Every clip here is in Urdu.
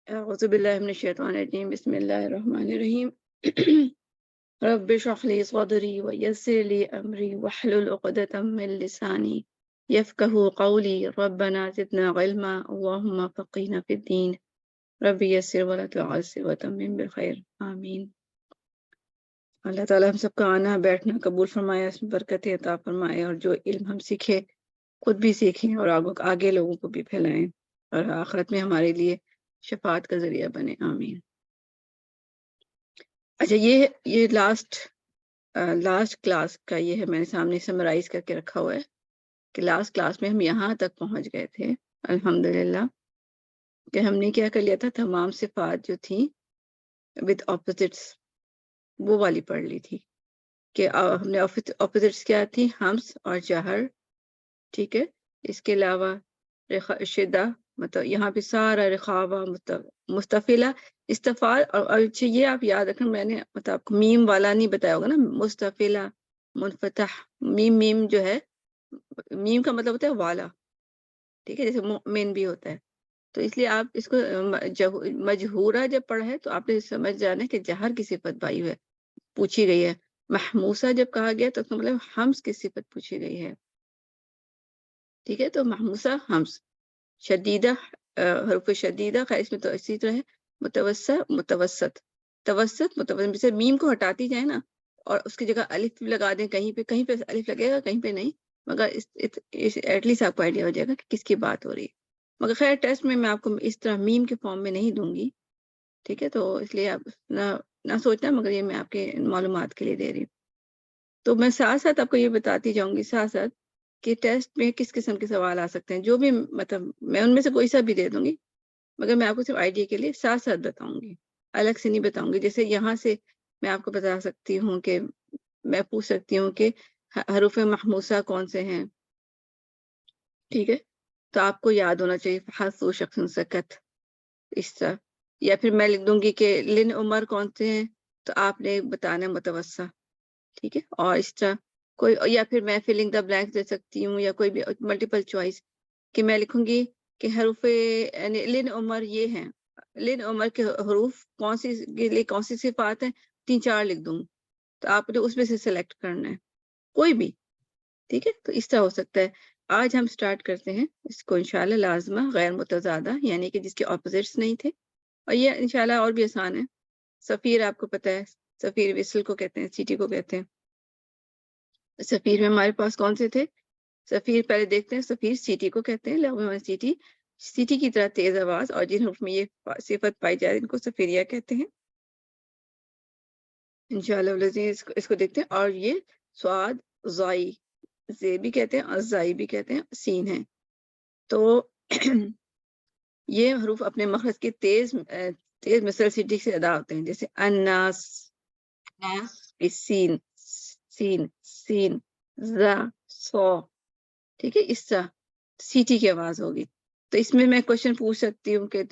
اعوذ باللہ من الشیطان الرجیم بسم اللہ الرحمن الرحیم رب اشرح لي صدري ويسر لي امری واحلل عقدة من لسانی يفقهوا قولی ربنا زدنا علما اللهم فقهنا في الدین رب یسر ولا تعسر وتمم بالخیر آمین۔ اللہ تعالیٰ ہم سب کا آنا بیٹھنا قبول فرمائے، اس میں برکت عطا فرمائے، اور جو علم ہم سیکھے خود بھی سیکھیں اور آگے لوگوں کو بھی پھیلائیں، اور آخرت میں ہمارے لیے شفاعت کا ذریعہ بنے، آمین۔ اچھا، یہ لاسٹ کلاس کا یہ ہے، میں نے سامنے سمرائز کر کے رکھا ہوا ہے کہ لاسٹ کلاس میں ہم یہاں تک پہنچ گئے تھے الحمدللہ، کہ ہم نے کیا کر لیا تھا، تمام صفات جو تھیں وتھ اپوزٹس وہ والی پڑھ لی تھی، کہ ہم نے اپوزٹس کیا تھی، ہمس اور جہر، ٹھیک ہے۔ اس کے علاوہ شدہ، مطلب یہاں پہ سارا رخاوہ، مستفلہ، استفال، اور یہ آپ یاد رکھیں، میں نے مطلب آپ کو میم والا نہیں بتایا ہوگا نا، مستفلہ، منفتح، میم جو ہے، میم کا مطلب ہوتا ہے والا، ٹھیک ہے، جیسے مؤمن بھی ہوتا ہے، تو اس لیے آپ اس کو مجہورہ جب پڑھا ہے تو آپ نے سمجھ جانا ہے کہ جہر کی صفت پائی ہوئی ہے، پوچھی گئی ہے۔ محموسہ جب کہا گیا تو اس کا مطلب ہمس کی صفت پوچھی گئی ہے، ٹھیک ہے۔ تو محموسہ ہمس، شدیدہ، حروف شدیدہ، خیر اس میں تو اسی طرح ہے، متوسط، جیسے میم کو ہٹاتی جائے نا اور اس کی جگہ الف لگا دیں، کہیں پہ الف لگے گا، کہیں پہ نہیں، مگر ایٹ لیسٹ آپ کو آئیڈیا ہو جائے گا کہ کس کی بات ہو رہی ہے۔ مگر خیر ٹیسٹ میں آپ کو اس طرح میم کے فارم میں نہیں دوں گی، ٹھیک ہے، تو اس لیے آپ نہ سوچنا، مگر یہ میں آپ کے معلومات کے لیے دے رہی ہوں۔ تو میں ساتھ ساتھ آپ کو یہ بتاتی جاؤں گی ساتھ ساتھ کہ ٹیسٹ میں کس قسم کے سوال آ سکتے ہیں، جو بھی مطلب میں ان میں سے کوئی سا بھی دے دوں گی، مگر میں آپ کو صرف آئیڈیا کے لیے ساتھ ساتھ بتاؤں گی، الگ سے نہیں بتاؤں گی۔ جیسے یہاں سے میں آپ کو بتا سکتی ہوں کہ میں پوچھ سکتی ہوں کہ حروف محموسہ کون سے ہیں، ٹھیک ہے، تو آپ کو یاد ہونا چاہیے حسو شخص سکت، اس طرح، یا پھر میں لکھ دوں گی کہ لن عمر کون سے ہیں، تو آپ نے بتانا متوسع، ٹھیک ہے، اور اس طرح کوئی، یا پھر میں فلنگ دا بلینک دے سکتی ہوں، یا کوئی بھی ملٹیپل چوائس، کہ میں لکھوں گی کہ حروف لن عمر یہ ہیں، لن عمر کے حروف کون سی کے لیے کون سی صفات ہیں، 3-4 لکھ دوں، تو آپ نے اس میں سے سلیکٹ کرنا ہے کوئی بھی، ٹھیک ہے۔ تو اس طرح ہو سکتا ہے۔ آج ہم سٹارٹ کرتے ہیں اس کو انشاءاللہ لازمہ غیر متضادہ، یعنی کہ جس کے اپوزٹس نہیں تھے، اور یہ انشاءاللہ اور بھی آسان ہے۔ سفیر آپ کو پتہ ہے، سفیر وصل کو کہتے ہیں، سیٹی کو کہتے ہیں۔ سفیر میں ہمارے پاس کون سے تھے؟ سفیر پہلے دیکھتے ہیں، سفیر سیٹی کو کہتے ہیں، لغو میں سیٹی کی طرح تیز آواز، اور جن حروف میں یہ صفت پائی جائے ان کو سفیریہ کہتے ہیں، انشاءاللہ اس کو دیکھتے ہیں۔ اور یہ سواد، زائی، زے بھی کہتے ہیں اور زائی بھی کہتے ہیں، سین ہے۔ تو یہ حروف اپنے مخرج کے تیز مثل سیٹی سے ادا ہوتے ہیں، جیسے الناس، سین، سین، سین، زا، سو، ٹھیک ہے، اس طرح سیٹی کی آواز ہوگی۔ تو اس میں کوشچن پوچھ سکتی ہوں کہ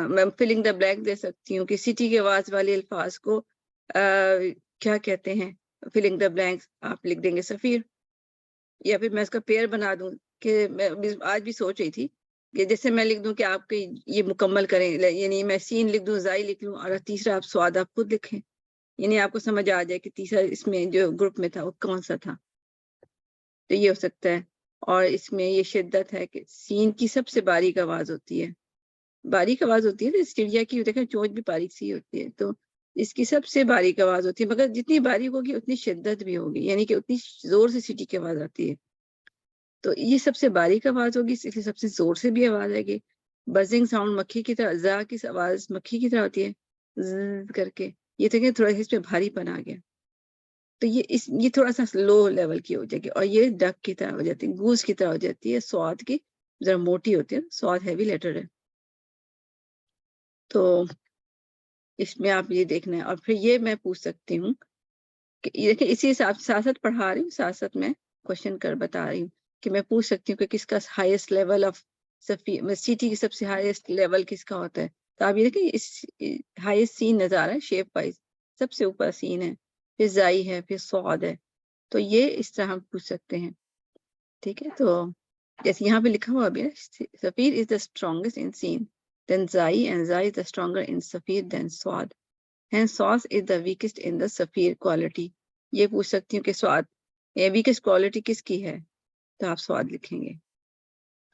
میں فلنگ دا بلینک دے سکتی ہوں کہ سیٹی کی آواز والے الفاظ کو کیا کہتے ہیں، فلنگ دا بلینک آپ لکھ دیں گے سفیر، یا پھر میں اس کا پیئر بنا دوں، کہ میں آج بھی سوچ رہی تھی کہ جیسے میں لکھ دوں کہ آپ کے یہ مکمل کریں، یعنی میں سین لکھ دوں، زائی لکھ لوں، اور تیسرا آپ سواد آپ خود لکھیں، یعنی آپ کو سمجھ آ جائے کہ تیسرا اس میں جو گروپ میں تھا وہ کون سا تھا، تو یہ ہو سکتا ہے۔ اور اس میں یہ شدت ہے کہ سین کی سب سے باریک آواز ہوتی ہے، باریک آواز ہوتی ہے، چڑیا کی دیکھیں چونچ بھی باریک سی ہوتی ہے، تو اس کی سب سے باریک آواز ہوتی ہے، مگر جتنی باریک ہوگی اتنی شدت بھی ہوگی، یعنی کہ اتنی زور سے سیٹی کی آواز آتی ہے، تو یہ سب سے باریک آواز ہوگی، اس لیے سب سے زور سے بھی آواز آئے گی۔ بزنگ ساؤنڈ مکھی کی طرح، زا کی آواز مکھی کی طرح ہوتی ہے، ز کر کے، یہ دیکھیں تھوڑا اس پہ بھاری پن آ گیا، تو یہ تھوڑا سا لو لیول کی ہو جائے گی، اور یہ ڈک کی طرح ہو جاتی ہے، گوز کی طرح ہو جاتی ہے، سواد کی ذرا موٹی ہوتی ہے، سواد ہیوی لیٹر ہے، تو اس میں آپ یہ دیکھنا ہے۔ اور پھر یہ میں پوچھ سکتی ہوں کہ دیکھیں اسی حساب سے ساتھ ساتھ پڑھا رہی ہوں، ساتھ ساتھ میں کوشچن بتا رہی ہوں کہ میں پوچھ سکتی ہوں کہ کس کا ہائیسٹ لیول آف سیٹی کی سب سے ہائیسٹ لیول کس کا ہوتا ہے، تو آپ یہ دیکھیں اس ہائیسٹ سین نظر آ رہا ہے شیپ وائز، سب سے اوپر سین ہے، پھر زائی ہے، پھر سواد ہے، تو یہ اس طرح ہم پوچھ سکتے ہیں، ٹھیک ہے۔ تو جیسے یہاں پہ لکھا ہوا بھی ہے، سفیر از دا اسٹرانگیسٹ ان سین، then zai, and zai is the stronger in safir than swad. Hence swas is the weakest in the safir quality. یہ پوچھ سکتی ہوں کہ سواد یہ weakest quality کس کی ہے، تو آپ سواد لکھیں گے.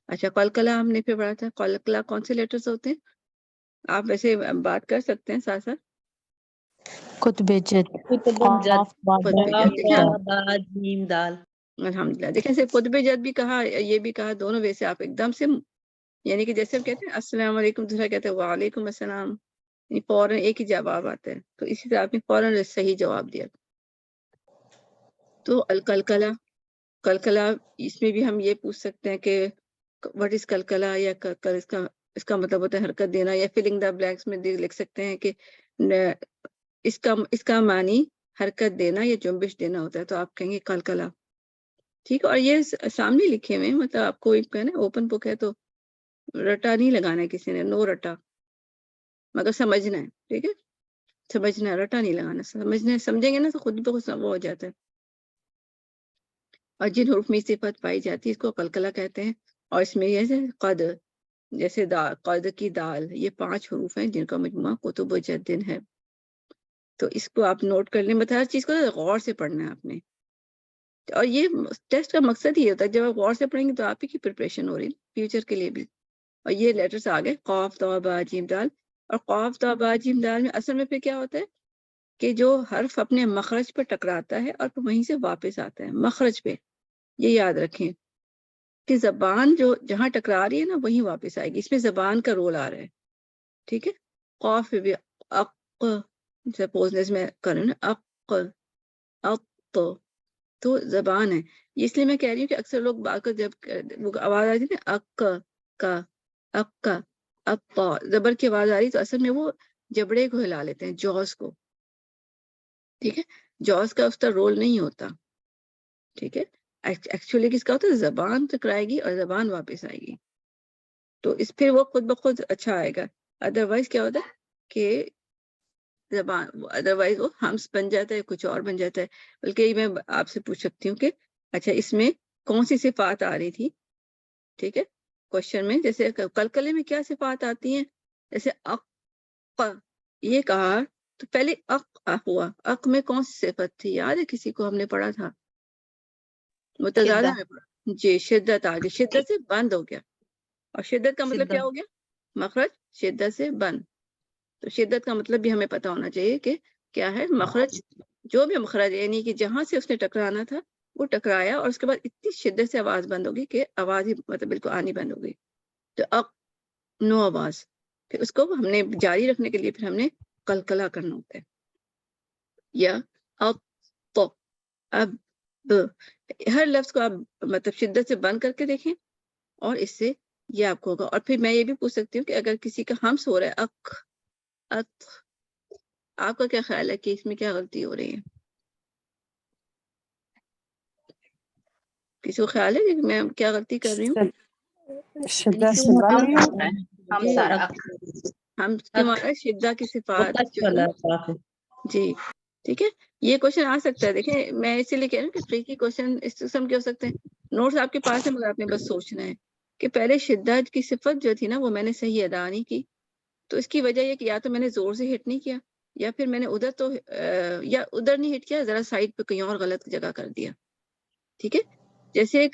اچھا قلقلہ ہم نے پھر پڑھا تھا. قلقلہ کون سے لیٹرز ہوتے ہیں؟ آپ ویسے بات کر سکتے ہیں ساتھ ساتھ. قطب جد الحمدللہ. دیکھیں صرف قطب جد بھی کہا، یہ بھی کہا، دونوں ویسے آپ ایک دم سے، یعنی کہ جیسے ہم کہتے ہیں السلام علیکم، دوسرا کہتے ہیں وعلیکم السلام، یعنی فوراً ایک ہی جواب آتا ہے. تو اسی طرح آپ نے فوراً صحیح جواب دیا. تو القلقلہ، قلقلہ اس میں بھی ہم یہ پوچھ سکتے ہیں کہ وٹ از قلقلہ، یا اس کا مطلب ہوتا ہے حرکت دینا، یا فلنگ دا بلینکس میں لکھ سکتے ہیں کہ اس کا معنی حرکت دینا یا جنبش دینا ہوتا ہے. تو آپ کہیں گے قلقلہ. ٹھیک ہے. اور یہ سامنے لکھے ہوئے ہیں، مطلب آپ کو نا اوپن بک ہے تو رٹا نہیں لگانا ہے کسی نے، نو رٹا، مگر سمجھنا ہے. ٹھیک ہے، سمجھنا ہے، رٹا نہیں لگانا، سمجھنا ہے. سمجھیں گے نا تو خود بخود وہ ہو جاتا ہے. اور جن حروف میں صفت پائی جاتی ہے اس کو قلقلہ کہتے ہیں. اور اس میں یہ قد، جیسے قد کی دال، یہ 5 حروف ہیں جن کا مجموعہ قطب و جدن ہے. تو اس کو آپ نوٹ کر لیں. بتا ہر چیز کو غور سے پڑھنا ہے آپ نے. اور یہ ٹیسٹ کا مقصد ہی ہوتا ہے، جب آپ غور سے پڑھیں گے تو آپ ہی کی پریپریشن ہو رہی ہے فیوچر کے لیے بھی. اور یہ لیٹرز آ گئے قاف طا با جیم دال. اور قاف طا با جیم دال میں اصل میں پھر کیا ہوتا ہے کہ جو حرف اپنے مخرج پہ ٹکراتا ہے اور پھر وہیں سے واپس آتا ہے مخرج پہ. یہ یاد رکھیں کہ زبان جو جہاں ٹکرا رہی ہے نا وہیں واپس آئے گی. اس میں زبان کا رول آ رہا ہے. ٹھیک ہے. قاف بھی اق، سپوز میں کروں نا اق اق، تو زبان ہے. اس لیے میں کہہ رہی ہوں کہ اکثر لوگ باقی جب وہ آواز آتی ہے نا اق کا، اق کا، اق، زبر کی آواز آ رہی تو اصل میں وہ جبڑے کو ہلا لیتے ہیں، جوز کو. ٹھیک ہے. جوز کا اس کا رول نہیں ہوتا. ٹھیک ہے. ایکچولی کس کا ہوتا ہے، زبان ٹکرائے گی اور زبان واپس آئے گی تو اس پھر وہ خود بخود اچھا آئے گا. ادروائز کیا ہوتا ہے کہ زبان ادروائز وہ ہمس بن جاتا ہے، کچھ اور بن جاتا ہے. بلکہ میں آپ سے پوچھ سکتی ہوں کہ اچھا اس میں کون سی صفات آ رہی تھی. ٹھیک ہے. کوشچن میں جیسے قلقلے میں کیا صفات آتی ہیں، جیسے اق، یہ کہا تو پہلے اق ہوا. اق میں کون سی صفت تھی، یاد ہے کسی کو؟ ہم نے پڑھا تھا متضادہ میں پڑھا جی. شدت آ گئی، شدت سے بند ہو گیا. اور شدت کا مطلب کیا ہو گیا، مخرج شدت سے بند. تو شدت کا مطلب بھی ہمیں پتہ ہونا چاہیے کہ کیا ہے. مخرج جو بھی مخرج یعنی کہ جہاں سے اس نے ٹکرانا تھا وہ ٹکرایا اور اس کے بعد اتنی شدت سے آواز بند ہوگی کہ آواز ہی مطلب بالکل آنی بند ہو گئی. تو اب نو آواز، پھر اس کو ہم نے جاری رکھنے کے لیے پھر ہم نے قلقلہ کرنا ہوتا ہے. یا اب تو اب ہر لفظ کو آپ مطلب شدت سے بند کر کے دیکھیں اور اس سے یہ آپ کو ہوگا. اور پھر میں یہ بھی پوچھ سکتی ہوں کہ اگر کسی کا ہمس ہو رہا ہے اک ات، آپ کا کیا خیال ہے کہ اس میں کیا غلطی ہو رہی ہے؟ کسی کو خیال ہے کہ میں کیا غلطی کر رہی ہوں؟ شدت سے بن ہم تمہارا شدہ کی صفات جی. ٹھیک ہے. یہ کوشچن آ سکتا ہے. دیکھیں میں اسی لیے کہہ رہا ہوں کہ ٹریکی کوشچن اس قسم کے ہو سکتے ہیں. نوٹس آپ کے پاس ہے مگر آپ نے بس سوچنا ہے کہ پہلے شدت کی صفت جو تھی نا وہ میں نے صحیح ادا نہیں کی. تو اس کی وجہ یہ کہ یا تو میں نے زور سے ہٹ نہیں کیا، یا پھر میں نے ادھر تو یا ادھر نہیں ہٹ کیا، ذرا سائڈ پہ کہیں اور غلط جگہ کر دیا. ٹھیک ہے. جیسے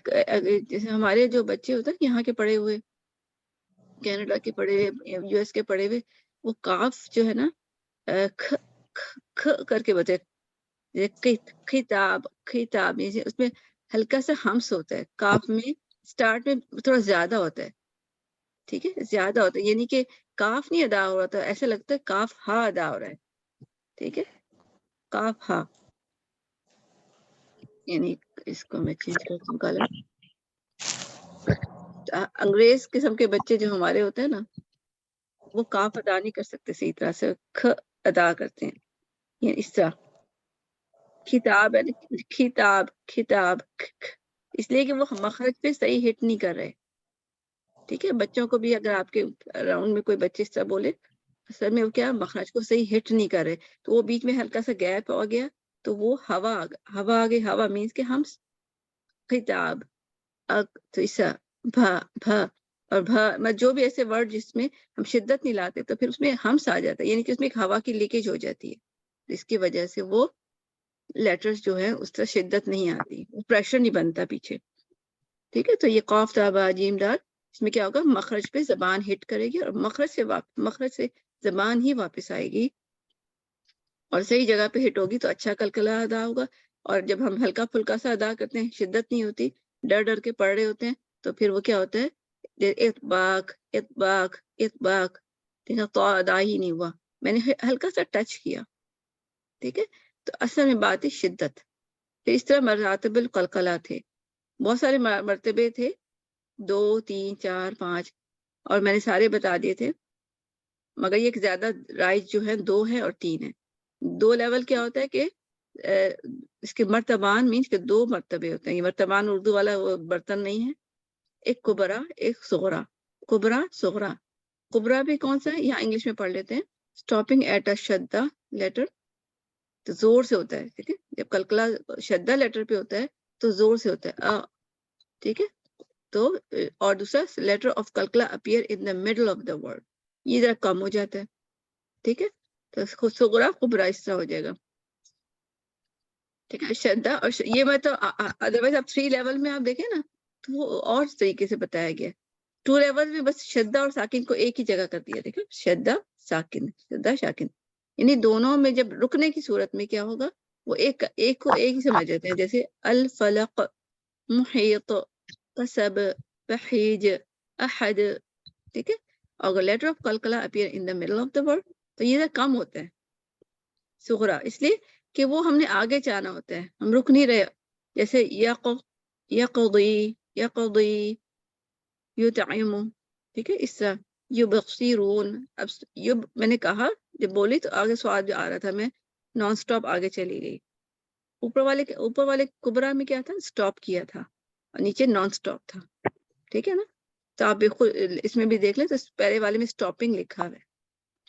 ہمارے جو بچے ہوتے ہیں یہاں کے پڑھے ہوئے، کینیڈا کے پڑھے ہوئے، یو ایس کے پڑھے ہوئے، وہ کاف جو ہے نا کر کے بتائے خطاب خطاب، اس میں ہلکا سا ہمس ہوتا ہے. کاف میں سٹارٹ میں تھوڑا زیادہ ہوتا ہے. ٹھیک ہے. زیادہ ہوتا ہے یعنی کہ کاف نہیں ادا ہو رہا تھا، ایسا لگتا ہے کاف ہا ادا ہو رہا ہے. ٹھیک ہے. کاف ہا، یعنی اس کو میں چینج کرتی ہوں کلر. انگریز قسم کے بچے جو ہمارے ہوتے ہیں نا وہ کاف ادا نہیں کر سکتے صحیح طرح سے، کھ ادا کرتے ہیں. یعنی اس طرح خطاب ہے، خطاب خطاب، اس لیے کہ وہ مخرج پہ صحیح ہٹ نہیں کر رہے. ٹھیک ہے. بچوں کو بھی اگر آپ کے اراؤنڈ میں کوئی بچے اس طرح بولے اصل میں وہ کیا مخرج کو صحیح ہٹ نہیں کر رہے، تو وہ بیچ میں ہلکا سا گیپ ہو گیا تو وہ ہوا آ گئی. ہوا مینس کہ ہم خطاب اگ، تو اس بھا بھا اور جو بھی ایسے ورڈ جس میں ہم شدت نہیں لاتے تو پھر اس میں ہمس آ جاتا ہے، یعنی کہ اس میں ایک ہوا کی لیکیج ہو جاتی ہے، اس کی وجہ سے وہ لیٹرز جو ہیں اس طرح شدت نہیں آتی، وہ پریشر نہیں بنتا پیچھے. ٹھیک ہے، تو یہ قاف تا با جیم دال، اس میں کیا ہوگا، مخرج پہ زبان ہٹ کرے گی اور مخرج سے زبان ہی واپس آئے گی اور صحیح جگہ پہ ہٹ ہوگی تو اچھا قلقلہ ادا ہوگا. اور جب ہم ہلکا پھلکا سا ادا کرتے ہیں، شدت نہیں ہوتی، ڈر ڈر کے پڑھ رہے ہوتے ہیں، تو پھر وہ کیا ہوتا ہے، اطباق اطباق اطباق، تو ادا ہی نہیں ہوا، میں نے ہلکا سا ٹچ کیا. ٹھیک ہے، تو اصل میں بات ہے شدت. پھر اس طرح مراتب القلقلہ تھے، بہت سارے مرتبے تھے، 2 3 4 5، اور میں نے سارے بتا دیے تھے، مگر یہ زیادہ رائج جو ہے 2 ہے اور 3 ہے. 2 لیول کیا ہوتا ہے کہ اس کے مرتبان مینس کہ 2 مرتبے ہوتے ہیں. یہ مرتبان اردو والا وہ برتن نہیں ہے، ایک کبرا ایک صغرا، کبرا صغرا. کبرا بھی کون سا ہے، یہاں انگلش میں پڑھ لیتے ہیں، اسٹاپنگ ایٹ اے شدہ لیٹر، تو زور سے ہوتا ہے. ٹھیک ہے، جب قلقلہ شدہ لیٹر پہ ہوتا ہے تو زور سے ہوتا ہے ٹھیک ہے. تو اور دوسرا لیٹر آف قلقلہ appear in the middle of the word, یہ ذرا کم ہو جاتا ہے. ٹھیک ہے، تو صغرا کبرا اس طرح ہو جائے گا. ٹھیک ہے، شدہ اور یہ مطلب ادروائز آپ 3 لیول میں آپ دیکھیں نا تو وہ اور طریقے سے بتایا گیا. 2 لیول میں بس شدہ اور ساکن کو ایک ہی جگہ کر دیا. دیکھیں، شدہ ساکن شدہ ساکن، یعنی دونوں میں جب رکنے کی صورت میں کیا ہوگا، وہ ایک کو ایک ہی سمجھ جاتے ہیں. جیسے الفلق، محیط، قصب، بحیج، احد. ٹھیک ہے، اور لیٹر آف قلقلہ appear in the middle of the word, تو یہ کم ہوتا ہے صغرا، اس لیے کہ وہ ہم نے آگے جانا ہوتا ہے، ہم رک نہیں رہے. جیسے یقضی یقضی یطعم. ٹھیک ہے، اس طرح یبصرون. اب میں نے کہا جب بولی تو آگے سواد جو آ رہا تھا، میں نان سٹاپ آگے چلی گئی. اوپر والے کبرا میں کیا تھا، سٹاپ کیا تھا، اور نیچے نان سٹاپ تھا. ٹھیک ہے نا، تو آپ اس میں بھی دیکھ لیں تو پہلے والے میں سٹاپنگ لکھا ہوا ہے.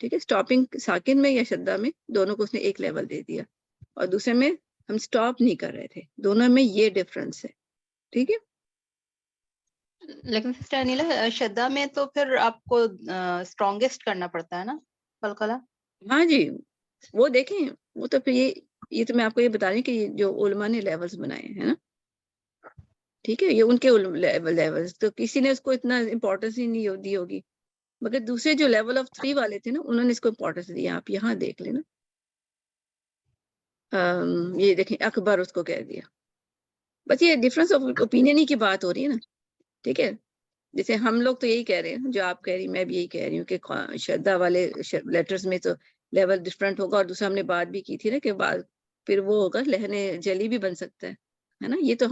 ٹھیک ہے، سٹاپنگ ساکن میں یا شدہ میں دونوں کو اس نے ایک لیول دے دیا، اور دوسرے میں ہم سٹاپ نہیں کر رہے تھے. دونوں میں یہ ڈفرنس ہے. ٹھیک ہے، لیکن سسٹر انیلا شدہ میں تو پھر آپ کو اسٹرانگیسٹ کرنا پڑتا ہے نا قلقلہ. ہاں جی، وہ دیکھیں، وہ تو پھر یہ تو میں آپ کو یہ بتا رہی ہوں کہ جو علماء نے لیولز بنائے ہیں نا، ٹھیک ہے، یہ ان کے لیولز، تو کسی نے اس کو اتنا امپورٹنس ہی نہیں دی ہوگی، مگر دوسرے جو لیول آف 3 والے تھے نا، انہوں نے اس کو امپورٹنس دیا. آپ یہاں دیکھ لیں نا، یہ دیکھیں اکبر اس کو کہہ دیا. بس یہ ڈفرنس آف اوپینین ہی کی بات ہو رہی ہے نا. ٹھیک ہے، جیسے ہم لوگ تو یہی کہہ رہے ہیں، جو آپ کہہ رہی، میں بھی یہی کہہ رہی ہوں کہ شدہ والے لیٹرز میں تو لیول ڈفرنٹ ہوگا. اور دوسرا ہم نے بات بھی کی تھی نا کہ بعد پھر وہ ہوگا لہنے جلی بھی بن سکتا ہے نا. یہ تو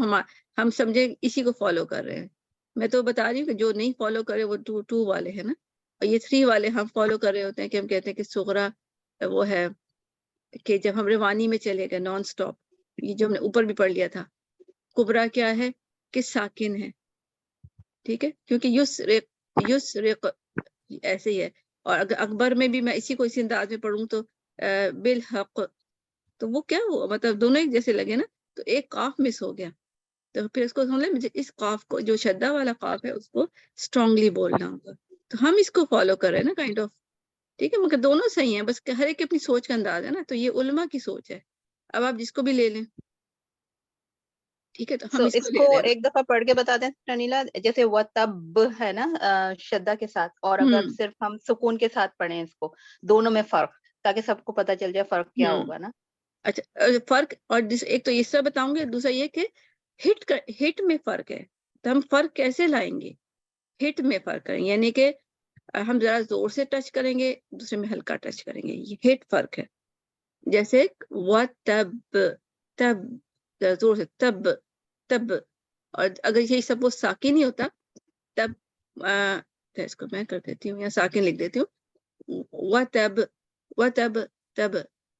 ہم سمجھے اسی کو فالو کر رہے ہیں. میں تو بتا رہی ہوں کہ جو نہیں فالو کرے وہ 2 والے ہیں نا، اور یہ 3 والے ہم فالو کر رہے ہوتے ہیں کہ ہم کہتے ہیں کہ صغرا وہ ہے کہ جب ہم روانی میں چلے گئے نان سٹاپ، یہ جو ہم نے اوپر بھی پڑھ لیا تھا. کبرا کیا ہے کہ ساکن ہے. ٹھیک ہے، کیونکہ یسرق ایسے ہی ہے. اور اگر اکبر میں بھی میں اسی کو اسی انداز میں پڑھوں تو بالحق، تو وہ کیا ہوا، مطلب دونوں ایک جیسے لگے نا، تو ایک قاف مس ہو گیا. تو پھر اس کو سن لیں، مجھے اس قاف کو جو شدہ والا قاف ہے اس کو اسٹرانگلی بولنا ہوگا. تو ہم اس کو فالو کر رہے ہیں نا کائنڈ آف. ٹھیک ہے، مگر دونوں صحیح ہیں، بس ہر ایک کی اپنی سوچ کا انداز ہے نا. تو یہ علماء کی سوچ ہے، اب آپ جس کو بھی لے لیں. ٹھیک ہے، تو ہم اس لے کو رہے ہیں. ایک دفعہ پڑھ کے بتا دیں انیلا، جیسے وَتَبْ ہے نا شدہ کے ساتھ، اور اگر صرف ہم سکون کے ساتھ پڑھیں اس کو، دونوں میں فرق، تاکہ سب کو پتہ چل جائے فرق کیا ہوگا نا. اچھا، فرق اور ایک تو اس طرح بتاؤں گے، دوسرا یہ کہ ہٹ میں فرق ہے. تو ہم فرق کیسے لائیں گے، ہٹ میں فرق کریں، یعنی کہ ہم ذرا زور سے ٹچ کریں گے، دوسرے میں ہلکا ٹچ کریں گے، یہ ہٹ فرق ہے. جیسے وَتَبْ، تب زور سے تب تب، اور اگر یہ سب وہ ساکن نہیں ہوتا تب اس کو میں کر دیتی ہوں یا ساکن لکھ دیتی ہوں، وَتَبْ تب،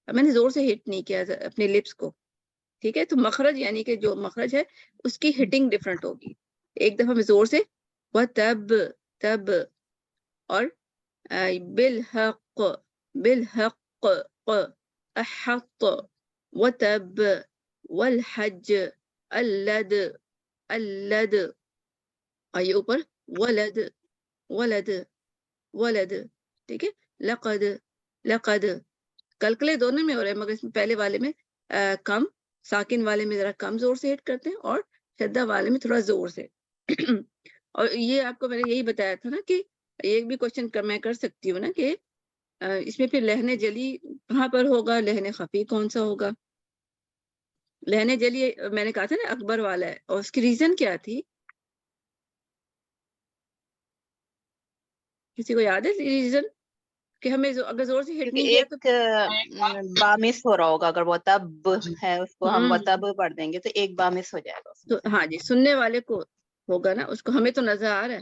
میں نے زور سے ہٹ نہیں کیا اپنے لپس کو. ٹھیک ہے، تو مخرج یعنی کہ جو مخرج ہے اس کی ہٹنگ ڈفرنٹ ہوگی. ایک دفعہ میں زور سے وَتَبْ تب، اور بالحق بالحق احط، وتب والحج اللد، اور یہ اوپر ولد ولد ولد. ٹھیک ہے, لقد لقد. کلکلے دونوں میں ہو رہے ہیں, مگر اس میں پہلے والے میں کم, ساکن والے میں ذرا کم زور سے ہٹ کرتے ہیں, اور شدہ والے میں تھوڑا زور سے. اور یہ آپ کو میں نے یہی بتایا تھا نا کہ ایک بھی کوشچن میں کر سکتی ہوں نا کہ اس میں پھر لہن جلی کہاں پر ہوگا, لہن خفی کون سا ہوگا. لہن جلی میں نے کہا تھا نا اکبر والا ہے, اور اس کی ریزن کیا تھی, کسی کو یاد ہے ریزن کہ ہمیں اگر زور سے ہٹ کیونکہ نہیں کیا تو ایک با مس ہو رہا ہوگا, اگر وطب ہے اس کو ہم وطب پڑھ دیں گے تو ایک با مس ہو جائے گا. تو ہاں جی, سننے والے کو ہوگا نا, اس کو ہمیں تو نظر آ رہا ہے,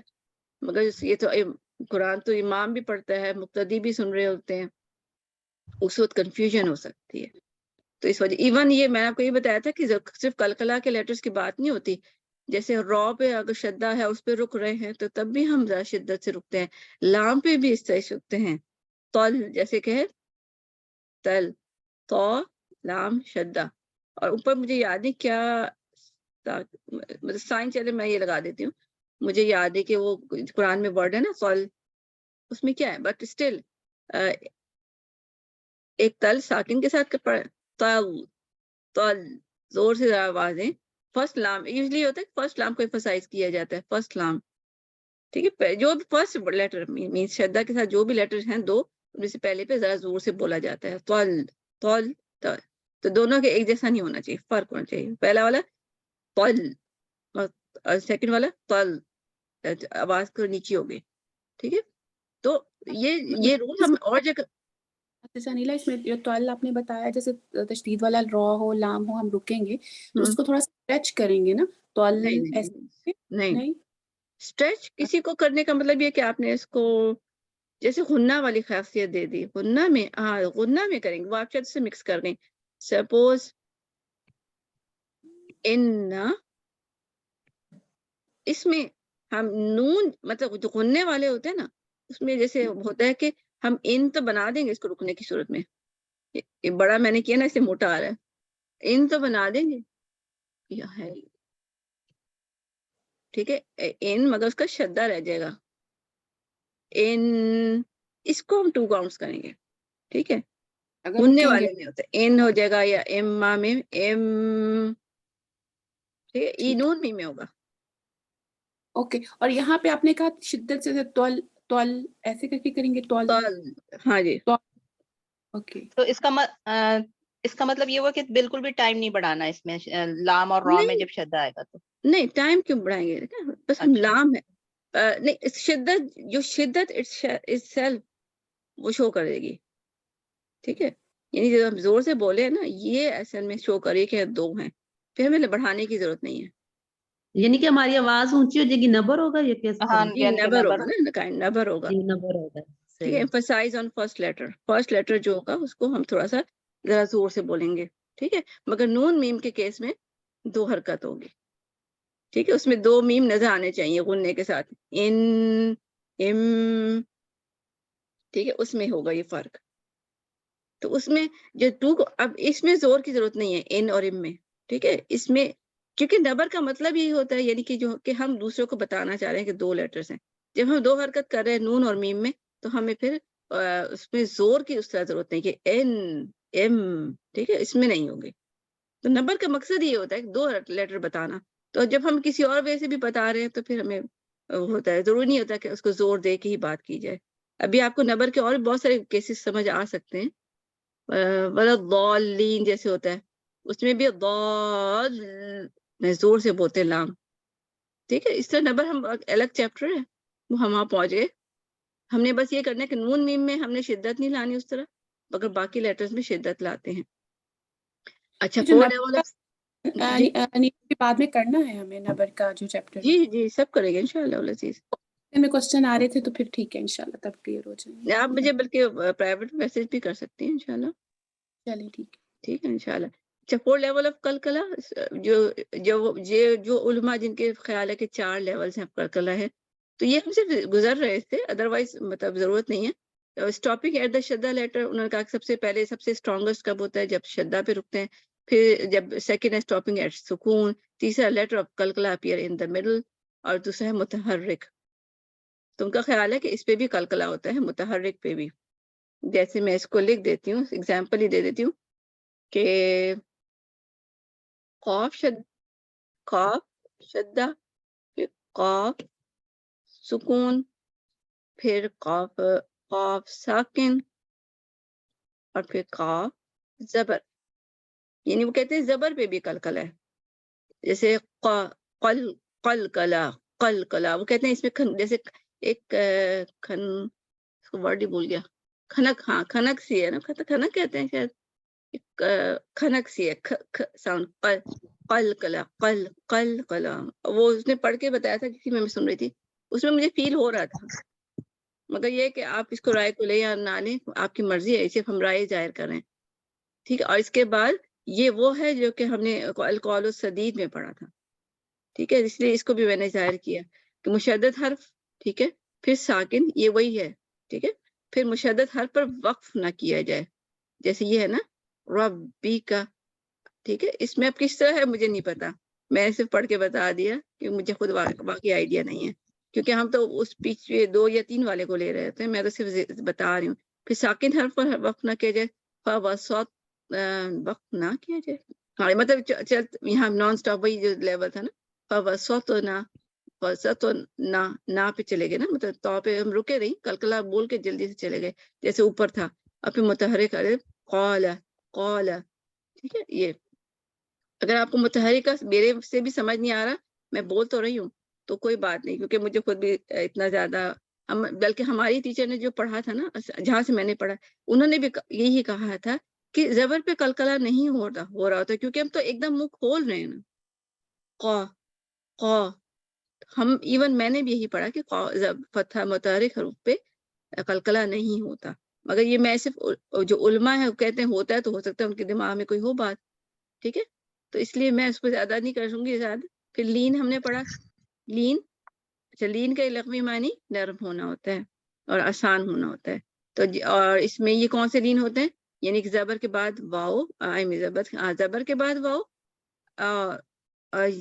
مگر یہ تو قرآن تو امام بھی پڑھتا ہے, مقتدی بھی سن رہے ہوتے ہیں, اس وقت کنفیوژن ہو سکتی ہے. تو اس وجہ ایون یہ میں نے آپ کو یہ بتایا تھا کہ صرف کلکلا کے لیٹرز کی بات نہیں ہوتی, جیسے را پہ اگر شدہ ہے اس پہ رک رہے ہیں تو تب بھی ہم ذرا شدت سے رکتے ہیں, لام پہ بھی اس طرح سے رکتے ہیں. تل جیسے کہ تل, تو لام شدہ, اور اوپر مجھے یاد نہیں کیا مطلب سائن, چلے میں یہ لگا دیتی ہوں, مجھے یاد ہے کہ وہ قرآن میں ورڈ ہے نا فل, اس میں کیا ہے, بٹ اسٹل ایک تل ساکن کے ساتھ تل تل زور سے آوازیں. فرسٹ لام یوزلی ہوتا ہے, فرسٹ لام کو ایمفسائز کیا جاتا ہے, فرسٹ لام. ٹھیک ہے, جو بھی فرسٹ لیٹر مینس شدہ کے ساتھ جو بھی لیٹر ہیں دو, ان میں سے پہلے پہ ذرا زور سے بولا جاتا ہے, تل تل تل. تو دونوں کے ایک جیسا نہیں ہونا چاہیے, فرق ہونا چاہیے. پہلا والا تل اور سیکنڈ والا تل, آواز کو نیچی ہو گئی. ٹھیک ہے, تو یہ رول ہم اور جگہ. انیلا اس میں جو طول آپ نے بتایا جیسے تشدید والا را ہو لام ہو ہم رکیں گے تو اس کو تھوڑا سا اسٹریچ کریں گے نا, طول ایسے نہیں اسٹریچ کسی کو کرنے کا مطلب یہ کہ آپ نے اس کو جیسے غنہ والی خاصیت دے دی, غنہ میں ہاں غنہ میں کریں گے, وہ آپ شاید سے مکس کر دیں. سپوز ان, اس میں ہم نون مطلب جو غننے والے ہوتے ہیں نا, اس میں جیسے ہوتا ہے کہ ہم ان تو بنا دیں گے اس کو رکنے کی صورت میں, یہ بڑا میں نے کیا نا, اس سے موٹا آ رہا ہے, ان تو بنا دیں گے یہ ہے. ٹھیک ہے, ان مگر اس کا شدہ رہ جائے گا, ان اس کو ہم 2 کاؤنٹس کریں گے. ٹھیک ہے, اگر غننے رکیں گے والے میں ہوتا ہے ان ہو جائے گا, یا اما میں ایم, ٹھیک ہے, ای نون میں ہوگا. اوکے, اور یہاں پہ آپ نے کہا شدت سے طول طول ایسے کر کے کریں گے, طول ہاں جی. اوکے, تو اس کا مطلب یہ ہوا کہ بالکل بھی ٹائم نہیں بڑھانا اس میں, لام اور را میں جب شدہ آئے گا تو نہیں ٹائم کیوں بڑھائیں گے, بس ہم لام ہے نہیں, شدت جو شدت اٹس سیلف وہ شو کرے گی. ٹھیک ہے, یعنی جب ہم زور سے بولے ہیں نا, یہ اصل میں شو کرے کہ 2 ہیں, پھر ہمیں بڑھانے کی ضرورت نہیں ہے. یعنی کہ ہماری آواز اونچی ہو جائے گی, نبر ہوگا یا کیسے؟ جی نبر ہوگا نا, نبر ہوگا. نبر ہوگا. ٹھیک ہے, emphasise on first letter, first letter جو ہوگا اس کو ہم تھوڑا سا ذرا زور سے بولیں گے. ٹھیک ہے, مگر نون میم کے کیس میں 2 حرکت ہوگی. ٹھیک ہے, اس میں 2 میم نظر آنے چاہیے غننے کے ساتھ, ان ام. ٹھیک ہے, اس میں ہوگا یہ فرق. تو اس میں جو 2 کو, اب اس میں زور کی ضرورت نہیں ہے ان اور ام میں. ٹھیک ہے, اس میں کیونکہ نبر کا مطلب یہی ہوتا ہے, یعنی کہ جو کہ ہم دوسروں کو بتانا چاہ رہے ہیں کہ 2 لیٹرز ہیں. جب ہم 2 حرکت کر رہے ہیں نون اور میم میں, تو ہمیں پھر اس میں زور کی اس طرح ضرورت نہیں کہ ان ایم. ٹھیک ہے, اس میں نہیں ہوگی. تو نمبر کا مقصد یہ ہوتا ہے کہ 2 لیٹر بتانا. تو جب ہم کسی اور وے سے بھی بتا رہے ہیں تو پھر ہمیں ہوتا ہے, ضروری نہیں ہوتا کہ اس کو زور دے کے ہی بات کی جائے. ابھی آپ کو نمبر کے اور بھی بہت سارے کیسز سمجھ آ سکتے ہیں. ضالین جیسے ہوتا ہے, اس میں بھی ضال میں زور سے بولتے لام. ٹھیک ہے, اس طرح نمبر ہم الگ چیپٹر ہے, وہ ہم وہاں پہنچ گئے. ہم نے بس یہ کرنا ہے کہ نون میم میں ہم نے شدت نہیں لانی اس طرح, مگر باقی لیٹرز میں شدت لاتے ہیں. اچھا, 4 لیول بعد میں کرنا ہے ہمیں نبر کا جو چیپٹر جی جی سب کریں گے انشاءاللہ العزیز. میں کوسچن آ رہے تھے تو پھر ٹھیک ہے انشاءاللہ تب کلیئر ہو جائیں گے. آپ مجھے بلکہ پرائیویٹ میسج بھی کر سکتی ہیں انشاءاللہ. چلیے ٹھیک ہے, ٹھیک ہے انشاءاللہ. اچھا, 4 لیول آف کلکلا, جو علماء جن کے خیال ہے کہ 4 لیولز ہیں کلکلا ہے, تو یہ ہم سے گزر رہے تھے, ادروائز مطلب ضرورت نہیں ہے. اسٹاپنگ ایٹ دا شدہ لیٹر, انہوں نے کہا کہ سب سے پہلے سب سے اسٹرانگسٹ کب ہوتا ہے, جب شدہ پہ رکتے ہیں. پھر جب سیکنڈ ہے اسٹاپنگ ایٹ سکون, تیسرا لیٹر آف کلکلا اپیئر ان دا مڈل, اور دوسرا ہے متحرک. تم کا خیال ہے کہ اس پہ بھی قلقلہ ہوتا ہے، متحرک پہ بھی. جیسے میں اس کو لکھ دیتی ہوں، اگزامپل ہی دے دیتی ہوں کہ قاف شدہ، پھر قاف سکون، پھر قاف ساکن، اور پھر قاف زبر. یعنی وہ کہتے ہیں زبر پہ بھی قلقلہ ہے. جیسے قلقلہ وہ کہتے ہیں اس میں جیسے ایک ورڈ ہی بھول گیا، کھنک. ہاں کھنک سی ہے نا، کھنک کہتے ہیں شاید، کھنک سی ہے ساؤنڈ. قلقلہ وہ اس نے پڑھ کے بتایا تھا، کسی میں سن رہی تھی، اس میں مجھے فیل ہو رہا تھا. مگر یہ کہ آپ اس کو رائے کو لیں یا نہ لیں آپ کی مرضی ہے، صرف ہم رائے ظاہر کر رہے ہیں. ٹھیک ہے. اور اس کے بعد یہ وہ ہے جو کہ ہم نے القول السدید میں پڑھا تھا. ٹھیک ہے. اس لیے اس کو بھی میں نے ظاہر کیا کہ مشدد حرف، ٹھیک ہے، پھر ساکن، یہ وہی ہے. ٹھیک ہے. پھر مشدد حرف پر وقف نہ کیا جائے، جیسے یہ ہے نا ربی کا. ٹھیک ہے. اس میں اب کس طرح ہے مجھے نہیں پتا، میں نے صرف پڑھ کے بتا دیا کہ مجھے خود باقی آئیڈیا نہیں ہے، کیونکہ ہم تو اس پیچھے 2 یا 3 والے کو لے رہے تھے، میں تو صرف بتا رہی ہوں. پھر ساکن حرف پر وقف نہ کیا جائے، وقف نہ کیا جائے. ہاں مطلب یہاں نان اسٹاپ وہی جو لیول تھا نا، نہ پہ چلے گئے نا، مطلب تو پہ ہم رکے نہیں، قلقلہ بول کے جلدی سے چلے گئے جیسے اوپر تھا. اور پھر متحرک قال. ٹھیک ہے. یہ اگر آپ کو متحرک کا میرے سے بھی سمجھ نہیں آ رہا، میں بول تو رہی ہوں تو کوئی بات نہیں، کیونکہ مجھے خود بھی اتنا زیادہ بلکہ ہماری ٹیچر نے جو پڑھا تھا نا، جہاں سے میں نے پڑھا، انہوں نے بھی یہی کہا تھا کہ زبر پہ قلقلہ نہیں ہو رہا ہوتا، کیونکہ ہم تو ایک دم منہ کھول رہے ہیں نا. قا ہم ایون میں نے بھی یہی پڑھا کہ فتح متحرک حروف پہ قلقلہ نہیں ہوتا. مگر یہ میں صرف جو علماء ہے وہ کہتے ہیں ہوتا ہے، تو ہو سکتا ہے ان کے دماغ میں کوئی ہو بات. ٹھیک ہے. تو اس لیے میں اس پہ زیادہ نہیں کروں گی زیادہ. پھر لین ہم نے پڑھا، لین. اچھا، لین کا لغوی معنی نرم ہونا ہوتا ہے اور آسان ہونا ہوتا ہے. تو اور اس میں یہ کون سے لین ہوتے ہیں؟ یعنی کہ زبر کے بعد واؤ، زبر کے بعد واؤ،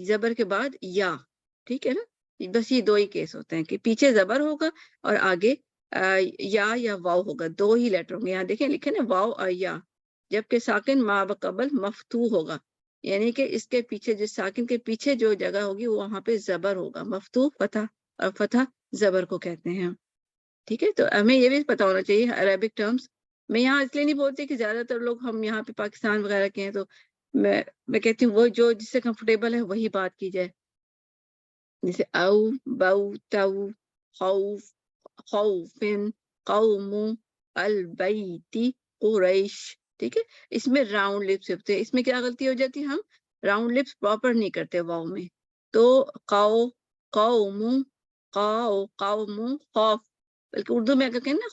زبر کے بعد یا. ٹھیک ہے نا. بس یہ 2 ہی کیس ہوتے ہیں کہ پیچھے زبر ہوگا اور آگے یا واؤ ہوگا. 2 ہی لیٹر ہوں گے. یہاں دیکھیں لکھے نا واؤ اور یا. جبکہ ساکن ما بقبل مفتوح ہوگا، یعنی کہ اس کے پیچھے جو ساکن کے پیچھے جو جگہ ہوگی وہاں پہ زبر ہوگا. مفتوح فتح، اور فتح زبر کو کہتے ہیں. ٹھیک ہے. تو ہمیں یہ بھی پتا ہونا چاہیے عربک ٹرمز. میں یہاں اس لیے نہیں بولتی کہ زیادہ تر لوگ ہم یہاں پہ پاکستان وغیرہ کے ہیں، تو میں کہتی ہوں وہ جو جس سے کمفرٹیبل ہے وہی بات کی جائے. جیسے او، بو، تو، خوف، خوفن، قوم، البیتی، قریش. ٹھیک ہے. اس میں راؤنڈ لپس ہوتے ہیں. اس میں کیا غلطی ہو جاتی ہے، ہم راؤنڈ لپس پراپر نہیں کرتے واؤ میں. تو قوم، قوم، خوف، بلکہ اردو میں اگر کہیں نا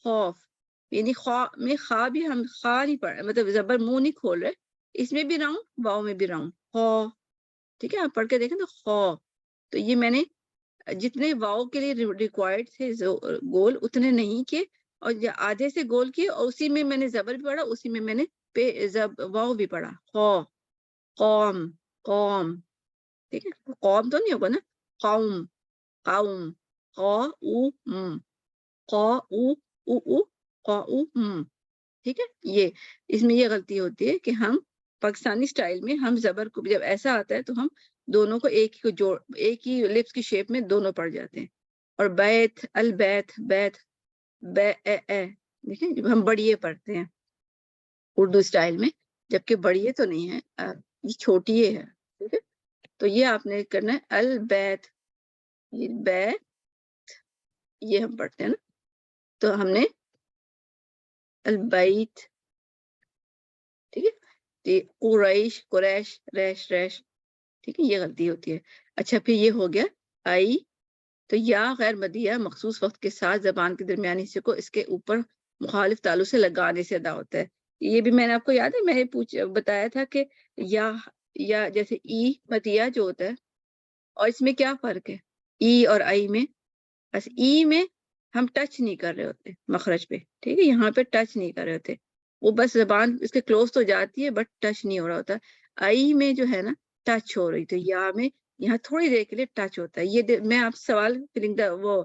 خوف، یعنی خواہ میں خواہ بھی ہم خواہ نہیں پڑھ، مطلب زبر منہ نہیں کھول رہے، اس میں بھی راؤنڈ، واؤ میں بھی راؤنڈ. ٹھیک ہے. آپ پڑھ کے دیکھیں تو تو یہ میں نے جتنے واؤ کے لیے ریکوائرڈ تھے گول اتنے نہیں کیے، اور آدھے سے گول کیے، اور اسی میں نے زبر بھی پڑھا، اسی میں نے واؤ بھی پڑھا. قوم. ٹھیک ہے. قوم تو نہیں ہوگا نا، قوم، قوم. ٹھیک ہے. یہ اس میں یہ غلطی ہوتی ہے کہ ہم پاکستانی سٹائل میں ہم زبر کو جب ایسا آتا ہے تو ہم دونوں کو ایک ہی لپس کی شیپ میں دونوں پڑھ جاتے ہیں. اور بیت، البیت، بیت، دیکھیں جب ہم بڑیے پڑھتے ہیں اردو سٹائل میں، جبکہ بڑیے تو نہیں ہے، یہ چھوٹیے ہے. ٹھیک ہے. تو یہ آپ نے کرنا ہے البیت، بیت یہ ہم پڑھتے ہیں نا، تو ہم نے البیت. ٹھیک ہے. قریش، ریش. ٹھیک ہے. یہ غلطی ہوتی ہے. اچھا، پھر یہ ہو گیا آئی. تو یا غیر مدیہ مخصوص وقت کے ساتھ زبان کے درمیانی حصے کو اس کے اوپر مخالف تعلق سے لگانے سے ادا ہوتا ہے. یہ بھی میں نے آپ کو یاد ہے میں نے بتایا تھا کہ یا جیسے ای مدیہ جو ہوتا ہے، اور اس میں کیا فرق ہے ای اور آئی میں؟ بس ای میں ہم ٹچ نہیں کر رہے ہوتے مخرج پہ. ٹھیک ہے. یہاں پہ ٹچ نہیں کر رہے ہوتے، وہ بس زبان اس کے کلوز تو جاتی ہے بٹ ٹچ نہیں ہو رہا ہوتا. آئی میں جو ہے نا ٹچ ہو رہی، تو یا میں یہاں تھوڑی دیر کے لیے ٹچ ہوتا ہے. یہ میں آپ سوال فلنگ دا وہ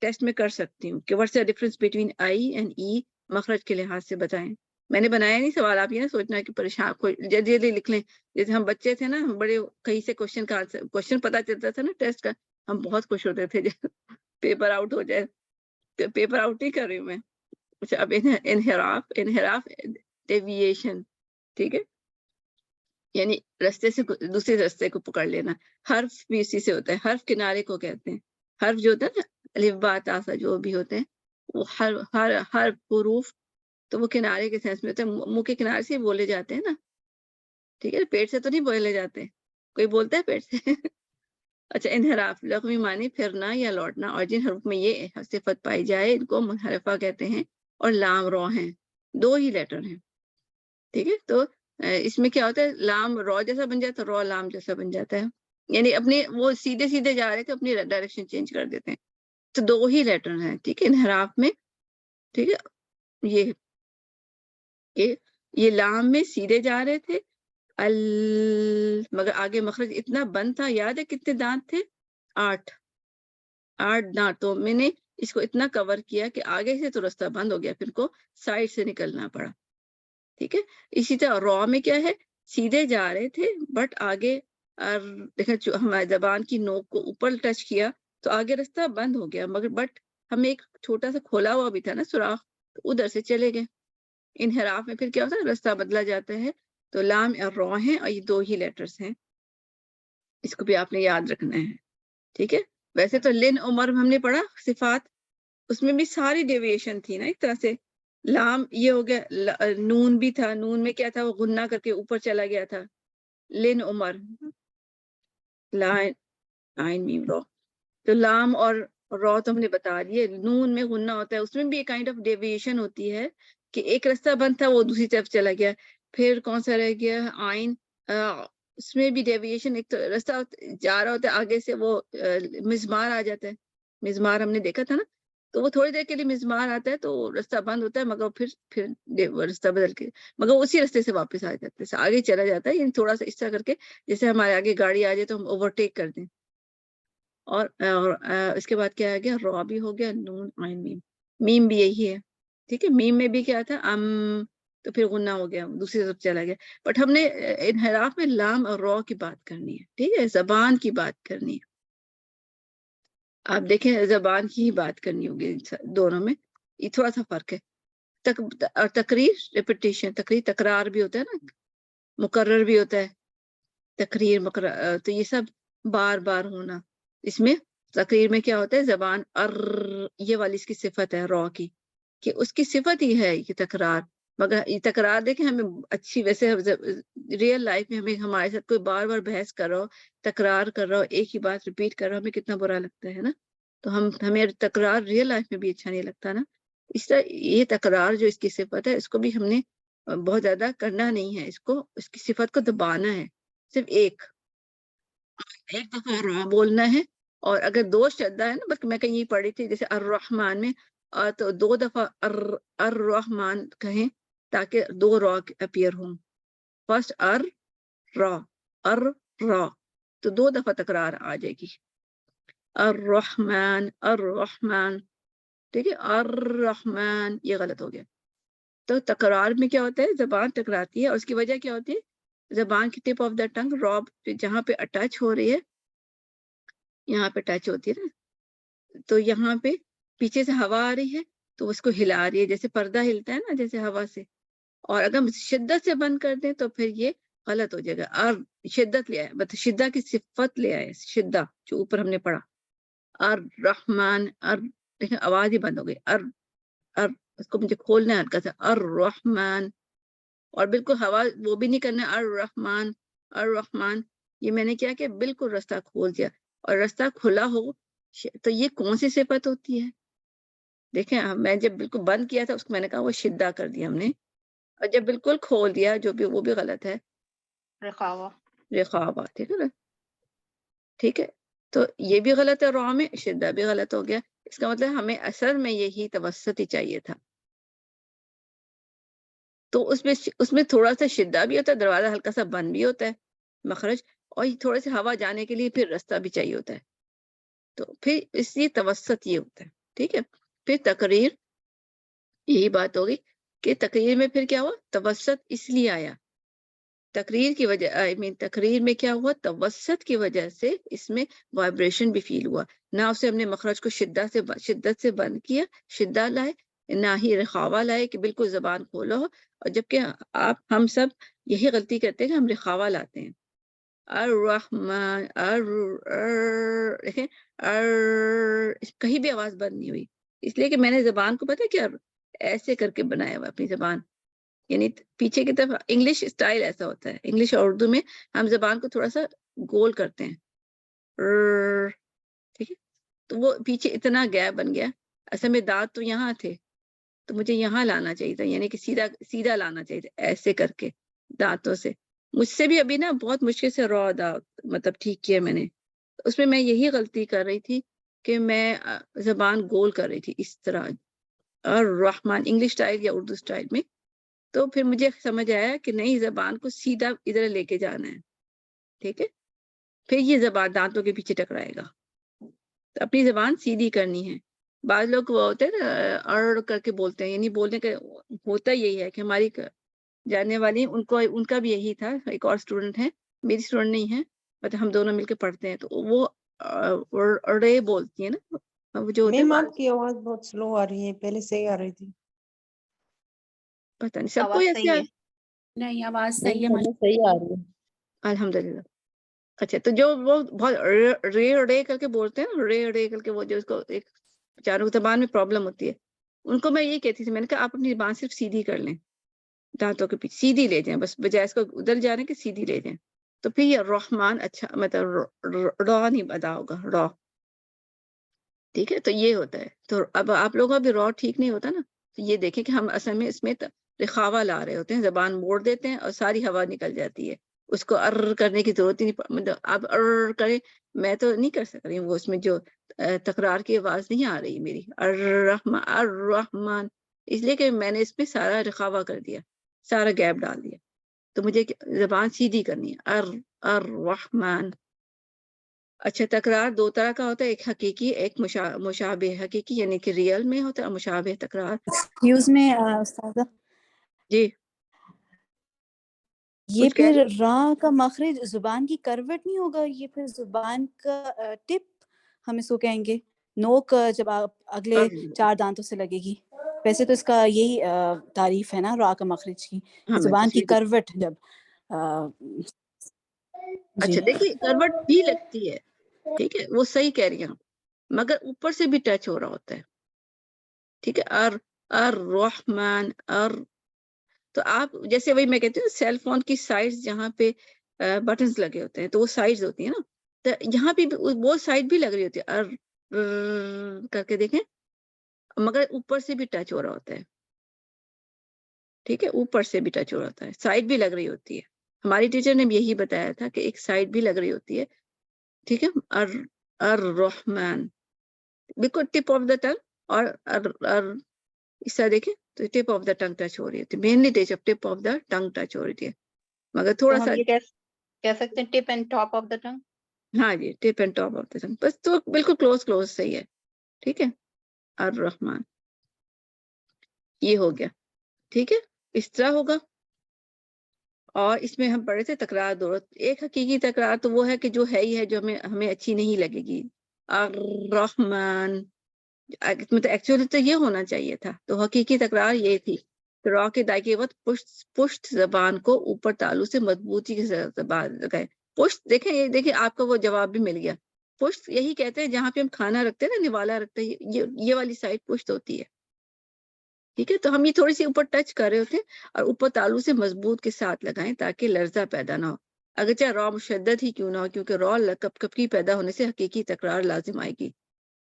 ٹیسٹ میں کر سکتی ہوں کہ what's the difference between I and E مخرج کے لحاظ سے بتائیں. میں نے بنایا نہیں سوال, آپ یہ نہ سوچنا کہ پریشان کوئی جلدی جلدی لکھ لیں. جیسے ہم بچے تھے نا, ہم بڑے کہیں سے کوشچن پتا چلتا تھا نا ٹیسٹ کا, ہم بہت خوش ہوتے تھے جب پیپر آؤٹ ہو جائے. پیپر آؤٹ ہی کر رہی ہوں میں. اچھا اب انحراف ڈیویشن, ٹھیک ہے, یعنی رستے سے دوسرے رستے کو پکڑ لینا. حرف بھی اسی سے ہوتا ہے, حرف کنارے کو کہتے ہیں. حرف جو ہوتا ہے نا, الف با تا سا جو بھی ہوتے ہیں, وہ ہر حروف تو وہ کنارے کے سینس میں ہوتے ہیں, منہ کے کنارے سے بولے جاتے ہیں نا, ٹھیک ہے, پیٹ سے تو نہیں بولے جاتے. کوئی بولتا ہے پیٹ سے؟ اچھا, انحراف لغوی معنی پھرنا یا لوٹنا, اور جن حروف میں یہ صفت پائی جائے ان کو منحرفہ کہتے ہیں, اور لام رو ہیں, 2 ہی لیٹر ہیں, ٹھیک ہے. تو اس میں کیا ہوتا ہے, لام رو جیسا بن جاتا ہے, رو لام جیسا بن جاتا ہے, یعنی اپنے وہ سیدھے سیدھے جا رہے تھے, اپنی ڈائریکشن چینج کر دیتے ہیں. تو 2 ہی لیٹر ہیں, ٹھیک ہے, انحراف میں, ٹھیک ہے. یہ لام میں سیدھے جا رہے تھے, مگر آگے مخرج اتنا بند تھا, یاد ہے کتنے دانت تھے؟ 8 دانت. تو میں نے اس کو اتنا کور کیا کہ آگے سے تو رستہ بند ہو گیا, پھر کو سائڈ سے نکلنا پڑا, ٹھیک ہے. اسی طرح رو میں کیا ہے, سیدھے جا رہے تھے بٹ آگے دیکھا ہماری زبان کی نوک کو اوپر ٹچ کیا تو آگے رستہ بند ہو گیا, مگر بٹ ہمیں ایک چھوٹا سا کھولا ہوا بھی تھا نا سوراخ, تو ادھر سے چلے گئے. انحراف میں پھر کیا ہوتا ہے, رستہ بدلا جاتا ہے. تو لام اور رو ہیں, اور یہ 2 ہی لیٹرز ہیں, اس کو بھی آپ نے یاد رکھنا ہے, ٹھیک ہے. ویسے تو لن عمر ہم نے پڑھا صفات, اس میں بھی ساری ڈیویشن تھی نا ایک طرح سے. لام یہ ہو گیا, نون بھی تھا, نون میں کیا تھا, وہ غنہ کر کے اوپر چلا گیا تھا. لن عمر, لائن میم رو, تو لام اور رو تو ہم نے بتا دیے. نون میں غنہ ہوتا ہے, اس میں بھی ایک کائنڈ آف ڈیویشن ہوتی ہے کہ ایک رستہ بند تھا, وہ دوسری طرف چلا گیا. پھر کون سا رہ گیا, آئین, اس میں بھی ڈیویشن, ایک تو رستہ جا رہا ہوتا ہے, آگے سے وہ مزمار آ جاتا ہے. مزمار ہم نے دیکھا تھا نا, تو وہ تھوڑی دیر کے لیے مزمار آتا ہے تو رستہ بند ہوتا ہے, مگر پھر رستہ بدل کے مگر اسی رستے سے واپس آ جاتے ہیں, آگے چلا جاتا ہے. یعنی تھوڑا سا اس طرح کر کے جیسے ہمارے آگے گاڑی آ جائے تو ہم اوورٹیک کر دیں. اور اس کے بعد کیا آ گیا, رو بھی ہو گیا, نون آئین میم, میم بھی یہی ہے, ٹھیک ہے. میم میں بھی کیا تھا, تو پھر غنہ ہو گیا, دوسری طرف چلا گیا. بٹ ہم نے انحراف میں لام اور رو کی بات کرنی ہے, ٹھیک ہے, زبان کی بات کرنی ہے. آپ دیکھیں زبان کی ہی بات کرنی ہوگی دونوں میں, یہ تھوڑا سا فرق ہے. تقریر ریپیٹیشن, تکرار بھی ہوتا ہے نا, مقرر بھی ہوتا ہے, تقریر مقرر, تو یہ سب بار بار ہونا. اس میں تقریر میں کیا ہوتا ہے, زبان یہ والی اس کی صفت ہے رو کی, کہ اس کی صفت ہی ہے یہ تکرار. مگر یہ تکرار دیکھیں ہمیں اچھی, ویسے ریئل لائف میں ہمیں ہمارے ساتھ کوئی بار بار بحث کر رہا ہو, تکرار کر رہا ہو, ایک ہی بات ریپیٹ کر رہا ہو, ہمیں کتنا برا لگتا ہے نا. تو ہمیں تکرار ریئل لائف میں بھی اچھا نہیں لگتا نا. اس طرح یہ تکرار جو اس کی صفت ہے, اس کو بھی ہم نے بہت زیادہ کرنا نہیں ہے, اس کو اس کی صفت کو دبانا ہے. صرف ایک دفعہ رو بولنا ہے, اور اگر 2 شدہ ہے نا, بلکہ میں کہیں پڑھی تھی جیسے الرحمن میں, تو 2 دفعہ الرحمن کہیں تاکہ 2 رو اپیئر ہوں. فرسٹ را, تو 2 دفعہ تکرار آ جائے گی. الرحمن, ٹھیک ہے. الرحمن یہ غلط ہو گیا. تو تکرار میں کیا ہوتا ہے, زبان ٹکراتی ہے, اور اس کی وجہ کیا ہوتی ہے, زبان کی ٹپ آف دا ٹنگ, روب جہاں پہ اٹیچ ہو رہی ہے, یہاں پہ ٹچ ہوتی ہے نا, تو یہاں پہ پیچھے سے ہوا آ رہی ہے تو اس کو ہلا رہی ہے, جیسے پردہ ہلتا ہے نا جیسے ہوا سے. اور اگر شدت سے بند کر دیں تو پھر یہ غلط ہو جائے گا. اور شدت لے آئے, بس شدہ کی صفت لے آئے, شدہ جو اوپر ہم نے پڑھا. الرحمن, دیکھیں آواز ہی بند ہو گئی. اس کو مجھے کھولنا ہے ہلکا سا, الرحمن, اور بالکل ہوا وہ بھی نہیں کرنا. الرحمن یہ میں نے کیا کہ بالکل رستہ کھول دیا, اور رستہ کھلا ہو تو یہ کون سی صفت ہوتی ہے. دیکھیں میں جب بالکل بند کیا تھا اس کو میں نے کہا وہ شدہ کر دیا ہم نے, اور جب بالکل کھول دیا جو بھی, وہ بھی غلط ہے, رخاوہ, ٹھیک ہے نا, ٹھیک ہے. تو یہ بھی غلط ہے, رو میں شدہ بھی غلط ہو گیا. اس کا مطلب ہمیں اثر میں یہی توسط ہی چاہیے تھا. تو اس میں تھوڑا سا شدہ بھی ہوتا ہے, دروازہ ہلکا سا بند بھی ہوتا ہے مخرج, اور تھوڑے سے ہوا جانے کے لیے پھر راستہ بھی چاہیے ہوتا ہے. تو پھر اس لیے توسط یہ ہوتا ہے. ٹھیک ہے. پھر تقریر، یہی بات ہوگی کہ تقریر میں پھر کیا ہوا، توسط اس لیے آیا تقریر کی وجہ، تقریر میں کیا ہوا، توسط کی وجہ سے اس میں وائبریشن بھی فیل ہوا. نہ اسے ہم نے مخرج کو شدت سے بند کیا، شدت لائے، نہ ہی رخاوا لائے کہ بالکل زبان کھولو ہو. اور جبکہ ہم سب یہی غلطی کرتے ہیں کہ ہم رخاوا لاتے ہیں. الرحمن دیکھیں کہیں بھی آواز بند نہیں ہوئی، اس لیے کہ میں نے زبان کو پتہ کیا ایسے کر کے بنایا ہوا اپنی زبان. یعنی پیچھے کی طرف انگلش اسٹائل ایسا ہوتا ہے، انگلش اور اردو میں ہم زبان کو تھوڑا سا گول کرتے ہیں. ٹھیک ہے. تو وہ پیچھے اتنا گیپ بن گیا. اصل میں دانت تو یہاں تھے تو مجھے یہاں لانا چاہیے تھا، یعنی کہ سیدھا لانا چاہیے تھا ایسے کر کے دانتوں سے. مجھ سے بھی ابھی نا بہت مشکل سے را مطلب ٹھیک کیا میں نے. اس میں یہی غلطی کر رہی تھی کہ میں زبان گول کر رہی تھی اس طرح، اور رحمان انگلش اسٹائل یا اردو اسٹائل میں. تو پھر مجھے سمجھ آیا کہ نہیں، زبان کو سیدھا ادھر لے کے جانا ہے. ٹھیک ہے. پھر یہ زبان دانتوں کے پیچھے ٹکرائے گا. تو اپنی زبان سیدھی کرنی ہے. بعض لوگ وہ ہوتے ہیں نا کر کے بولتے ہیں، یعنی بولنے کا ہوتا یہی ہے کہ ہماری جاننے والی ان کا بھی یہی تھا. ایک اور اسٹوڈنٹ ہے، میری اسٹوڈنٹ نہیں ہے، مطلب ہم دونوں مل کے پڑھتے ہیں. تو وہ اڑے بولتی ہے نا، وہ جو ہوتے میم ہیں آپ کی آواز بہت سلو آ رہی ہے، پہلے صحیح آ رہی تھی. پتہ نہیں سب کو آواز ایسے صحیح ہے. نہیں آواز صحیح ہے. صحیح آ رہی ہے. الحمدللہ. اچھا، تو جو وہ بہت رے کر کے بولتے ہیں نا، رے کر کے، وہ جو اس کو ایک چاروں زبان میں پرابلم ہوتی ہے، ان کو میں یہ کہتی تھی، میں نے کہا آپ اپنی زبان صرف سیدھی کر لیں، دانتوں کے پیچھے سیدھی لے جائیں، بس بجائے اس کو ادھر جانے کے سیدھی لے جائیں. تو پھر یہ رحمان اچھا مطلب را نہیں ادا ہوگا، را. ٹھیک ہے. تو یہ ہوتا ہے. تو اب آپ لوگوں کا بھی را ٹھیک نہیں ہوتا نا. تو یہ دیکھیں کہ ہم اصل میں اس میں رخاوا لا رہے ہوتے ہیں، زبان موڑ دیتے ہیں اور ساری ہوا نکل جاتی ہے. اس کو کرنے کی ضرورت ہی نہیں، مطلب اب کریں میں تو نہیں کر سک رہی ہوں. وہ اس میں جو تکرار کی آواز نہیں آ رہی میری، الرحمن، اس لیے کہ میں نے اس میں سارا رخاوا کر دیا، سارا گیپ ڈال دیا. تو مجھے زبان سیدھی کرنی ہے، الرحمن. اچھا، تکرار دو طرح کا ہوتا ہے، ایک حقیقی، ایک مشابہ حقیقی، یعنی کہ ریئل میں ہوتا ہے، اور مشابہ تکرار. ایکسکیوز میں استاذہ، جی یہ کچھ کہہ پھر رہی؟ را کا مخرج زبان کی کروٹ نہیں ہوگا، یہ پھر زبان کا ٹپ ہم اس کو کہیں گے، نوک جب آپ اگلے 4 دانتوں سے لگے گی. ویسے تو اس کا یہی تعریف ہے نا را کا مخرج کی، ہاں میں زبان کی تصویر کروٹ جب جی. اچھا دیکھیے کروٹ بھی لگتی ہے، ٹھیک ہے، وہ صحیح کہہ رہی ہیں، مگر اوپر سے بھی ٹچ ہو رہا ہوتا ہے. ٹھیک ہے. الرحمن. تو آپ جیسے وہی میں کہتی ہوں سیل فون کی سائڈز جہاں پہ بٹنز لگے ہوتے ہیں تو وہ سائڈز ہوتی ہیں نا، تو یہاں پہ وہ سائڈ بھی لگ رہی ہوتی ہے، کر کے دیکھیں، مگر اوپر سے بھی ٹچ ہو رہا ہوتا ہے. ٹھیک ہے. اوپر سے بھی ٹچ ہو رہا ہوتا ہے، سائڈ بھی لگ رہی ہوتی ہے. ہماری ٹیچر نے بھی یہی بتایا تھا کہ ایک سائڈ بھی لگ رہی ہوتی ہے. ٹھیک ہے. الرحمن بالکل ٹپ آف دا ٹنگ، اور اس طرح دیکھیں تو ٹپ آف دا ٹنگ ٹچ ہو رہی ہوتی ہے، mainly tip of the tongue touch ہو رہی ہے، مگر تو تھوڑا ہم سا. یہ کہہ سکتے ہیں ٹپ اینڈ ٹاپ آف دا ٹنگ. ہاں جی، ٹپ اینڈ ٹاپ آف دا ٹنگ، بس تو بالکل کلوز صحیح ہے. ٹھیک ہے. الرحمن یہ ہو گیا. ٹھیک ہے. اس طرح ہوگا. اور اس میں ہم پڑھے تھے تکرار دورت. ایک حقیقی تکرار تو وہ ہے کہ جو ہے ہی ہے، جو ہمیں اچھی نہیں لگے گی. الرحمن مطلب ایکچولی تو یہ ہونا چاہیے تھا. تو حقیقی تکرار یہ تھی کہ را کے دائیں کے وقت پشت زبان کو اوپر تالو سے مضبوطی کے ساتھ لگائے. پشت دیکھیں، یہ دیکھیں آپ کو وہ جواب بھی مل گیا. پشت یہی کہتے ہیں جہاں پہ ہم کھانا رکھتے ہیں نا، نوالا رکھتے ہیں، یہ والی سائڈ پشت ہوتی ہے. ٹھیک ہے. تو ہم یہ تھوڑی سی اوپر ٹچ کر رہے ہوتے ہیں اور اوپر تالو سے مضبوط کے ساتھ لگائیں تاکہ لرزہ پیدا نہ ہو، اگرچہ را مشدد ہی کیوں نہ ہو، کیونکہ را کپ کی پیدا ہونے سے حقیقی تکرار لازم آئے گی،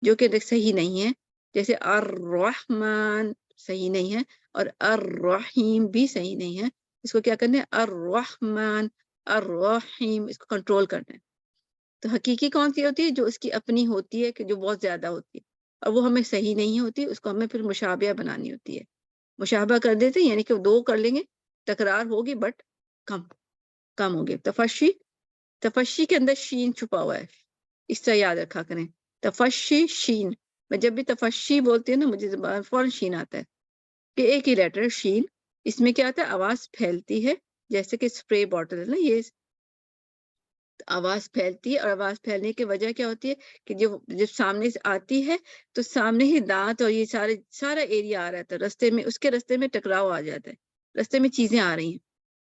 جو کہ صحیح نہیں ہے. جیسے الرحمن صحیح نہیں ہے اور الرحیم بھی صحیح نہیں ہے. اس کو کیا کرنا ہے؟ الرحمن الرحیم، اس کو کنٹرول کرنا ہے. تو حقیقی کون سی ہوتی ہے؟ جو اس کی اپنی ہوتی ہے، کہ جو بہت زیادہ ہوتی ہے، اور وہ ہمیں صحیح نہیں ہوتی، اس کو ہمیں پھر مشابہ بنانی ہوتی ہے. مشابہ کر دیتے ہیں یعنی کہ 2 کر لیں گے، تکرار ہوگی بٹ کم ہوگی. تفشی تفشی کے اندر شین چھپا ہوا ہے، اس طرح یاد رکھا کریں. تفشی شین، میں جب بھی تفشی بولتی ہوں نا مجھے زبان فوراً شین آتا ہے کہ ایک ہی لیٹر شین. اس میں کیا ہوتا ہے آواز پھیلتی ہے، جیسے کہ اسپرے باٹل ہے نا، یہ آواز پھیلتی ہے، اور آواز پھیلنے کی وجہ کیا ہوتی ہے کہ جب سامنے سے آتی ہے تو سامنے ہی دانت اور یہ سارا ایریا آ رہا تھا رستے میں، اس کے رستے میں ٹکراؤ آ جاتا ہے، رستے میں چیزیں آ رہی ہیں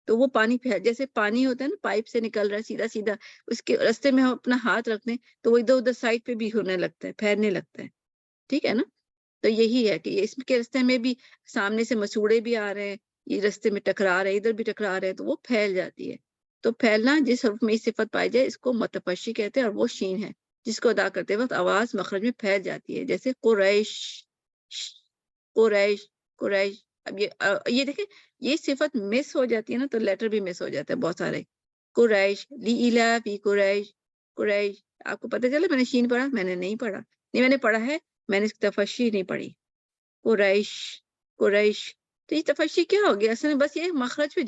تو وہ پانی جیسے پانی ہوتا ہے نا پائپ سے نکل رہا ہے سیدھا سیدھا، اس کے رستے میں ہم اپنا ہاتھ رکھتے ہیں تو وہ ادھر ادھر سائڈ پہ بھی ہونے لگتا ہے، پھیلنے لگتا ہے. ٹھیک ہے نا؟ تو یہی ہے کہ اس کے رستے میں بھی سامنے سے مسوڑے بھی آ رہے ہیں، یہ رستے میں ٹکرا رہے ہیں، ادھر بھی ٹکرا رہے ہیں، تو وہ پھیل جاتی ہے. تو پھیلنا جس حرف میں صفت پائی جائے اس کو متفشی کہتے ہیں، اور وہ شین ہے جس کو ادا کرتے وقت آواز مخرج میں پھیل جاتی ہے، جیسے قریش، قریش، قریش. اب یہ دیکھیں یہ صفت مس ہو جاتی ہے نا تو لیٹر بھی مس ہو جاتا ہے بہت سارے. قریش، لإلاف قریش، قریش. آپ کو پتہ چلا میں نے شین پڑھا؟ میں نے نہیں پڑھا، نہیں میں نے پڑھا ہے، میں نے اس کی تفشی نہیں پڑھی. قریش، قریش. تو یہ تفشی کیا ہو گیا؟ اصل میں بس یہ مخرج پہ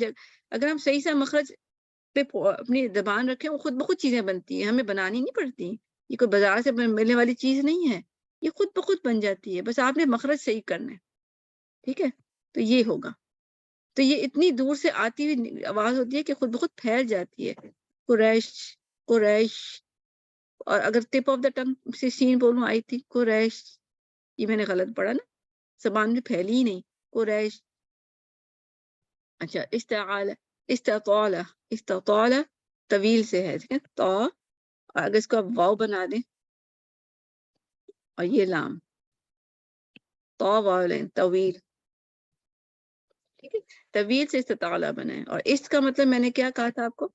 اگر ہم صحیح سے مخرج پہ اپنی زبان رکھیں وہ خود بخود چیزیں بنتی ہیں، ہمیں بنانی نہیں پڑتی. یہ کوئی بازار سے ملنے والی چیز نہیں ہے، یہ خود بخود بن جاتی ہے، بس آپ نے مخرج صحیح کرنا ہے. ٹھیک ہے؟ تو یہ ہوگا. تو یہ اتنی دور سے آتی ہوئی آواز ہوتی ہے کہ خود بخود پھیل جاتی ہے. قریش، قریش. اور اگر ٹپ آف دا ٹنگ سے سین بولوں آئی تھی قریش، یہ میں نے غلط پڑھا نا، زبان میں پھیلی ہی نہیں. قریش. اچھا استعال، استطال، استطال طویل سے ہے، ٹھیک ہے؟ تو اگر اس کو آپ واو بنا دیں اور یہ لام، تو واو لیں طویل. ٹھیک ہے؟ طویل سے استطالہ بنائیں. اور اس کا مطلب میں نے کیا کہا تھا آپ کو،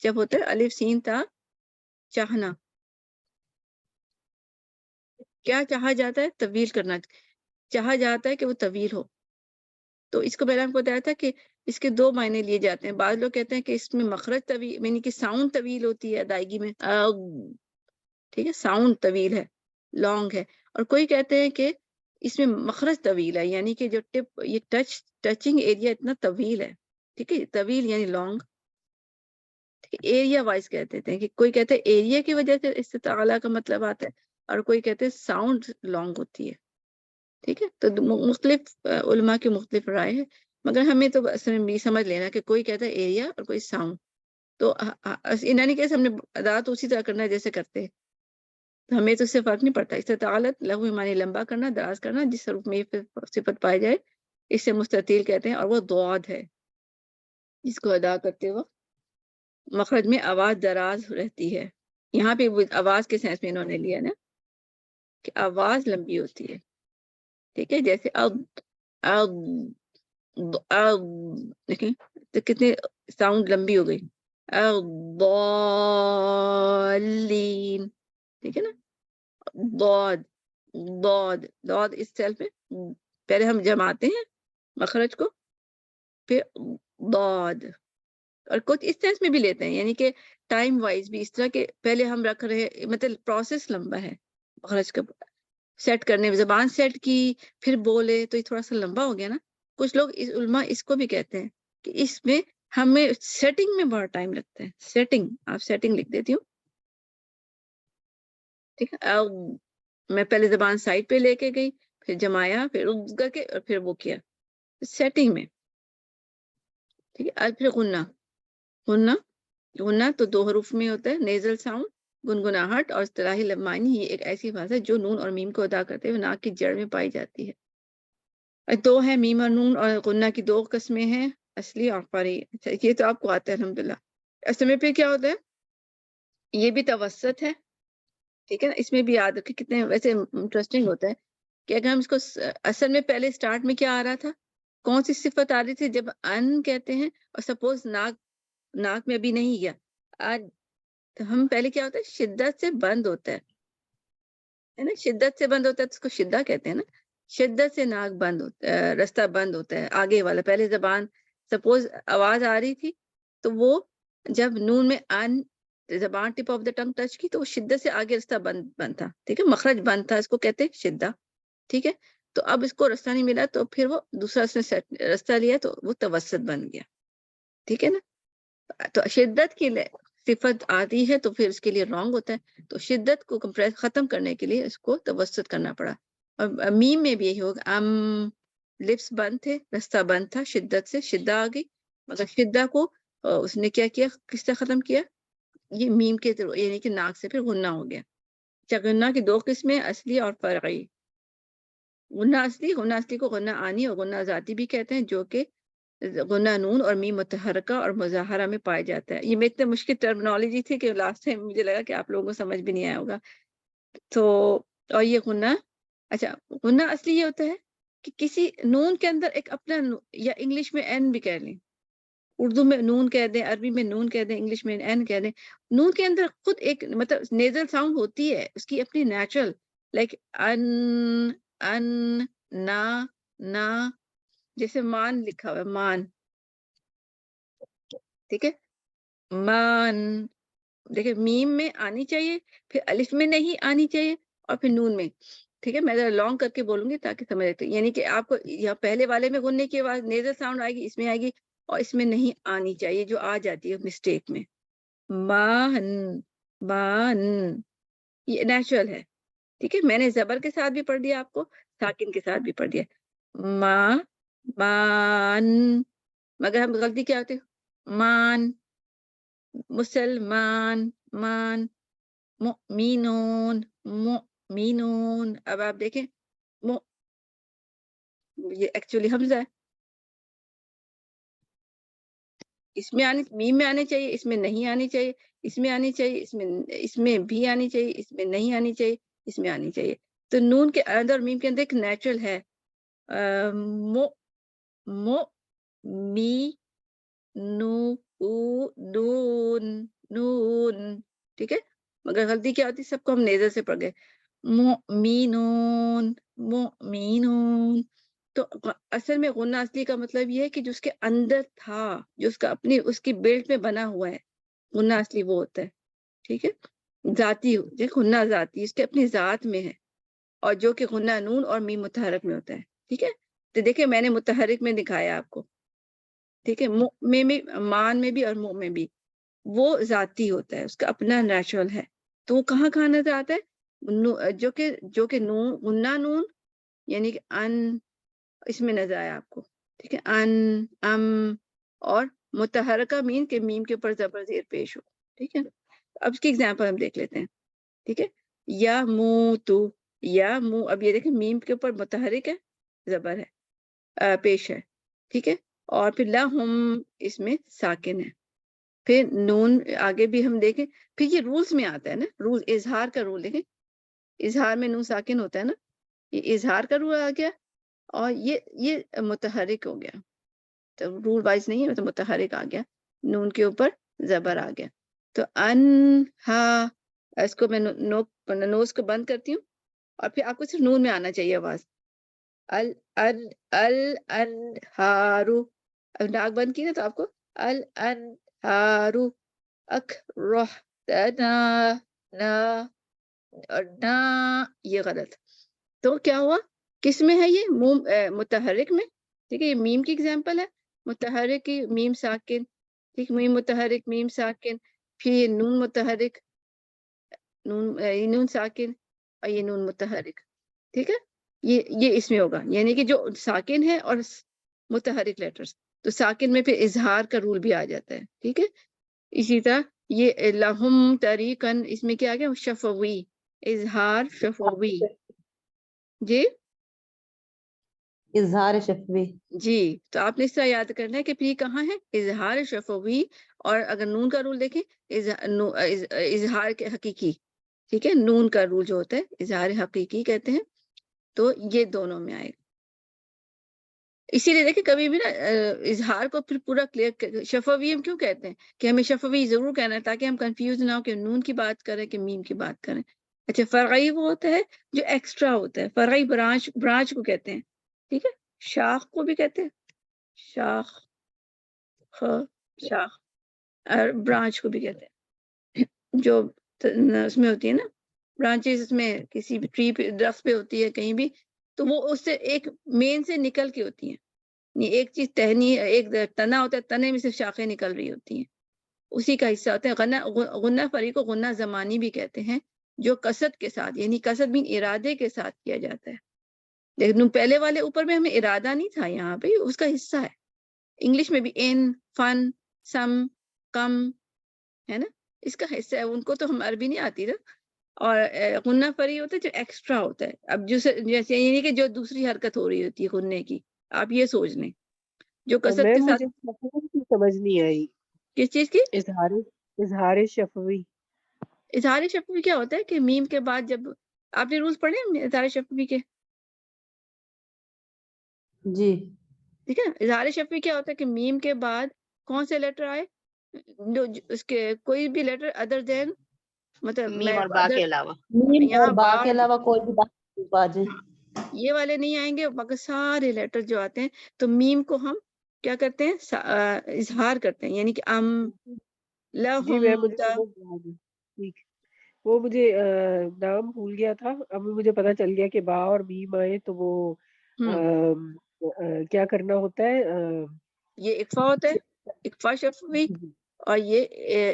جب ہوتا ہے الف سین تا چاہنا، کیا چاہا جاتا ہے؟ طویل کرنا چاہا جاتا ہے کہ وہ طویل ہو. تو اس کو میں نے آپ کو بتایا تھا کہ اس کے دو معنی لیے جاتے ہیں. بعض لوگ کہتے ہیں کہ اس میں مخرج طویل یعنی کہ ساؤنڈ طویل ہوتی ہے ادائیگی میں، ٹھیک ہے، ساؤنڈ طویل ہے، لانگ ہے. اور کوئی کہتے ہیں کہ اس میں مخرج طویل ہے، یعنی کہ جو ٹپ یہ ٹچنگ ایریا اتنا طویل ہے. ٹھیک ہے، طویل یعنی لانگ. ایریا وائز کہتے ہیں کہ کوئی کہتے ہیں ایریا کی وجہ سے استطالہ کا مطلب آتا ہے، اور کوئی کہتے ہیں ساؤنڈ لانگ ہوتی ہے. ٹھیک ہے، تو مختلف علماء کی مختلف رائے ہے، مگر ہمیں تو اصل میں سمجھ لینا کہ کوئی کہتا ہے ایریا اور کوئی ساؤنڈ. تو ان اینی کیس ہم نے ادا تو اسی طرح کرنا ہے جیسے کرتے ہیں، تو ہمیں تو اس سے فرق نہیں پڑتا. استطالت لغو معنی لمبا کرنا، دراز کرنا، جس حروف میں صفت پائی جائے اس سے مستطیل کہتے ہیں، اور وہ ضاد ہے جس کو ادا کرتے وقت مخرج میں آواز دراز رہتی ہے. یہاں پہ آواز کے سینس میں انہوں نے لیا نا کہ آواز لمبی ہوتی ہے. ٹھیک ہے، جیسے دیکھیں تو کتنے ساؤنڈ لمبی ہو گئی. ضالین. ٹھیک ہے نا، ضاد، ضاد، ضاد اس سیلف میں پہلے ہم جماتے ہیں مخرج کو، پھر ضاد. اور کچھ اس سینس میں بھی لیتے ہیں، یعنی کہ ٹائم وائز بھی اس طرح کہ پہلے ہم رکھ رہے ہیں، مطلب پروسیس لمبا ہے مخرج کا سیٹ کرنے میں، زبان سیٹ کی پھر بولے تو یہ تھوڑا سا لمبا ہو گیا نا. کچھ لوگ علماء اس کو بھی کہتے ہیں کہ اس میں ہمیں سیٹنگ میں بہت ٹائم لگتا ہے. سیٹنگ، آپ سیٹنگ لکھ دیتی ہوں. ٹھیک ہے، میں پہلے زبان سائڈ پہ لے کے گئی، پھر جمایا، پھر کر کے، اور پھر وہ کیا سیٹنگ میں. ٹھیک ہے، اور پھر غنہ. غنہ، غنہ تو دو حروف میں ہوتا ہے، نیزل ساؤنڈ، گنگناہٹ. اور اصطلاحی معنی یہ ایک ایسی بات ہے جو نون اور میم کو ادا کرتے ہوئے ناک کی جڑ میں پائی جاتی ہے. دو ہے میم اور نون، اور غنہ کی دو قسمیں ہیں، اصلی اور فرعی. اچھا یہ تو آپ کو آتا ہے الحمدللہ. اصل میں پھر کیا ہوتا ہے، یہ بھی توسط ہے. ٹھیک ہے نا، اس میں بھی یاد رکھیں کتنے ویسے انٹرسٹنگ ہوتا ہے کہ اگر ہم اس کو اصل میں پہلے سٹارٹ میں کیا آ رہا تھا، کون سی صفت آ رہی تھی جب ان کہتے ہیں، اور سپوز ناک میں ابھی نہیں گیا، تو ہم پہلے کیا ہوتا ہے شدت سے بند ہوتا ہے نا، شدت سے بند ہوتا ہے تو اس کو شدہ کہتے ہیں نا. شدت سے ناک بند ہوتا ہے، رستہ بند ہوتا ہے آگے والا. پہلے زبان سپوز آواز آ رہی تھی تو وہ جب نون میں ان زبان ٹپ آف دا ٹنگ ٹچ کی تو وہ شدت سے آگے رستہ بند تھا. ٹھیک ہے، مخرج بند تھا، اس کو کہتے ہیں شدہ. ٹھیک ہے، تو اب اس کو رستہ نہیں ملا تو پھر وہ دوسرا اس نے رستہ لیا تو وہ توسط بن گیا. ٹھیک ہے نا، تو شدت کی صفت آتی ہے تو پھر اس کے لیے رانگ ہوتا ہے. تو شدت کو کمپریس ختم کرنے کے لیے اس کو توسط کرنا پڑا. اور میم میں بھی یہی ہوگا. لپس بند تھے, رستہ بند تھا, شدت سے شدہ آ گئی, مگر شدہ کو اس نے کیا کیا, کس سے ختم کیا, یہ میم کے تھرو, یعنی کہ ناک سے پھر غنہ ہو گیا. غنہ کی 2 قسمیں, اصلی اور فرعی. غنہ اصلی کو غنہ آنی اور غنہ ذاتی بھی کہتے ہیں, جو کہ غنہ نون اور میم متحرکہ اور مظاہرہ میں پایا جاتا ہے. یہ میں اتنے مشکل ٹرمنالوجی تھی کہ لاسٹ ٹائم مجھے لگا کہ آپ لوگوں کو سمجھ بھی نہیں آیا ہوگا. تو اور یہ غنہ, اچھا غنہ اصلی یہ ہوتا ہے کہ کسی نون کے اندر ایک اپنا یا انگلش میں این بھی کہہ لیں, اردو میں نون کہہ دیں, عربی میں نون کہہ دیں, انگلش میں این کہہ دیں. نون کے اندر خود ایک مطلب نیزل ساؤنڈ ہوتی ہے, اس کی اپنی نیچرل, لائک ان نا, جیسے مان لکھا ہوا ہے, مان, ٹھیک ہے, مان. دیکھیں میم میں آنی چاہیے, پھر الف میں نہیں آنی چاہیے, اور پھر نون میں. ٹھیک ہے, میں ذرا لانگ کر کے بولوں گی تاکہ سمجھ آئے. یعنی کہ آپ کو یہاں پہلے والے میں غننے کی آواز نیزل ساؤنڈ آئے گی, اس میں آئے گی, اور اس میں نہیں آنی چاہیے جو آ جاتی ہے مسٹیک میں. مان, مان, یہ نیچرل ہے. ٹھیک ہے, میں نے زبر کے ساتھ بھی پڑھ دیا, آپ کو ساکن کے ساتھ بھی پڑھ دیا. مان, مگر ہم غلطی کیا ہوتی ہے, مان, مسلمان, مان, مؤمنون, مؤمنون. اب آپ دیکھیں یہ ایکچولی حمزہ ہے, اس میں میم میں آنے چاہیے, اس میں نہیں آنی چاہیے, اس میں آنی چاہیے, اس میں بھی آنی چاہیے, اس میں نہیں آنی چاہیے, اس میں آنی چاہیے. تو نون کے اندر, میم کے اندر ایک نیچرل ہے, می نون, نون. ٹھیک ہے, مگر غلطی کیا ہوتی, سب کو ہم نیزل سے پڑھ گئے. مؤمنون, مؤمنون. تو اصل میں غنہ اصلی کا مطلب یہ ہے کہ جو اس کے اندر تھا, جو اس کا اپنی اس کی بیلٹ میں بنا ہوا ہے, غنہ اصلی وہ ہوتا ہے. ٹھیک ہے, ذاتی, غنہ ذاتی اس کے اپنی ذات میں ہے, اور جو کہ غنہ نون اور میم متحرک میں ہوتا ہے. ٹھیک ہے, تو دیکھیں میں نے متحرک میں دکھایا آپ کو. ٹھیک ہے, میں بھی, مان میں بھی اور مو میں بھی, وہ ذاتی ہوتا ہے, اس کا اپنا نیچرل ہے. تو وہ کہاں کہاں نظر آتا ہے, جو کہ نون, غنہ نون یعنی کہ ان, اس میں نظر آیا آپ کو. ٹھیک ہے, ان, اور متحرکہ مین کے میم کے اوپر زبر زیر پیش ہو. ٹھیک ہے, اب اس کی ایگزامپل ہم دیکھ لیتے ہیں. ٹھیک ہے, یا منہ تو, یا منہ, اب یہ دیکھیں میم کے اوپر متحرک ہے, زبر ہے, پیش ہے. ٹھیک ہے, اور پھر لہم اس میں ساکن ہے. پھر نون آگے بھی ہم دیکھیں, پھر یہ رولز میں آتا ہے نا, رول اظہار کا رول دیکھیں, اظہار میں نون ساکن ہوتا ہے نا, یہ اظہار کا رول آ گیا, اور یہ متحرک ہو گیا. تو رول وائز نہیں ہے, تو متحرک آ گیا, نون کے اوپر زبر آ گیا. تو انہا, اس کو میں نوز کو بند کرتی ہوں, اور پھر آپ کو صرف نون میں آنا چاہیے آواز. الانہارو, ناک بند کی نا, تو آپ کو الانہارو, اکرہتنا, نا, اور نا, یہ غلط. تو کیا ہوا, کس میں ہے یہ, متحرک میں. ٹھیک ہے, یہ میم کی ایگزامپل ہے, متحرک کی میم ساکن. ٹھیک, میم متحرک میم ساکن, پھر یہ نون متحرک, نون ساکن, اور یہ نون متحرک. ٹھیک ہے, یہ اس میں ہوگا, یعنی کہ جو ساکن ہے اور متحرک لیٹرز, تو ساکن میں پھر اظہار کا رول بھی آ جاتا ہے. ٹھیک ہے, اسی طرح یہ لہم طریقن, اس میں کیا آ گیا, شفوی, اظہار شفوی. جی اظہار شفوی. جی, تو آپ نے اس طرح یاد کرنا ہے کہ پھر کہاں ہے, اظہار شفوی, اور اگر نون کا رول دیکھیں, اظہار کے حقیقی. ٹھیک ہے, نون کا رول جو ہوتا ہے اظہار حقیقی کہتے ہیں, تو یہ دونوں میں آئے گا. اسی لیے دیکھیں کبھی بھی نا اظہار کو پھر پورا کلیئر, شفوی ہم کیوں کہتے ہیں کہ ہمیں شفوی ضرور کہنا ہے, تاکہ ہم کنفیوز نہ ہو کہ نون کی بات کریں کہ میم کی بات کریں. اچھا, فرعی وہ ہوتا ہے جو ایکسٹرا ہوتا ہے, فرعی برانچ کو کہتے ہیں. ٹھیک ہے, شاخ کو بھی کہتے ہیں, شاخ, شاخ, اور برانچ کو بھی کہتے ہیں, جو اس میں ہوتی ہے نا برانچز, اس میں کسی بھی ٹری پہ, درخت پہ ہوتی ہے کہیں بھی, تو وہ اس سے ایک مین سے نکل کے ہوتی ہیں. ایک چیز ٹہنی, ایک تنا ہوتا ہے, تنے میں سے شاخیں نکل رہی ہوتی ہیں. اسی کا حصہ ہوتا ہے. غنہ فری کو غنہ زمانی بھی کہتے ہیں، جو قصد کے ساتھ، یعنی قصد بھی ارادے کے ساتھ کیا جاتا ہے. لیکن پہلے والے اوپر میں ہمیں ارادہ نہیں تھا، یہاں پہ اس کا حصہ ہے. انگلش میں بھی ان، فن، سم، کم ہے نا، اس کا حصہ ہے. ان کو تو ہم عربی نہیں آتی نا. اور غنہ فری ہوتا ہے جو ایکسٹرا ہوتا ہے. اب جیسے یعنی کہ جو دوسری حرکت ہو رہی ہوتی ہے غنے کی، آپ یہ سوچ لیں جو قصد کے ساتھ. مجھے شفوی کی سمجھ نہیں آئی. کس چیز کی؟ اظہار شفوی. اظہار شفوی کیا ہوتا ہے کہ میم کے بعد جب آپ نے رولز پڑھے ہیں اظہار شفوی کے؟ جی ٹھیک ہے. اظہار شفوی کیا ہوتا ہے کہ میم کے بعد کون سے لیٹر آئے، اس کے کوئی بھی لیٹر ادر دین، مطلب میم اور با کے علاوہ. یہاں با کے علاوہ کوئی بھی بات آ جائے. یہ والے نہیں آئیں گے، باقی سارے لیٹر جو آتے ہیں تو میم کو ہم کیا کرتے ہیں، اظہار کرتے ہیں. یعنی کہ جی میم مجھے سمجھ آ گئی. ٹھیک، وہ مجھے نام بھول گیا تھا، اب مجھے پتا چل گیا کہ با اور میم آئے تو وہ کیا کرنا ہوتا ہے. یہ اقفا ہوتا ہے، اقفا شفوی، اور یہ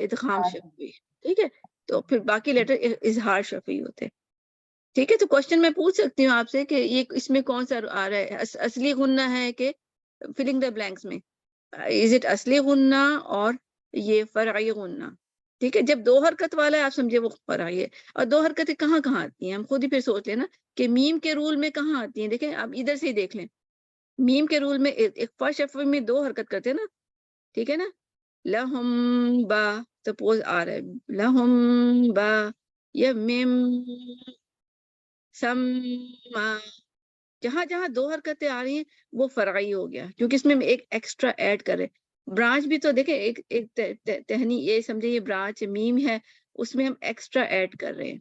ادغام شفوی. ٹھیک ہے، تو پھر باقی لیٹر اظہار شفوی ہوتے. ٹھیک ہے، تو کوشچن میں پوچھ سکتی ہوں آپ سے کہ یہ اس میں کون سا آ رہا ہے، اصلی غنہ ہے کہ فلنگ دا بلینکس میں، از اٹ اصلی غنہ اور یہ فرعی غنہ. ٹھیک ہے، جب دو حرکت والا ہے آپ سمجھے وہ فرعی ہے. اور دو حرکتیں کہاں کہاں آتی ہیں، ہم خود ہی پھر سوچ لیں نا کہ میم کے رول میں کہاں آتی ہیں. دیکھیں آپ ادھر سے ہی دیکھ لیں، میم کے رول میں اقفا شفوی میں دو حرکت کرتے ہیں نا. ٹھیک ہے نا، لہم با، سپوز آ رہا ہے لہم با، یا میم سما، جہاں جہاں دو حرکتیں آ رہی ہیں وہ فرعی ہو گیا، کیونکہ اس میں ایک ایکسٹرا ایڈ کرے. برانچ بھی تو دیکھیں ایک تہنی، یہ سمجھے یہ برانچ میم ہے، اس میں ہم ایکسٹرا ایڈ کر رہے ہیں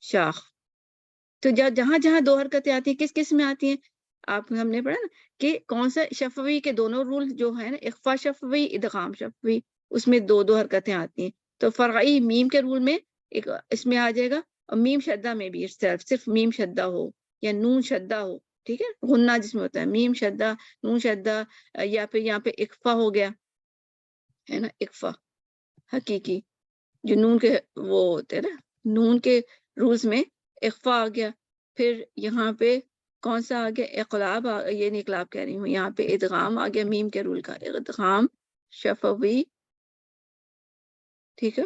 شاخ. تو جہاں جہاں دو حرکتیں آتی ہیں کس کس میں آتی ہیں، آپ ہم نے پڑھا نا کہ کون سا شفوی کے دونوں رول جو ہے نا، اخفا شفوی، ادغام شفوی، اس میں دو دو حرکتیں آتی ہیں. تو فرعی میم کے رول میں ایک اس میں آ جائے گا، اور میم شدہ میں بھی صرف میم شدہ ہو یا نون شدہ ہو. ٹھیک ہے، غنہ جس میں ہوتا ہے میم شدہ، نون شدہ، یا پھر یہاں پہ اخفا ہو گیا ہے نا، اخفا حقیقی جو نون کے وہ ہوتے ہیں نا، نون کے رولز میں اخفا آ گیا. پھر یہاں پہ کون سا آ گیا، اقلاب، یہ نہیں اقلاب کہہ رہی ہوں، یہاں پہ ادغام آ گیا میم کے رول کا، ادغام شفوی. ٹھیک ہے،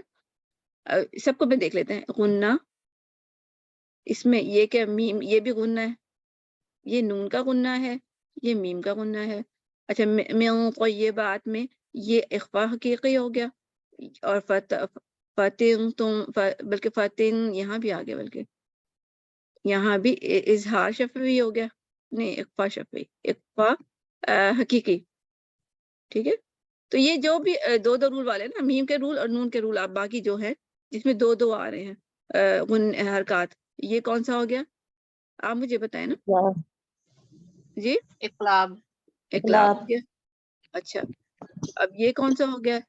سب کو میں دیکھ لیتے ہیں. غنہ، اس میں یہ کیا میم، یہ بھی غنہ ہے، یہ نون کا غنہ ہے، یہ میم کا غنہ ہے. اچھا، من طیبات میں یہ اخفا حقیقی ہو گیا، اور فاتن تم، بلکہ فاتن یہاں بھی آ گیا، بلکہ یہاں بھی اظہار شفوی ہو گیا، نہیں اخفا شفوی، اخفا حقیقی. ٹھیک ہے، تو یہ جو بھی دو دو رول والے نا، میم کے رول اور نون کے رول، آپ باقی جو ہے جس میں دو دو آ رہے ہیں حرکات، یہ کون سا ہو گیا آپ مجھے بتائیں نا. جی، اقلاب. اقلاب ہو گیا. اچھا، اب یہ کون سا ہو گیا،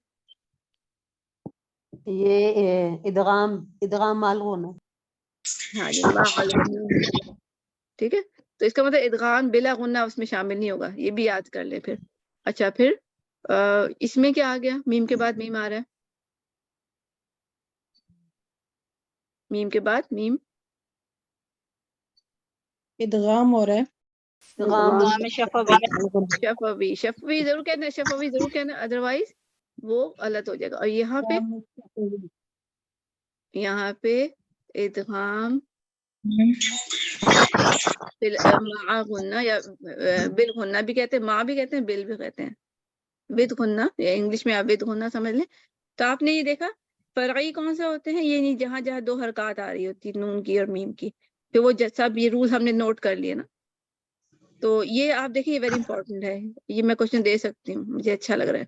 یہ ادغام معلوم ہے. ہاں جی، ٹھیک ہے. تو اس کا مطلب ادغام بلا غنہ اس میں شامل نہیں ہوگا، یہ بھی یاد کر لیں پھر. اچھا، پھر اس میں کیا آ گیا، میم کے بعد میم آ رہا ہے، میم کے بعد میم، ادغام ہو رہا ہے. ادغام شفوی. شفوی، شفوی ضرور کہنا ہے، شفوی ضرور کہنا، ادروائز وہ غلط ہو جائے گا. اور یہاں پہ ادغام مع غنہ، یا بالغنہ بھی کہتے ہیں، ماں بھی کہتے ہیں، بل بھی کہتے ہیں، ود غنہ، یا انگلش میں آپ ود غنہ سمجھ لیں. تو آپ نے یہ دیکھا فرعی کون سے ہوتے ہیں، یہ نہیں جہاں جہاں دو حرکات آ رہی ہوتی نون کی اور میم کی. پھر وہ سب یہ رول ہم نے نوٹ کر لیے نا. تو یہ آپ دیکھیں، یہ ویری امپورٹنٹ ہے، یہ میں کوشچن دے سکتی ہوں، مجھے اچھا لگ رہا ہے.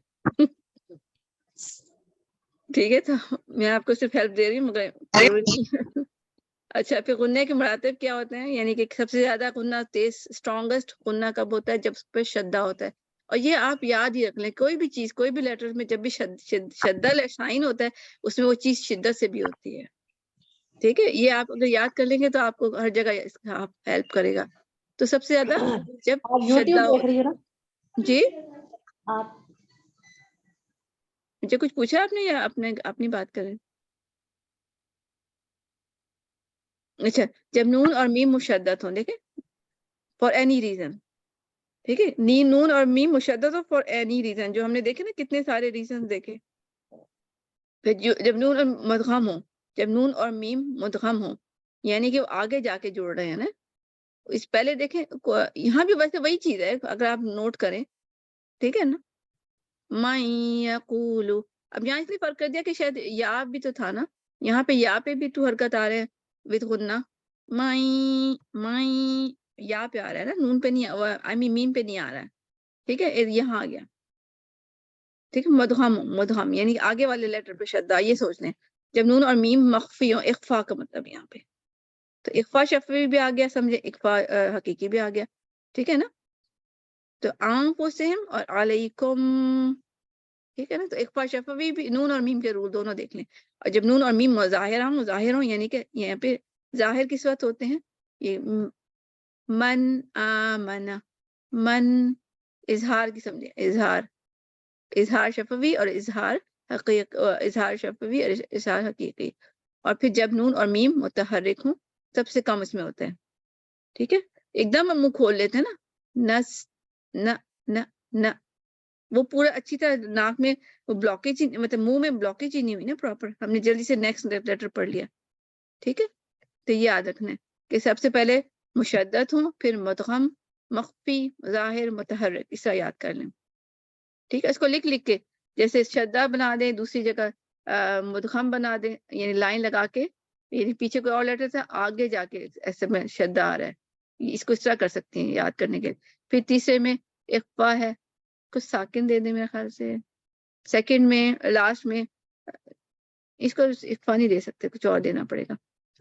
ٹھیک ہے، تو میں آپ کو صرف ہیلپ دے رہی ہوں مگر اچھا، پھر غنہ کے مراتب کیا ہوتے ہیں، یعنی کہ سب سے زیادہ غنہ تیز، اسٹرانگسٹ غنہ کب ہوتا ہے، جب اس پہ شدہ ہوتا ہے. اور یہ آپ یاد ہی رکھ لیں، کوئی بھی چیز، کوئی بھی لیٹر میں جب بھی شدہ شائن ہوتا ہے اس میں وہ چیز شدت سے بھی ہوتی ہے. ٹھیک ہے، یہ آپ اگر یاد کر لیں گے تو آپ کو ہر جگہ ہیلپ کرے گا. تو سب سے زیادہ جب آپ یوٹیوب شدہ دیکھ رہی ہو نا؟ جی آپ مجھے کچھ پوچھا آپ نے یا اپنی بات کریں؟ اچھا، جب نون اور میم مشدد ہوں، دیکھیں فار اینی ریزن، ٹھیک ہے، نون اور میم مشدد ہو فار اینی ریزن، جو ہم نے دیکھے نا کتنے سارے ریزن دیکھے. پھر جب نون اور مدغم ہو، جب نون اور میم مدغم ہو یعنی کہ وہ آگے جا کے جوڑ رہے ہیں نا. اس پہلے دیکھیں یہاں بھی ویسے وہی چیز ہے اگر آپ نوٹ کریں، ٹھیک ہے نا. مَن یقول، اب یہاں اس لیے فرق کر دیا کہ شاید یا بھی تو تھا نا، یہاں پہ یا پہ بھی 2 حرکت آ رہے ہیں وتھ غنہ. مَن یا پہ آ رہا ہے نا، نون پہ نہیں، آئی مین میم پہ نہیں آ رہا ہے، ٹھیک ہے. یہاں آ گیا، ٹھیک ہے. مدغم یعنی آگے والے لیٹر پہ شدہ، یہ سوچ لیں. جب نون اور میم مخفی ہو، اخفا کا مطلب یہاں پہ، تو اخفا شفوی بھی آ گیا، سمجھے، اخفا حقیقی بھی آ گیا، ٹھیک ہے نا. تو انفسہم اور علیکم، ٹھیک ہے نا. تو اخفا شفوی بھی نون اور میم کے رول دونوں دیکھ لیں. اور جب نون اور میم ظاہر ہوں یعنی کہ یہاں پہ ظاہر کس وقت ہوتے ہیں، یہ من آمن، من اظہار کی سمجھے، اظہار شفوی اور اظہار شفوی اور اظہار حقیقی. اور پھر جب نون اور میم متحرک ہوں سب سے کم اس میں ہوتا ہے، ٹھیک ہے. ایک دم ہم منہ کھول لیتے ہیں نا، نس نہ وہ پورا اچھی طرح ناک میں وہ بلاکیج، مطلب منہ میں بلاکیج ہی نہیں ہوئی نا پراپر، ہم نے جلدی سے نیکسٹ لیٹر پڑھ لیا، ٹھیک ہے. تو یہ یاد رکھنا ہے کہ سب سے پہلے مشدد ہوں، پھر مدغم، مخفی، ظاہر، متحرک، اس طرح یاد کر لیں، ٹھیک ہے. اس کو لکھ کے جیسے شدہ بنا دیں، دوسری جگہ مدغم بنا دیں، یعنی لائن لگا کے، یعنی پیچھے کوئی اور لیٹر تھا آگے جا کے ایسے میں شدہ آ رہا ہے، اس کو اس طرح کر سکتے ہیں یاد کرنے کے. پھر تیسرے میں اخفا ہے، کچھ ساکن دے دیں میرے خیال سے. سیکنڈ میں لاسٹ میں اس کو اخفا نہیں دے سکتے، کچھ اور دینا پڑے گا،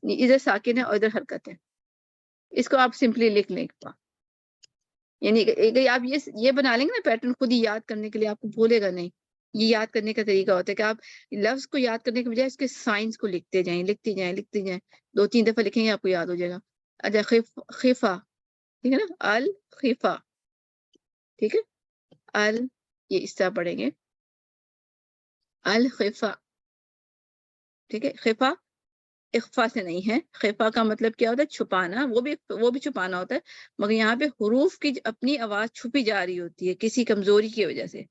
ادھر ساکن ہے اور ادھر حرکت ہے. اس کو آپ سمپلی لکھ لیں اخفا، یعنی آپ یہ بنا لیں گے نا پیٹرن خود ہی یاد کرنے کے لیے، آپ کو بھولے گا نہیں. یہ یاد کرنے کا طریقہ ہوتا ہے کہ آپ لفظ کو یاد کرنے کے بجائے اس کے سائنس کو لکھتے جائیں 2-3 دفعہ لکھیں گے آپ کو یاد ہو جائے گا. اچھا، خفا، ٹھیک ہے نا، الخفا، ٹھیک ہے. یہ اس طرح پڑھیں گے الخفا، ٹھیک ہے. خفا اخفا سے نہیں ہے، خفا کا مطلب کیا ہوتا ہے، چھپانا، وہ بھی چھپانا ہوتا ہے، مگر یہاں پہ حروف کی اپنی آواز چھپی جا رہی ہوتی ہے کسی کمزوری کی وجہ سے،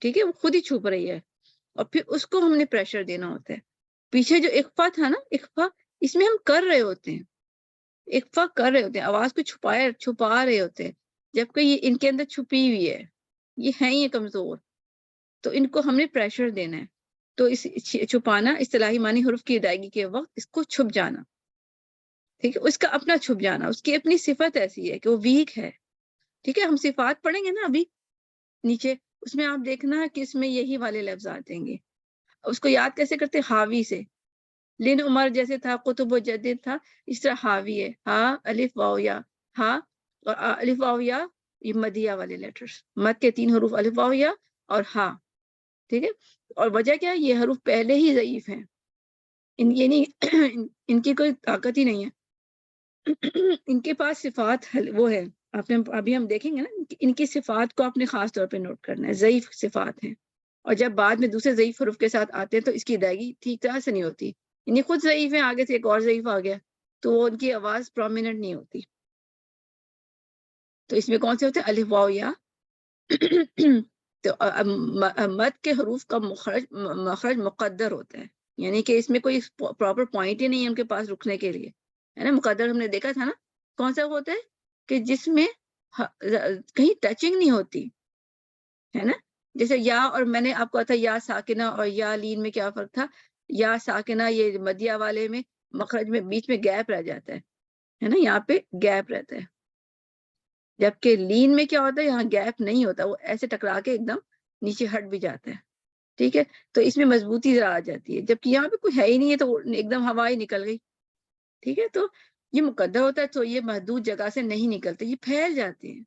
ٹھیک ہے، وہ خود ہی چھپ رہی ہے، اور پھر اس کو ہم نے پریشر دینا ہوتا ہے. پیچھے جو اخفا تھا نا، اخفا اس میں ہم کر رہے ہوتے ہیں، اخفا کر رہے ہوتے ہیں، آواز کو چھپا رہے ہوتے ہیں، جبکہ یہ ان کے اندر چھپی ہوئی ہے، یہ ہیں یہ کمزور، تو ان کو ہم نے پریشر دینا ہے. تو اس چھپانا اصطلاحی معنی حروف کی ادائیگی کے وقت اس کو چھپ جانا، ٹھیک ہے. اس کا اپنا چھپ جانا، اس کی اپنی صفت ایسی ہے کہ وہ ویک ہے، ٹھیک ہے. ہم صفات پڑھیں گے نا ابھی نیچے، اس میں آپ دیکھنا کہ اس میں یہی والے لفظ آتے ہیں گے. اس کو یاد کیسے کرتے، حاوی سے. لن عمر جیسے تھا، قطب و جدید تھا، اس طرح حاوی ہے، ہا الف واو یا، ہا اور الف واو یا، یہ مدیہ والے لیٹرز، مد کے 3 حروف الف واو یا اور ہا، ٹھیک ہے. اور وجہ کیا ہے، یہ حروف پہلے ہی ضعیف ہیں، یعنی ان کی کوئی طاقت ہی نہیں ہے، ان کے پاس صفات وہ ہے، آپ نے ابھی ہم دیکھیں گے نا، ان کی صفات کو آپ نے خاص طور پہ نوٹ کرنا ہے، ضعیف صفات ہیں. اور جب بعد میں دوسرے ضعیف حروف کے ساتھ آتے ہیں تو اس کی ادائیگی ٹھیک طرح سے نہیں ہوتی، یعنی خود ضعیف ہیں، آگے سے ایک اور ضعیف آ گیا تو وہ ان کی آواز پرومیننٹ نہیں ہوتی. تو اس میں کون سے ہوتے ہیں، الف واو یا. تو مد کے حروف کا مخرج مقدر ہوتا ہے، یعنی کہ اس میں کوئی پراپر پوائنٹ ہی نہیں ہے ان کے پاس رکنے کے لیے، ہے نا. مقدر ہم نے دیکھا تھا نا، کون سا ہوتا ہے کہ جس میں کہیں ٹچنگ نہیں ہوتی ہے نا. جیسے یا، اور میں نے آپ کو بتایا یا ساکنہ اور یا لین میں کیا فرق تھا. یا ساکنہ یہ مدیہ والے میں مخرج میں بیچ میں گیپ رہ جاتا ہے نا، یہاں پہ گیپ رہتا ہے، جبکہ لین میں کیا ہوتا ہے، یہاں گیپ نہیں ہوتا، وہ ایسے ٹکرا کے ایک دم نیچے ہٹ بھی جاتا ہے، ٹھیک ہے. تو اس میں مضبوطی ذرا آ جاتی ہے، جبکہ یہاں پہ کوئی ہے ہی نہیں ہے تو ایک دم ہوا ہی نکل گئی، ٹھیک ہے. تو یہ مقدر ہوتا ہے تو یہ محدود جگہ سے نہیں نکلتے، یہ پھیل جاتے ہیں،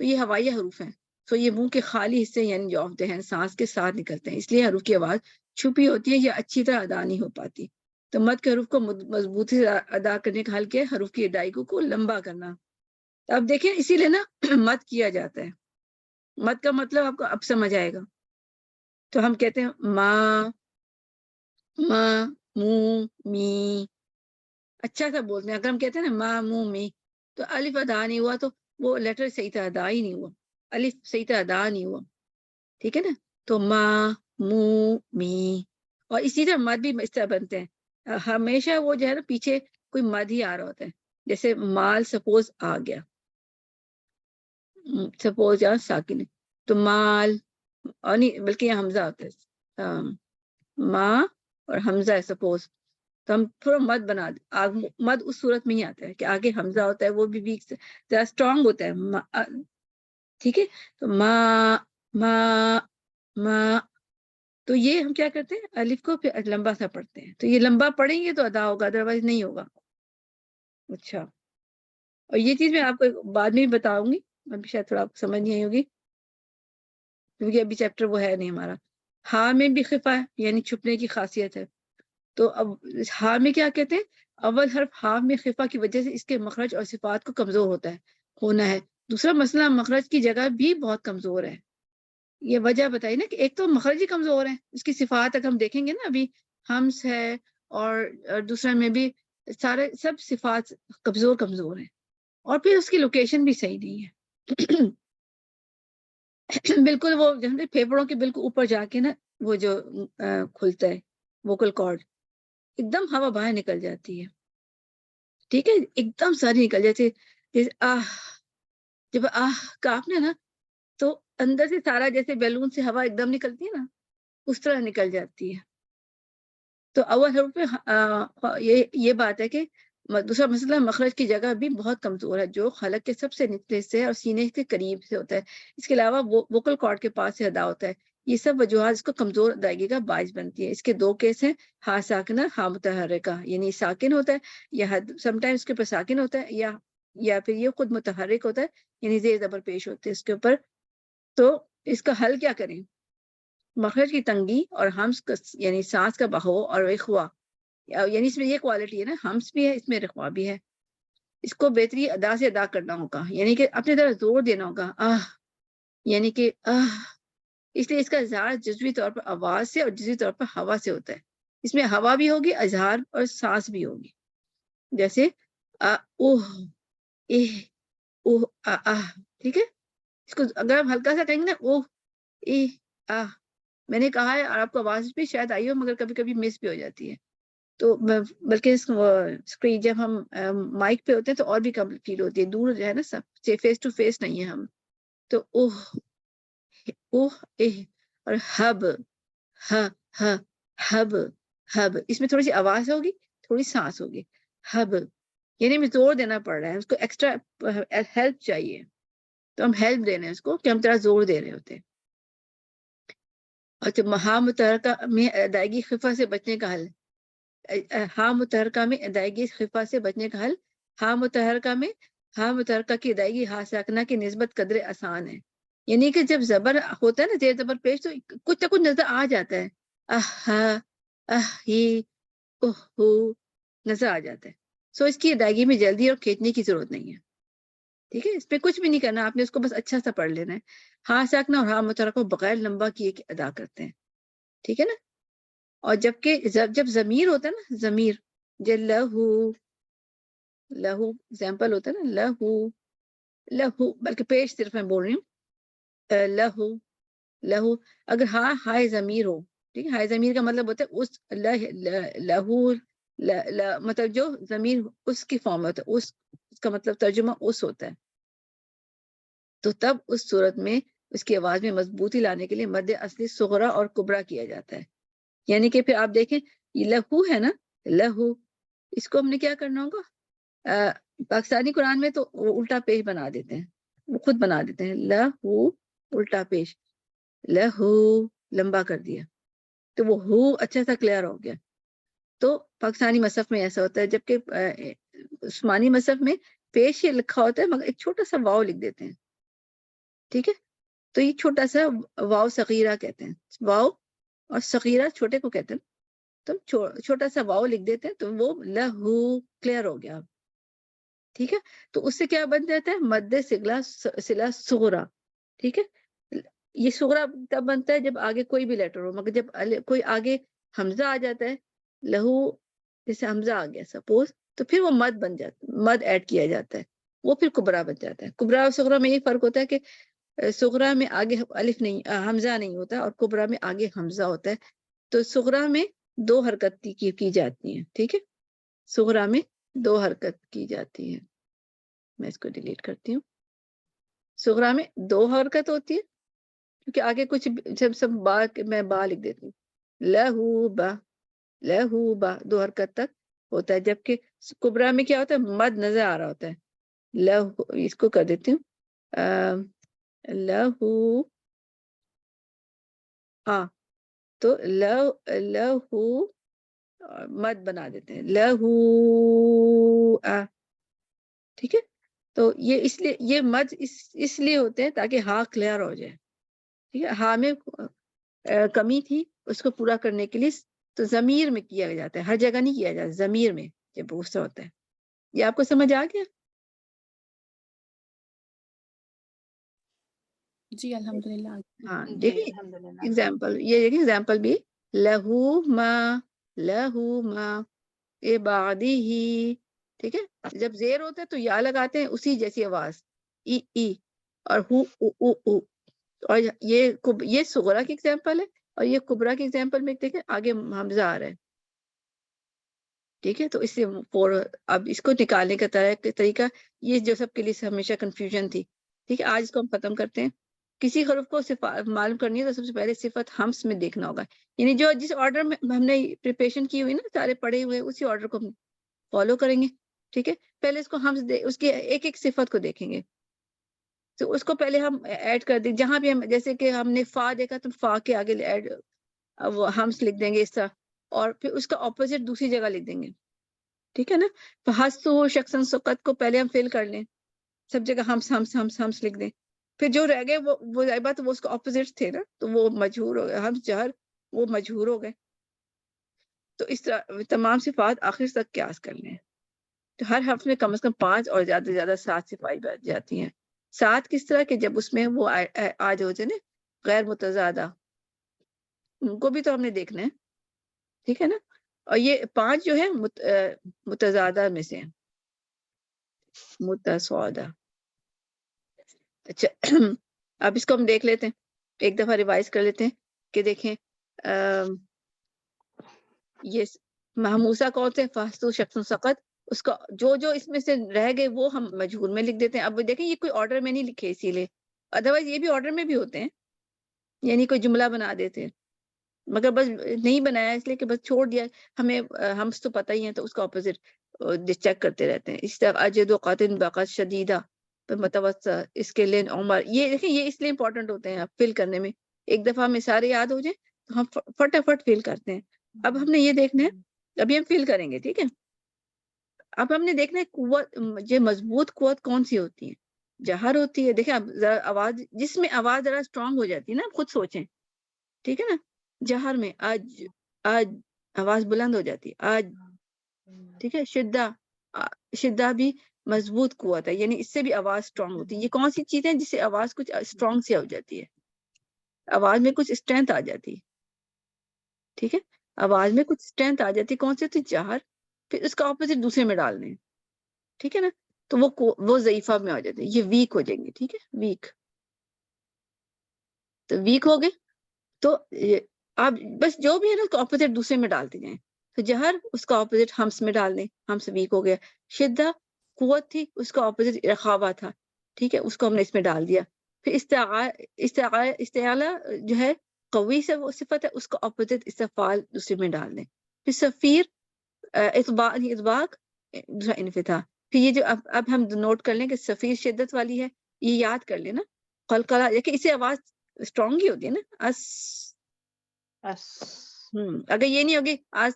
تو یہ ہوائی حروف ہیں. تو یہ منہ کے خالی حصے یعنی جو آف دہن سانس کے ساتھ نکلتے ہیں، اس لیے حروف کی آواز چھپی ہوتی ہے یا اچھی طرح ادا نہیں ہو پاتی. تو مد کے حروف کو مضبوطی سے ادا کرنے کا حل کیا ہے، حروف کی ادائیگی کو لمبا کرنا. اب دیکھیں اسی لیے نا مد کیا جاتا ہے، مد کا مطلب آپ کو اب سمجھ آئے گا. تو ہم کہتے ہیں ما مو می، اچھا سا بولتے ہیں. اگر ہم کہتے ہیں نا ما مو می تو الف ادا نہیں ہوا تو وہ لیٹر صحیح طرح ادا ہی نہیں ہوا، الف صحیح طرح ادا نہیں ہوا. ٹھیک ہے نا. تو ما مو می، اور اسی طرح مد بھی اس طرح بنتے ہیں. ہمیشہ وہ جو ہے نا پیچھے کوئی مد ہی آ رہا ہوتا ہے. جیسے مال سپوز آ گیا، سپوز یہاں ساکن ہے تو مال، اور نہیں بلکہ یہ حمزہ ہوتا ہے، ما اور حمزہ ہے سپوز، تو ہم تھوڑا مد بنا دیں. مد اس صورت میں ہی آتا ہے کہ آگے حمزہ ہوتا ہے، وہ بھی ویک سے ذرا اسٹرانگ ہوتا ہے. ٹھیک ہے. تو ما ما ما، تو یہ ہم کیا کرتے ہیں الف کو پھر لمبا سا پڑھتے ہیں. تو یہ لمبا پڑھیں گے تو ادا ہوگا، ادروائز نہیں ہوگا. اچھا، اور یہ چیز میں آپ کو بعد میں بھی بتاؤں گی، ابھی شاید تھوڑا آپ کو سمجھ نہیں آئی ہوگی کیونکہ ابھی چیپٹر وہ ہے نہیں ہمارا. ہاں میں بھی خفا ہے، یعنی چھپنے کی خاصیت ہے. تو اب ہاں میں کیا کہتے ہیں، اول حرف ہاں میں خفا کی وجہ سے اس کے مخرج اور صفات کو کمزور ہونا ہے. دوسرا مسئلہ مخرج کی جگہ بھی بہت کمزور ہے. یہ وجہ بتائی نا کہ ایک تو مخرج ہی کمزور ہے، اس کی صفات اگر ہم دیکھیں گے نا ابھی ہمس ہے اور دوسرا میں بھی سارے سب صفات کمزور ہیں، اور پھر اس کی لوکیشن بھی صحیح نہیں ہے. بالکل وہ پھیپڑوں کے بالکل اوپر جا کے نا وہ جو کھلتا ہے ووکل کارڈ، ایک دم ہوا باہر نکل جاتی ہے. ٹھیک ہے، ایک دم ساری نکل جاتی ہے. جیسے جب کاپنے نا تو اندر سے سارا جیسے بیلون سے ہوا ایک دم نکلتی ہے نا، اس طرح نکل جاتی ہے. تو اول حرف پہ یہ بات ہے کہ دوسرا مسئلہ مخرج کی جگہ بھی بہت کمزور ہے، جو خلق کے سب سے نچلے سے اور سینے کے قریب سے ہوتا ہے. اس کے علاوہ ووکل کارڈ کے پاس سے ادا ہوتا ہے. یہ سب وجوہات اس کو کمزور ادائیگی کا باعث بنتی ہے. اس کے دو کیس ہیں، ہا ساکنہ ہا متحرکہ، یعنی ساکن ہوتا ہے یا سم ٹائم اس کے اوپر ساکن ہوتا ہے یا پھر یہ خود متحرک ہوتا ہے، یعنی زیر زبر پیش ہوتے ہیں اس کے اوپر. تو اس کا حل کیا کریں؟ مخرج کی تنگی اور ہمس یعنی سانس کا بہو اور رخوا، یعنی اس میں یہ کوالٹی ہے نا، ہمس بھی ہے اس میں، رخوا بھی ہے. اس کو بہتری ادا سے ادا کرنا ہوگا، یعنی کہ اپنے طرح زور دینا ہوگا. یعنی کہ اس لیے اس کا اظہار جزوی طور پر آواز سے اور جزوی طور پر ہوا سے ہوتا ہے. اس میں ہوا بھی ہوگی، اظہار اور سانس بھی ہوگی. جیسے اوہ اہ اوہ ٹھیک ہے. اس کو اگر ہم ہلکا سا کہیں گے نا اوہ اہ میں نے کہا ہے، اور آپ کو آواز بھی شاید آئی ہو مگر کبھی کبھی مس بھی ہو جاتی ہے. تو بلکہ اسکرین جب ہم مائک پہ ہوتے ہیں تو اور بھی کم فیل ہوتی ہے، دور جو ہے نا سب فیس ٹو فیس نہیں ہے ہم. تو اوہ اور ہب ہب اس میں تھوڑی سی آواز ہوگی، تھوڑی سانس ہوگی. ہب یعنی ہمیں زور دینا پڑ رہا ہے، اس کو ایکسٹرا ہیلپ چاہیے، تو ہم ہیلپ دے رہے ہیں اس کو کہ ہم تھوڑا زور دے رہے ہوتے ہیں. اچھا، ہاں متحرکہ میں ادائیگی خفا سے بچنے کا حل. ہاں متحرکہ میں ادائیگی خفا سے بچنے کا حل. ہاں متحرکہ کی ادائیگی ہا ساکنہ کی نسبت قدر آسان ہے. یعنی کہ جب زبر ہوتا ہے نا، زیر زبر پیش، تو کچھ نہ کچھ نظر آ جاتا ہے، نظر آ جاتا ہے. سو اس کی ادائیگی میں جلدی اور کھینچنے کی ضرورت نہیں ہے. ٹھیک ہے، اس پہ کچھ بھی نہیں کرنا آپ نے، اس کو بس اچھا سا پڑھ لینا ہے. ہاں ساکنہ اور ہاں متحرکہ کو بغیر لمبا کیے ادا کرتے ہیں. ٹھیک ہے نا. اور جب ضمیر ہوتا ہے نا، ضمیر لہو ایگزامپل ہوتا ہے نا، لہو بلکہ پیش صرف میں بول رہی ہوں، لہو اگر ہائے ضمیر ہو، ٹھیک ہے، ہائے ضمیر کا مطلب ہوتا ہے اس لہو مطلب جو ضمیر اس کی فارم ہوتا ہے، اس کا مطلب ترجمہ اس ہوتا ہے. تو تب اس صورت میں اس کی آواز میں مضبوطی لانے کے لیے مد اصلی صغرا اور کبرا کیا جاتا ہے. یعنی کہ پھر آپ دیکھیں یہ لہو ہے نا، لہو اس کو ہم نے کیا کرنا ہوگا، پاکستانی قرآن میں تو وہ الٹا پیش بنا دیتے ہیں، وہ خود بنا دیتے ہیں، لہو الٹا پیش، لہو لمبا کر دیا تو وہ ہو اچھا سا کلیئر ہو گیا. تو پاکستانی مصحف میں ایسا ہوتا ہے، جبکہ عثمانی مصحف میں پیش یہ لکھا ہوتا ہے مگر ایک چھوٹا سا واو لکھ دیتے ہیں. ٹھیک ہے، تو یہ چھوٹا سا واو صغیرہ کہتے ہیں، واو اور صغیرہ چھوٹے کو کہتے ہیں. تو چھوٹا سا واو لکھ دیتے ہیں تو وہ لہو کلیئر ہو گیا. ٹھیک ہے، تو اس سے کیا بن جاتا ہے، مد صلہ صغرا. ٹھیک ہے، یہ صغرا تب بنتا ہے جب آگے کوئی بھی لیٹر ہو، مگر جب کوئی آگے حمزہ آ جاتا ہے، لہو جیسے حمزہ آ گیا سپوز، تو پھر وہ مد بن جاتا ہے، مد ایڈ کیا جاتا ہے، وہ پھر کبرا بن جاتا ہے. کبرا اور صغرا میں یہ فرق ہوتا ہے کہ صغرا میں آگے الف نہیں، حمزہ نہیں ہوتا، اور کبرا میں آگے حمزہ ہوتا ہے. تو صغرا میں 2 حرکت کی جاتی ہیں. ٹھیک ہے، صغرا میں 2 حرکت کی جاتی ہے. میں اس کو ڈیلیٹ کرتی ہوں. صغرا میں 2 حرکت ہوتی ہے، کیونکہ آگے کچھ جب سب میں با لکھ دیتی ہوں، لہو با، لہو با 2 حرکت تک ہوتا ہے. جبکہ کبرا میں کیا ہوتا ہے، مد نظر آ رہا ہوتا ہے. لہو، اس کو کر دیتی ہوں لہو، ہاں تو لہو مد بنا دیتے ہیں، لہو ٹھیک ہے. تو یہ اس لیے یہ مد اس لیے ہوتے ہیں تاکہ ہا کلیئر ہو جائے. ٹھیک ہے، ہا میں کمی تھی، اس کو پورا کرنے کے لیے تو ضمیر میں کیا جاتا ہے، ہر جگہ نہیں کیا جاتا، ضمیر میں جب غصہ ہوتا ہے. یہ آپ کو سمجھ آ گیا؟ جی الحمدللہ. ہاں جی دیکھیں الحمدللہ. ایگزامپل، یہ دیکھیں ایگزامپل بھی، لہو ما عبادی ہی. ٹھیک ہے، جب زیر ہوتا ہے تو یا لگاتے ہیں اسی جیسی آواز، ای ای، اور ہو او او او. اور یہ صغرا کی ایگزامپل ہے، اور یہ کبرا کی ایگزامپل میں دیکھیں آگے حمزہ آ رہا ہے. ٹھیک ہے، تو اس سے اب اس کو نکالنے کا طریقہ یہ جو سب کے لیے ہمیشہ کنفیوژن تھی. ٹھیک ہے، آج اس کو ہم ختم کرتے ہیں. کسی حرف کو معلوم کرنی ہے تو سب سے پہلے صفت ہمس میں دیکھنا ہوگا، یعنی جو جس آرڈر میں ہم نے پریپریشن کی ہوئی نا، سارے پڑھے ہوئے اسی آرڈر کو ہم فالو کریں گے. ٹھیک ہے، پہلے اس کو ہم اس کی ایک ایک صفت کو دیکھیں گے. تو اس کو پہلے ہم ایڈ کر دیں، جہاں بھی ہم جیسے کہ ہم نے فا دیکھا تو فا کے آگے ایڈ ہمس لکھ دیں گے اس طرح، اور پھر اس کا اپوزٹ دوسری جگہ لکھ دیں گے. ٹھیک ہے نا، فحسو شخصن سقط کو پہلے ہم فل کر لیں، سب جگہ ہمس لکھ دیں. پھر جو رہ گئے وہ بات وہ اس کو اپوزٹ تھے نا، تو وہ مجہور ہو گئے، ہم جہر وہ مجہور ہو گئے. تو اس طرح تمام صفات آخر تک قیاس کر لیں. تو ہر حرف میں کم از کم 5 اور زیادہ سے زیادہ 7 صفات بیٹھ جاتی ہیں. 7 کس طرح کہ جب اس میں وہ آج ہو جائے نا غیر متضادہ، ان کو بھی تو ہم نے دیکھنا ہے. ٹھیک ہے نا، اور یہ 5 جو ہے متضادہ میں سے متصادہ. اچھا اب اس کو ہم دیکھ لیتے ہیں، ایک دفعہ ریوائز کر لیتے ہیں کہ دیکھیں یہ محموسہ کون سے، فحسو شخص سقط، اس کا جو اس میں سے رہ گئے وہ ہم مجہور میں لکھ دیتے ہیں. اب دیکھیں یہ کوئی آرڈر میں نہیں لکھے اسی لیے، ادروائز یہ بھی آرڈر میں بھی ہوتے ہیں، یعنی کوئی جملہ بنا دیتے ہیں، مگر بس نہیں بنایا اس لیے کہ بس چھوڑ دیا. ہمیں ہم تو پتہ ہی ہیں تو اس کا اپوزٹ چیک کرتے رہتے ہیں. اس طرح اجد و قاتل بقت شدیدہ متوسط، اس کے لین عمر، یہ دیکھیں یہ اس لیے امپورٹنٹ ہوتے ہیں فل کرنے میں. ایک دفعہ ہمیں سارے یاد ہو جائیں تو ہم فٹافٹ فل کرتے ہیں. اب ہم نے یہ دیکھنا ہے، ابھی ہم فل کریں گے. ٹھیک ہے، اب ہم نے دیکھنا ہے قوت، یہ مضبوط قوت کون سی ہوتی ہے. جہر ہوتی ہے. دیکھیں اب ذرا آواز، جس میں آواز ذرا اسٹرانگ ہو جاتی ہے نا، خود سوچیں. ٹھیک ہے نا، جہر میں آج آواز بلند ہو جاتی ہے آج. ٹھیک ہے، شدہ بھی مضبوط قوت ہے، یعنی اس سے بھی آواز اسٹرانگ ہوتی ہے. یہ کون سی چیزیں جس سے آواز کچھ اسٹرانگ سے ہو جاتی ہے، آواز میں کچھ اسٹرینتھ آ جاتی ہے. ٹھیک ہے، آواز میں کچھ اسٹرینتھ آ جاتی ہے. کون سی ہوتی ہے؟ جہر. پھر اس کا اپوزٹ دوسرے میں ڈال دیں. ٹھیک ہے نا، تو وہ ضعیفہ میں آ جاتے ہیں، یہ ویک ہو جائیں گے. ٹھیک ہے، ویک، تو ویک ہو گئے تو آپ بس جو بھی ہے نا اس کو اپوزٹ دوسرے میں ڈالتے جائیں. تو جہر اس کا اپوزٹ ہمس میں ڈال دیں، ہمس ویک ہو گیا. شدہ قوت تھی، اس کا اپوزٹ رخاوہ تھا. ٹھیک ہے، اس کو ہم نے اس میں ڈال دیا. پھر استعالہ جو ہے قوی سے وہ صفت ہے، اس کا اپوزٹ استفعال دوسرے میں ڈال دیں. پھر سفیر اطباق دوسرا انفتاح. پھر یہ جو اب ہم نوٹ کر لیں کہ سفیر شدت والی ہے، یہ یاد کر لیں نا. قلقلہ دیکھیں اسے آواز اسٹرانگ ہی ہوتی ہے نا، اگر یہ نہیں ہوگی آز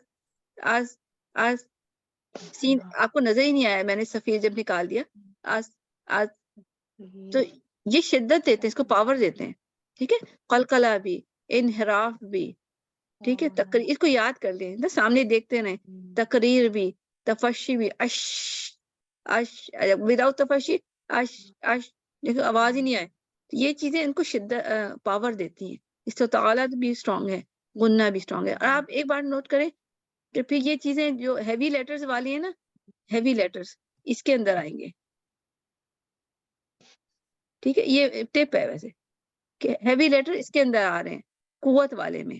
سین آپ کو نظر ہی نہیں آیا، میں نے سفیر جب نکال دیا آز تو یہ شدت دیتے ہیں، اس کو پاور دیتے ہیں. ٹھیک ہے، قلقلہ بھی، انحراف بھی. ٹھیک ہے، تقریر، اس کو یاد کر لیں نا، سامنے دیکھتے رہیں. تقریر بھی، تفشی بھی، وداؤٹ تفشی دیکھو آواز ہی نہیں آئے. یہ چیزیں ان کو شدت پاور دیتی ہیں. استطالت بھی اسٹرانگ ہے, غنہ بھی اسٹرانگ ہے. اور آپ ایک بار نوٹ کریں کہ پھر یہ چیزیں جو ہیوی لیٹرز والی ہیں نا, ہیوی لیٹرز اس کے اندر آئیں گے. ٹھیک ہے, یہ ٹپ ہے ویسے کہ ہیوی لیٹر اس کے اندر آ رہے ہیں قوت والے میں.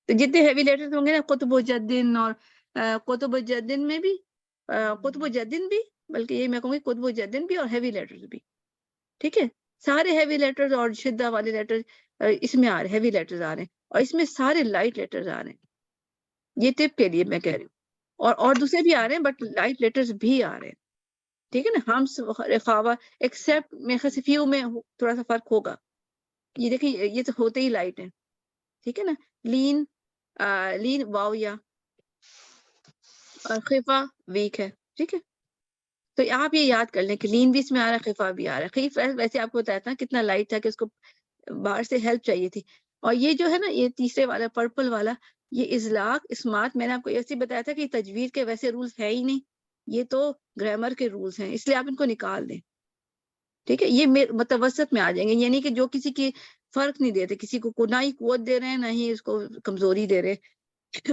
تو جتنے ہیوی لیٹرز ہوں گے نا, قطب و جدن, اور قطب و جدن میں بھی, قطب و جدن بھی, بلکہ یہ میں کہوں گی قطب و جدن بھی اور ہیوی لیٹرز بھی. ٹھیک ہے, سارے ہیوی لیٹرز اور شدہ والے لیٹرز اس میں آ رہے ہیں, ہیوی لیٹرز آ رہے ہیں, اور اس میں سارے لائٹ لیٹرز آ رہے ہیں. یہ ٹپ کے لیے میں کہہ رہی ہوں, اور دوسرے بھی آ رہے ہیں بٹ لائٹ لیٹرز بھی آ رہے ہیں. ٹھیک ہے نا, ہمس رخاوہ ایکسپٹ میں خصفیوں میں تھوڑا سا فرق ہوگا. یہ دیکھیں یہ تو ہوتے ہی لائٹ ہیں. ٹھیک ہے نا, لین لین واو یا, اور خفا ویک ہے. ٹھیک ہے, تو آپ یہ یاد کر لیں کہ لین بھی اس میں آ رہا ہے, خفا بھی آ رہا ہے. خیف ویسے آپ کو بتایا تھا کتنا لائٹ تھا کہ اس کو باہر سے ہیلپ چاہیے تھی. اور یہ جو ہے نا, یہ تیسرے والا پرپل والا, یہ ازلاق اسمات, میں نے آپ کو ایسے بتایا تھا کہ تجوید کے ویسے رولز ہے ہی نہیں, یہ تو گرامر کے رولز ہیں, اس لیے آپ ان کو نکال دیں. ٹھیک ہے, یہ متوسط میں آ جائیں گے, یعنی کہ جو کسی کی فرق نہیں دیتے, کسی کو نہ ہی قوت دے رہے ہیں نہ ہی اس کو کمزوری دے رہے.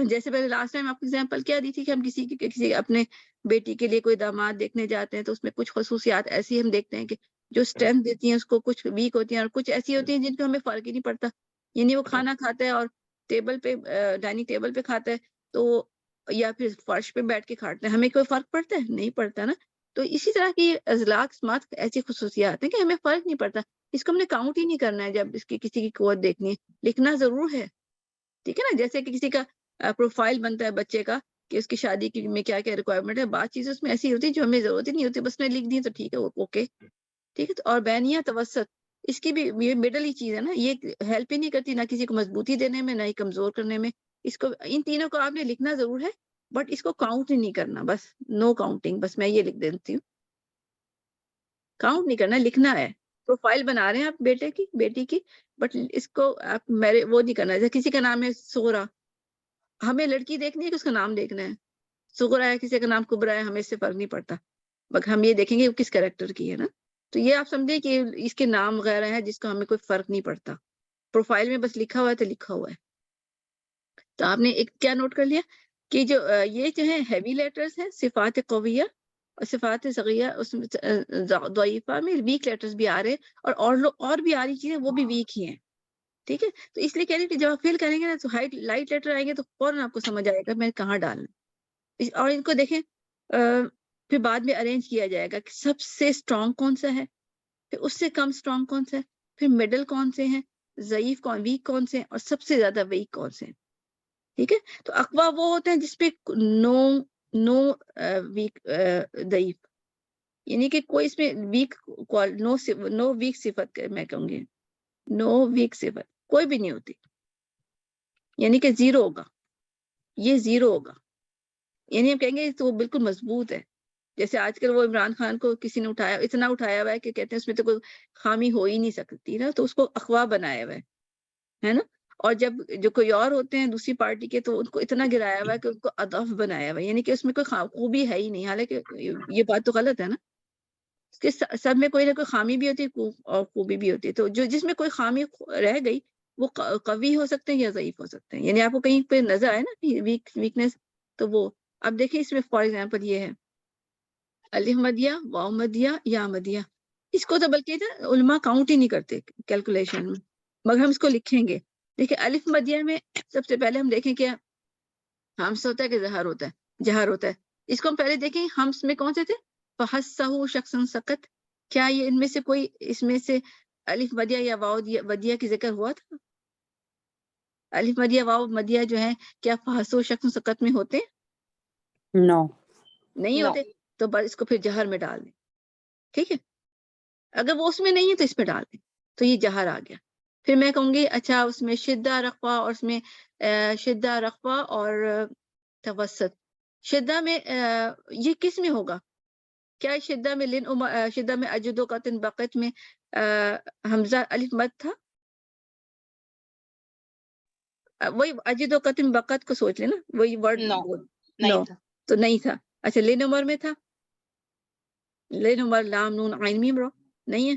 جیسے پہلے لاسٹ ٹائم آپ کو ایگزامپل کیا دی تھی کہ ہم کسی اپنے بیٹی کے لیے کوئی داماد دیکھنے جاتے ہیں, تو اس میں کچھ خصوصیات ایسی ہم دیکھتے ہیں کہ جو اسٹرینتھ دیتی ہیں اس کو, کچھ ویک ہوتی ہیں, اور کچھ ایسی ہوتی ہیں جن کو ہمیں فرق ہی نہیں پڑتا. یعنی وہ کھانا کھاتا ہے اور ٹیبل پہ, ڈائننگ ٹیبل پہ کھاتا ہے, تو یا پھر فرش پہ بیٹھ کے کھاتا ہے, ہمیں کوئی فرق پڑتا ہے؟ نہیں پڑتا نا. تو اسی طرح کی اذلاق اسمات ایسی خصوصیات ہیں کہ ہمیں فرق نہیں پڑتا. اس کو ہم نے کاؤنٹ ہی نہیں کرنا ہے جب اس کی کسی کی قوت دیکھنی ہے, لکھنا ضرور ہے. ٹھیک ہے نا, جیسے کہ کسی کا پروفائل بنتا ہے بچے کا کہ اس کی شادی کی میں کیا کیا ریکوائرمنٹ ہے, بات چیزیں اس میں ایسی ہوتی ہے جو ہمیں ضرورت ہی نہیں ہوتی, بس نے لکھ دی تو ٹھیک ہے, اوکے. ٹھیک ہے, اور بینیا توسط, اس کی بھی یہ مڈل ہی چیز ہے نا, یہ ہیلپ ہی نہیں کرتی نہ کسی کو مضبوطی دینے میں نہ ہی کمزور کرنے میں. اس کو ان تینوں کو آپ نے لکھنا ضرور ہے, بٹ اس کو کاؤنٹ ہی نہیں کرنا, بس نو کاؤنٹنگ. بس میں یہ لکھ دیتی ہوں, کاؤنٹ نہیں کرنا, لکھنا ہے. پروفائل بنا رہے ہیں آپ بیٹے کی بیٹی کی, بٹ اس کو آپ میرے وہ نہیں کرنا. جیسے کسی کا نام ہے سغرا, ہمیں لڑکی دیکھنی ہے کہ اس کا نام دیکھنا ہے. سغرا ہے, کسی کا نام کبرا ہے, ہمیں اس سے فرق نہیں پڑتا, بس ہم یہ دیکھیں گے وہ کس کریکٹر کی ہے نا. تو یہ آپ سمجھیں کہ اس کے نام وغیرہ ہیں جس کا ہمیں کوئی فرق نہیں پڑتا. پروفائل میں بس لکھا ہوا ہے تو لکھا ہوا ہے. تو آپ نے ایک کیا نوٹ کر لیا کہ جو یہ جو ہے ہیوی لیٹرز ہیں, صفات قویہ اور صفات صغیرہ, اس میں ضعیفہ میں ویک لیٹرز بھی آ رہے ہیں, اور بھی آ رہی چیزیں وہ بھی ویک ہی ہیں. ٹھیک ہے, تو اس لیے کہہ رہی کہ جب آپ فل کریں گے نا تو لائٹ لیٹر آئیں گے تو فوراً آپ کو سمجھ آئے گا میں کہاں ڈالنا. اور ان کو دیکھیں پھر بعد میں ارینج کیا جائے گا کہ سب سے اسٹرانگ کون سا ہے, پھر اس سے کم اسٹرانگ کون سا ہے, پھر مڈل کون سے ہیں, ضعیف ویک کون سے ہیں, اور سب سے زیادہ ویک کون سے ہیں. ٹھیک ہے, تو اقوا وہ ہوتے ہیں جس پہ نو ویک ضعیف, یعنی کہ کوئی اس میں ویک نو ویک صفت میں کہوں گی, نو ویک صفت کوئی بھی نہیں ہوتی, یعنی کہ زیرو ہوگا, یہ زیرو ہوگا. یعنی ہم کہیں گے تو وہ بالکل مضبوط ہے. جیسے آج کل وہ عمران خان کو کسی نے اتنا اٹھایا ہوا ہے کہ کہتے ہیں اس میں تو کوئی خامی ہو ہی نہیں سکتی نا, تو اس کو اخوا بنایا ہوا ہے نا. اور جب جو کوئی اور ہوتے ہیں دوسری پارٹی کے تو ان کو اتنا گرایا ہوا ہے کہ ان کو اضعف بنایا ہوا ہے, یعنی کہ اس میں کوئی خوبی ہے ہی نہیں, حالانکہ یہ بات تو غلط ہے نا. اس کے سب میں کوئی نہ کوئی خامی بھی ہوتی ہے اور خوبی بھی ہوتی ہے. تو جس میں کوئی خامی رہ گئی وہ قوی ہو سکتے ہیں یا ضعیف ہو سکتے ہیں. یعنی آپ کو کہیں پہ نظر آئے نا ویکنیس, تو وہ اب دیکھیں اس میں فار ایگزامپل یہ ہے الف مدیہ, واو مدیہ, یا مدیہ. اس کو تو بلکہ نا علماء کاؤنٹ ہی نہیں کرتے کیلکولیشن میں, مگر ہم اس کو لکھیں گے. دیکھیں الف مدیہ میں سب سے پہلے ہم دیکھیں کیا ہمس ہوتا ہے کہ جہر ہوتا ہے, جہر ہوتا ہے. اس کو ہم پہلے دیکھیں ہمس میں کون سے تھے, فحسہ شخصا سقط. کیا یہ ان میں سے کوئی اس میں سے الف مدیہ یا واو مدیہ کی ذکر ہوا تھا؟ الف مدیہ واو مدیہ جو ہے کیا فحسو شخص سقط میں ہوتے نو نہیں ہوتے, تو بس اس کو پھر جہر میں ڈال دیں. ٹھیک ہے, اگر وہ اس میں نہیں ہے تو اس پہ ڈال دیں, تو یہ جہر آ گیا. پھر میں کہوں گی اچھا اس میں شدہ رقبہ, اور اس میں شدہ رقبہ اور توسط. شدہ میں یہ کس میں ہوگا؟ کیا شدہ میں شدہ میں اجد و قطن بقت میں حمزہ الف مد تھا؟ وہی اجد و قطن بقت کو سوچ لیں نا, وہی ورڈ نہیں تھا. تو نہیں تھا. اچھا لین عمر میں تھا, لین عمر لام نون عین میم رو, نہیں ہے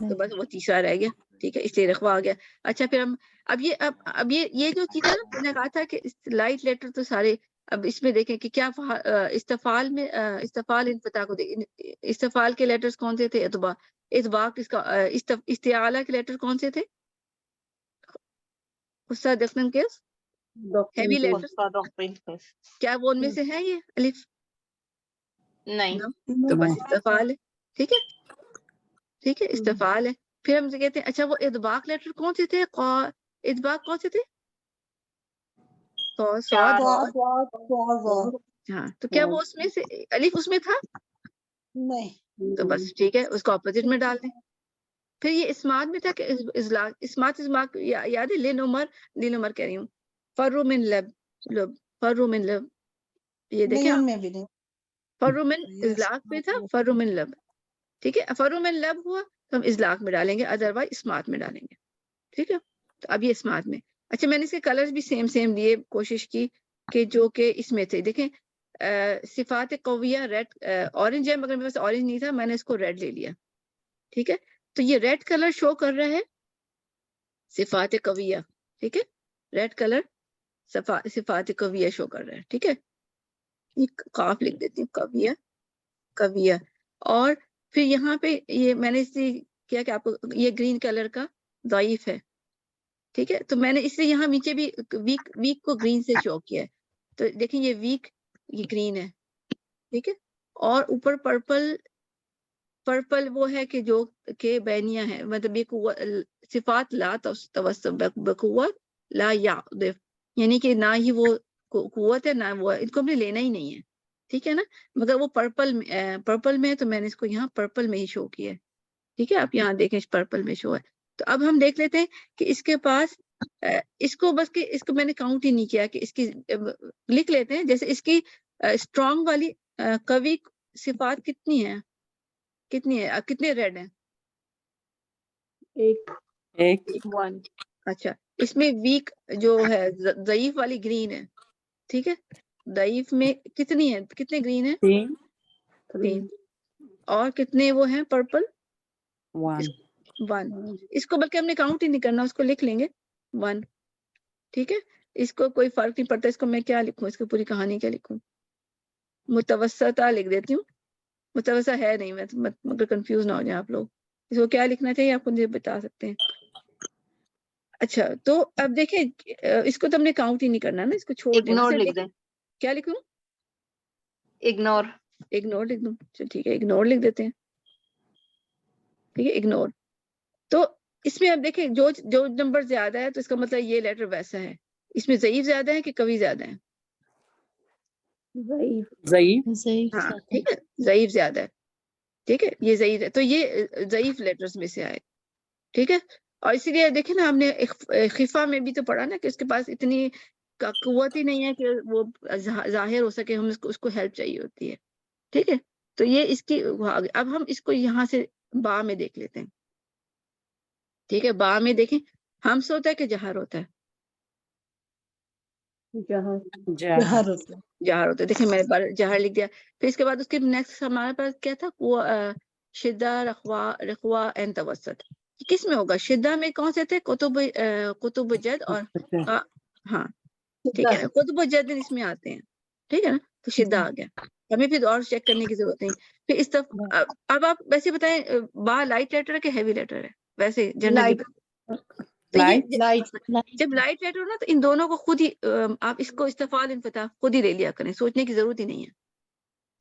تو بس وہ تیسرا رہ گیا. ٹھیک ہے, اس لیے رخوا آ گیا. اچھا پھر ہم اب یہ جو چیز ہے نا, میں نے کہا تھا کہ لائٹ لیٹر تو سارے, اب اس میں دیکھیں کہ کیا استفال میں استفال انفتاح کو استفال کے لیٹرز کون سے تھے؟ اتباع کس کا استعالہ کے لیٹر کون سے تھے؟ استاد دفن کیس ہیوی لیٹر کیا وہ ان میں سے ہے یہ الف؟ نہیں تو بس استفال ہے. ٹھیک ہے, ٹھیک ہے, استفال ہے. پھر ہم سے کہتے ہیں اچھا وہ ادباق لیٹر کون سے تھے؟ ادباق کون سے تھے؟ صاد. ہاں, تو کیا وہ اس میں سے الف اس میں تھا؟ نہیں تو بس ٹھیک ہے, اس کو اپوزٹ میں ڈال دیں. پھر یہ اسمات میں تھا کہ اسمات یاد ہے؟ لین عمر کہہ رہی ہوں. فرو من لب فرو من لب, یہ دیکھیں نہیں ان میں بھی نہیں فرو من ازلاق میں تھا, فرو من لب. ٹھیک ہے, فرو من لب ہوا تو ہم ازلاق میں ڈالیں گے, ادروائز اسمات میں ڈالیں گے. ٹھیک ہے, تو اب یہ اسمات میں. اچھا میں نے اس کے کلرز بھی سیم لیے, کوشش کی کہ جو کہ اس میں تھے. دیکھیں صفات قویہ ریڈ اورنج ہے, مگر میرے پاس اورنج نہیں تھا, میں نے اس کو ریڈ لے لیا. ٹھیک ہے, تو یہ ریڈ کلر شو کر رہا ہے صفات قویہ. ٹھیک ہے, ریڈ کلر صفات قویہ شو کر رہا ہے. ٹھیک ہے, یہ قاف لکھ دیتی ہوں, قویہ. اور پھر یہاں پہ یہ میں نے اس لیے کیا کہ آپ کو یہ گرین کلر کا ضعیف ہے. ٹھیک ہے, تو میں نے اس لیے یہاں نیچے بھی ویک کو گرین سے شو کیا ہے. تو دیکھیں یہ ویک یہ گرین ہے. ٹھیک ہے, اور اوپر پرپل وہ ہے کہ جو کہ بینیا ہے, مطلب یہ صفات لا توسط بقوت لا یعدف, یعنی کہ نہ ہی وہ قوت ہے نہ وہ, ان کو ہم نے لینا ہی نہیں ہے. ٹھیک ہے نا, مگر وہ پرپل میں ہے, تو میں نے اس کو یہاں پرپل میں ہی شو کیا ہے. ٹھیک ہے, آپ یہاں دیکھیں پرپل میں شو ہے. تو اب ہم دیکھ لیتے ہیں کہ اس کے پاس اس کو بس کہ اس کو میں نے کاؤنٹ ہی نہیں کیا کہ اس کی لکھ لیتے ہیں. جیسے اس کی اسٹرانگ والی قوی صفات کتنی ہے کتنے ریڈ ہیں؟ ایک ون. اچھا, اس میں ویک جو ہے ضعیف والی گرین ہے. ٹھیک ہے, ضعیف میں کتنی ہے, کتنے گرین ہیں؟ 3. اور کتنے وہ ہیں پرپل؟ 1. اس کو بلکہ ہم نے کاؤنٹ ہی نہیں کرنا, اس کو لکھ لیں گے 1. ٹھیک ہے, اس کو کوئی فرق نہیں پڑتا. اس کو میں کیا لکھوں, اس کو پوری کہانی کیا لکھوں؟ متوسطہ لکھ دیتی ہوں. متوسطہ ہے نہیں, میں مگر کنفیوز نہ ہو جائیں آپ لوگ. اس کو کیا لکھنا چاہیے آپ مجھے بتا سکتے ہیں. اچھا, تو اب دیکھیں اس کو تو ہم نے کاؤنٹ ہی نہیں کرنا نا, اس کو چھوڑ دینا. اگنور لکھ دیں. کیا لکھوں؟ اگنور لکھ دوں. چل ٹھیک ہے, اگنور لکھ دیتے ہیں. ٹھیک ہے, اگنور. تو اس میں اب دیکھیں جو نمبر زیادہ ہے تو اس کا مطلب یہ لیٹر ویسا ہے. اس میں ضعیف زیادہ ہے کہ قوی زیادہ ہے؟ ضعیف ہاں ٹھیک ہے, ضعیف زیادہ ہے. ٹھیک ہے, یہ ضعیف ہے, تو یہ ضعیف لیٹرز میں سے آئے. ٹھیک ہے, اور اسی لیے دیکھیں نا, ہم نے خفا میں بھی تو پڑھا نا کہ اس کے پاس اتنی قوت ہی نہیں ہے کہ وہ ظاہر ہو سکے, ہم اس کو ہیلپ چاہیے ہوتی ہے. ٹھیک ہے, تو یہ اس کی. اب ہم اس کو یہاں سے با میں دیکھ لیتے ہیں. ٹھیک ہے, با میں دیکھیں ہمس ہوتا ہے کہ جہر ہوتا ہے؟ جہر ہوتا ہے. جہر ہوتا ہے. دیکھیں میں نے جہر لکھ دیا. پھر اس کے بعد اس کے نیکسٹ ہمارے پاس کیا تھا, وہ شدہ رخوا این توسط. کس میں ہوگا؟ شدہ میں کون سے تھے؟ قطب جد اور ہاں ٹھیک ہے نا, قطب جد اس میں آتے ہیں. ٹھیک ہے نا, تو شدہ آ گیا. ہمیں پھر اور چیک کرنے کی ضرورت نہیں. پھر اس اب آپ ویسے بتائیں با لائٹ لیٹر ہے کہ ہیوی لیٹر ہے ویسے جنرلی؟ تو یہ جب لائٹ لیٹر ہو نا, تو ان دونوں کو خود ہی آپ اس کو استفال انفتاح خود ہی لے لیا کریں, سوچنے کی ضرورت ہی نہیں ہے.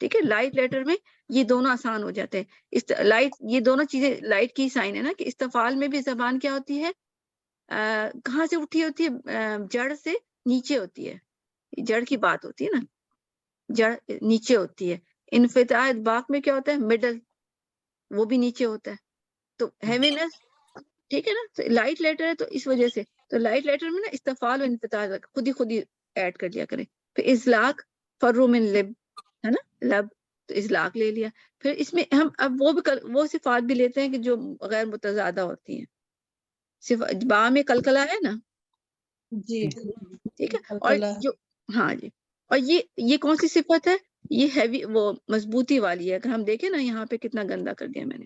ٹھیک ہے, لائٹ لیٹر میں یہ دونوں آسان ہو جاتے ہیں. لائٹ یہ دونوں چیزیں لائٹ کی سائن ہے نا, کہ استفال میں بھی زبان کیا ہوتی ہے, کہاں سے اٹھی ہوتی ہے؟ جڑ سے نیچے ہوتی ہے. جڑ کی بات ہوتی ہے نا, جڑ نیچے ہوتی ہے. انفتاح اطباق میں کیا ہوتا ہے؟ مڈل, وہ بھی نیچے ہوتا ہے. تو ہیوینس. ٹھیک ہے نا, تو لائٹ لیٹر ہے تو اس وجہ سے. تو لائٹ لیٹر میں نا استفال و انفتاح خود ہی ایڈ کر لیا کریں. پھر اطلاق فرو من لب ہے نا, لب, تو اطلاق لے لیا. پھر اس میں ہم اب وہ صفات بھی لیتے ہیں کہ جو غیر متضادہ ہوتی ہیں. با میں کلکلا ہے نا, جی ٹھیک ہے, اور جو ہاں جی, اور یہ کون سی صفت ہے؟ یہ ہیوی وہ مضبوطی والی ہے. اگر ہم دیکھیں نا یہاں پہ کتنا گندا کر دیا میں نے.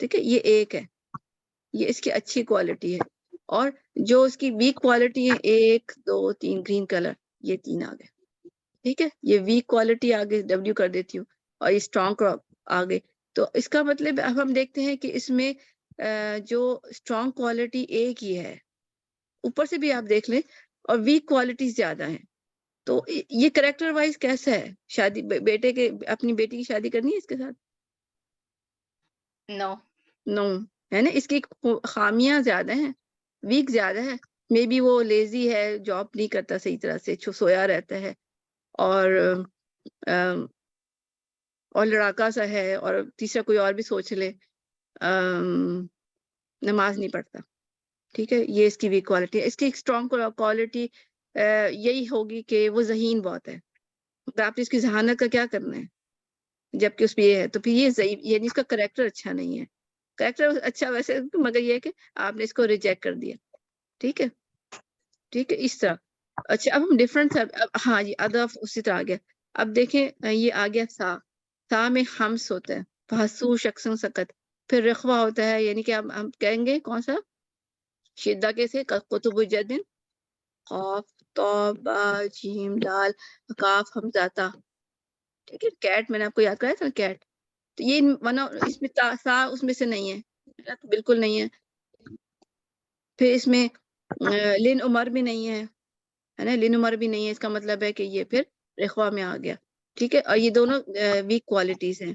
ٹھیک ہے، یہ ایک ہے، یہ اس کی اچھی کوالٹی ہے. اور جو اس کی ویک کوالٹی ہے 1 2 3 گرین کلر، یہ 3 آ گئے. ٹھیک ہے، یہ ویک کوالٹی آگے ڈبلیو کر دیتی ہوں اور یہ اسٹرانگ آگے. تو اس کا مطلب اب ہم دیکھتے ہیں کہ اس میں جو اسٹرانگ کوالٹی ایک ہی ہے، اوپر سے بھی آپ دیکھ لیں، اور ویک کوالٹی زیادہ ہیں. تو یہ کریکٹر وائز کیسا ہے؟ شادی بیٹے کے اپنی بیٹی کی شادی کرنی ہے اس کے ساتھ؟ نو. نو ہے نا، اس کی خامیاں زیادہ ہیں، ویک زیادہ ہے. مے بی وہ لیزی ہے، جاب نہیں کرتا صحیح طرح سے، سویا رہتا ہے، اور لڑاکا سا ہے، اور تیسرا کوئی اور بھی سوچ لے، نماز نہیں پڑھتا. ٹھیک ہے، یہ اس کی ویک کوالٹی ہے. اس کی اسٹرانگ کوالٹی یہی ہوگی کہ وہ ذہین بہت ہے. تو آپ نے اس کی ذہانت کا کیا کرنا ہے جبکہ اس پہ یہ ہے؟ تو پھر یہ ضعیف، یعنی اس کا کریکٹر اچھا نہیں ہے. کریکٹر اچھا ویسے، مگر یہ ہے کہ آپ نے اس کو ریجیکٹ کر دیا. ٹھیک ہے، ٹھیک ہے، اس طرح. اچھا، اب ہم ڈفرنٹ، ہاں جی، ادف اسی طرح آ گیا. اب دیکھیں یہ آ گیا سا میں ہمس ہوتا ہے، فحسو شخص سکت. پھر رخوہ ہوتا ہے، یعنی کہ ہم کہیں گے کون سا؟ شدہ کیسے؟ قطب الجدن، قاف تو با جیم دال کاف ہمزہ. ٹھیک ہے، کیٹ میں نے آپ کو یاد کرایا تھا، کیٹ. تو یہ اس میں سا اس میں سے نہیں ہے، بالکل نہیں ہے. پھر اس میں لن عمر بھی نہیں ہے نا، لن عمر بھی نہیں ہے. اس کا مطلب ہے کہ یہ پھر رخوا میں آ گیا. ٹھیک ہے، اور یہ دونوں ویک کوالٹیز ہیں،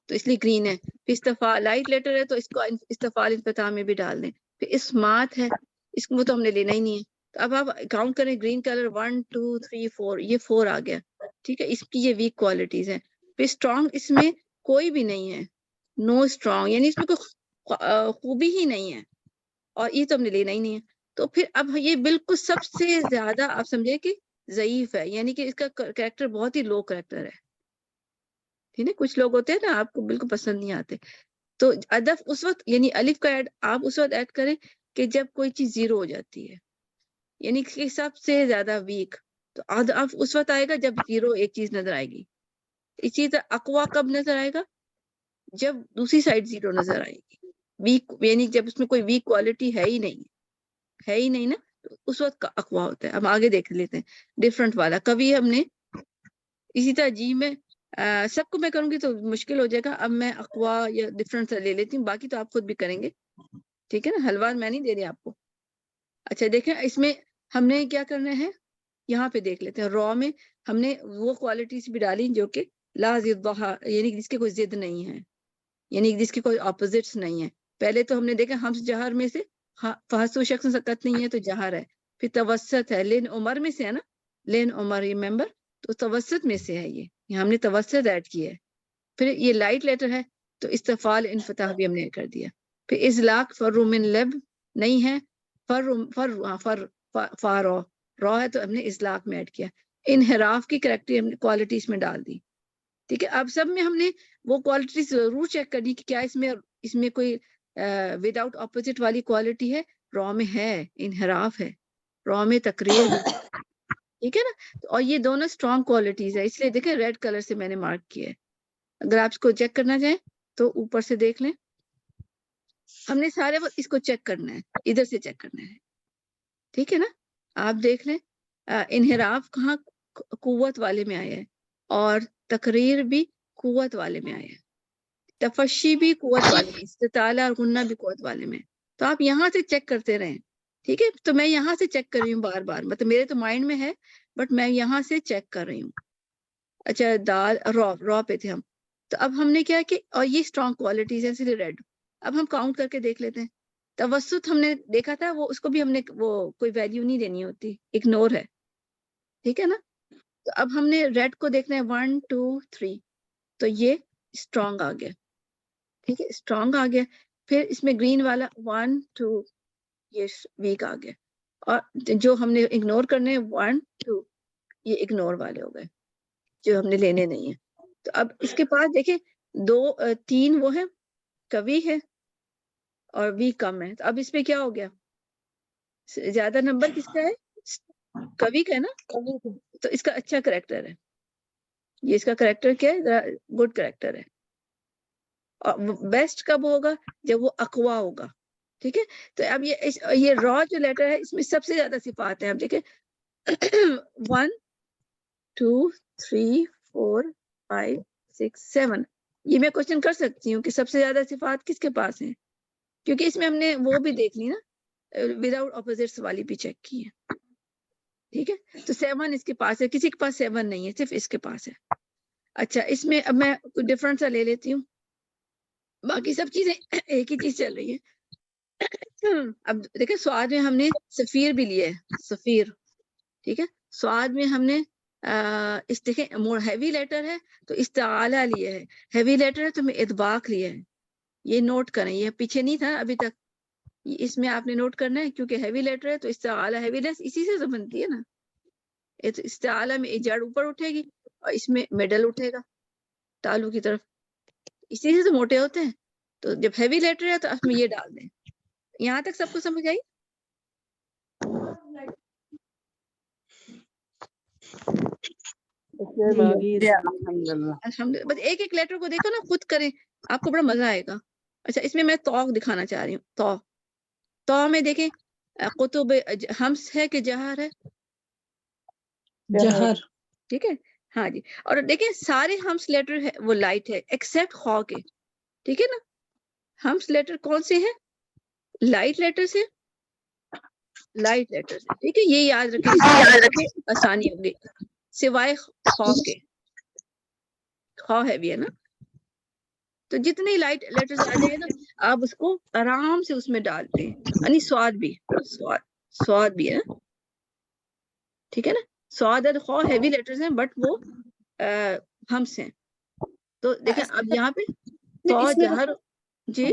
تو اس لیے گرین ہے. پھر استفال لائٹ لیٹر ہے، تو اس کو استفال انفتاح میں بھی ڈال دیں. پھر اسمات ہے، اس کو تو ہم نے لینا ہی نہیں ہے. تو اب آپ کاؤنٹ کریں، گرین کلر 1 2 3 4، یہ 4 آ گیا. ٹھیک ہے، اس کی یہ ویک کوالٹیز ہیں. پھر اسٹرانگ اس میں کوئی بھی نہیں ہے، نو اسٹرانگ، یعنی اس میں کوئی خوبی ہی نہیں ہے، اور یہ تو ہم نے لینا ہی نہیں ہے. تو پھر اب یہ بالکل سب سے زیادہ آپ سمجھے کہ ضعیف ہے، یعنی کہ اس کا کریکٹر بہت ہی لو کریکٹر ہے. ٹھیک ہے، کچھ لوگ ہوتے ہیں نا آپ کو بالکل پسند نہیں آتے. تو ادف اس وقت، یعنی الف کا ایڈ آپ اس وقت ایڈ کریں کہ جب کوئی چیز زیرو ہو جاتی ہے، یعنی کہ سب سے زیادہ ویک. تو ادف اس وقت آئے گا جب زیرو ایک چیز نظر آئے گی. اسی طرح اقوا کب نظر آئے گا؟ جب دوسری سائڈ زیرو نظر آئے گی. ویک یعنی جب اس میں کوئی ویک کوالٹی ہے ہی نہیں نا، تو اس وقت اقوا ہوتا ہے. اب آگے دیکھ لیتے ہیں ڈفرنٹ والا. کبھی ہم نے اسی طرح جی میں سب کو میں کروں گی تو مشکل ہو جائے گا. اب میں اقوا یا ڈفرنٹ لے لیتی ہوں، باقی تو آپ خود بھی کریں گے. ٹھیک ہے نا، حلوہ میں نہیں دے رہی آپ کو. اچھا دیکھیں، اس میں ہم نے کیا کرنا ہے، یہاں پہ دیکھ لیتے ہیں. را میں ہم نے وہ کوالٹیز بھی ڈالی جو کہ لا ضدھا، یعنی جس کے کوئی ضد نہیں ہے، یعنی جس کے کوئی اپوزٹس نہیں ہے. پہلے تو ہم نے دیکھا ہمس جہر میں سے فحسو شخص سکت نہیں ہے تو جہر ہے. پھر توسط ہے، لین عمر میں سے ہے نا، لین عمر ریمبر، تو توسط میں سے ہے. یہ ہم نے توسط ایڈ کیا ہے. پھر یہ لائٹ لیٹر ہے، تو استفال انفتاح بھی ہم نے کر دیا. پھر ازلاق فر من لب نہیں ہے، فارو را ہے تو ہم نے ازلاق میں ایڈ کیا. انحراف کی کریکٹر کوالٹی اس میں ڈال دی. ٹھیک ہے، اب سب میں ہم نے وہ کوالٹی ضرور چیک کرنی کہ کیا اس میں کوئی ود آؤٹ اپوزٹ والی کوالٹی ہے. را میں ہے، انحراف ہے، را میں تقریر بھی. ٹھیک ہے نا، اور یہ دونوں اسٹرانگ کوالٹیز ہے، اس لیے دیکھیں ریڈ کلر سے میں نے مارک کیا ہے. اگر آپ اس کو چیک کرنا چاہیں تو اوپر سے دیکھ لیں. ہم نے سارے وقت اس کو چیک کرنا ہے، ادھر سے چیک کرنا ہے. ٹھیک ہے نا، آپ دیکھ لیں انحراف کہاں قوت والے میں آیا ہے، اور تقریر بھی قوت والے میں آیا ہے. تفشی بھی قوت والے میں، استطالہ اور غنہ بھی قوت والے میں. تو آپ یہاں سے چیک کرتے رہیں. ٹھیک ہے، تو میں یہاں سے چیک کر رہی ہوں بار بار، مطلب میرے تو مائنڈ میں ہے بٹ میں یہاں سے چیک کر رہی ہوں. اچھا دال را پہ تھے ہم. تو اب ہم نے کیا کہ، اور یہ اسٹرانگ کوالٹیز ہے، اس لیے ریڈ. اب ہم کاؤنٹ کر کے دیکھ لیتے ہیں. توسط ہم نے دیکھا تھا، وہ اس کو بھی ہم نے وہ کوئی ویلیو نہیں دینی ہوتی، اگنور ہے. ٹھیک ہے نا، تو اب ہم نے ریڈ کو دیکھنا ہے 1 2 3، تو یہ اسٹرانگ آ گیا. ٹھیک ہے، اسٹرانگ آ گیا. پھر اس میں گرین والا 1 2، یہ ویک آ گیا. اور جو ہم نے اگنور کرنے 1 2، یہ اگنور والے ہو گئے جو ہم نے لینے نہیں ہیں. تو اب اس کے پاس دیکھیں 2 3 وہ ہے قوی ہے اور ویک کم ہے. تو اب اس میں کیا ہو گیا، زیادہ نمبر کس کا ہے؟ قوی کا ہے نا، تو اس کا اچھا کریکٹر ہے. یہ اس کا کریکٹر کیا ہے؟ گڈ کریکٹر ہے. اور بیسٹ کب ہوگا؟ جب وہ اقوا ہوگا. ٹھیک ہے. تو اب یہ را جو لیٹر ہے اس میں سب سے زیادہ صفات ہیں. اب دیکھیں 1 2 3 4 5 6 7 یہ میں کوشچن کر سکتی ہوں کہ سب سے زیادہ صفات کس کے پاس ہیں، کیونکہ اس میں ہم نے وہ بھی دیکھ لی نا وداؤٹ اپوزٹس والی بھی چیک کی ہے. ٹھیک ہے. تو 7 اس کے پاس ہے، کسی کے پاس 7 نہیں ہے، صرف اس کے پاس ہے. اچھا اس میں اب میں کوئی ڈفرنٹ سا لے لیتی ہوں، باقی سب چیزیں ایک ہی چیز چل رہی ہے. اب دیکھیں سواد میں ہم نے سفیر بھی لیا ہے، سفیر. ٹھیک ہے. سواد میں ہم نے اس دیکھیں مور ہیوی لیٹر ہے تو استعالیٰ لیا ہے، ہیوی لیٹر ہے تو ہمیں اطباق لیا ہے. یہ نوٹ کریں، یہ پیچھے نہیں تھا ابھی تک، اس میں آپ نے نوٹ کرنا ہے کیونکہ ہیوی لیٹر ہے تو استعالیٰ ہیوینس اسی سے تو بنتی ہے نا. استعالیٰ میں جڑ اوپر اٹھے گی اور اس میں مڈل اٹھے گا تالو کی طرف، اسی سے تو موٹے ہوتے ہیں. تو جب ہیوی لیٹر ہے تو اس میں یہ ڈال دیں. یہاں تک سب کو سمجھ آئی؟ الحمدللہ. بس ایک ایک لیٹر کو دیکھو نا، خود کریں، آپ کو بڑا مزہ آئے گا. اچھا اس میں میں تو دکھانا چاہ رہی ہوں. تو میں دیکھیں قطب ہمس ہے کہ جہر ہے؟ جہر. ٹھیک ہے. ہاں جی. اور دیکھیں سارے ہمس لیٹر ہے وہ لائٹ ہے ایکسیپٹ خو کے. ٹھیک ہے نا. ہمس لیٹر کون سے ہیں؟ لائٹ لیٹر سے، لائٹ لیٹر سے. ٹھیک ہے. یہ یاد رکھیں، اس میں آسانی ہوگی سوائے خو کے. خو ہے بھی ہے نا. تو جتنے لائٹ لیٹرز آ جائے نا آپ اس کو آرام سے اس میں ڈالتے ہیں. یعنی سواد بھی، سواد بھی ہے نا. ٹھیک ہے نا. سواد اور خو ہیوی لیٹرز ہیں بٹ وہ ہمس ہیں. تو دیکھیں اب یہاں پہ تو اس میں جہر. جی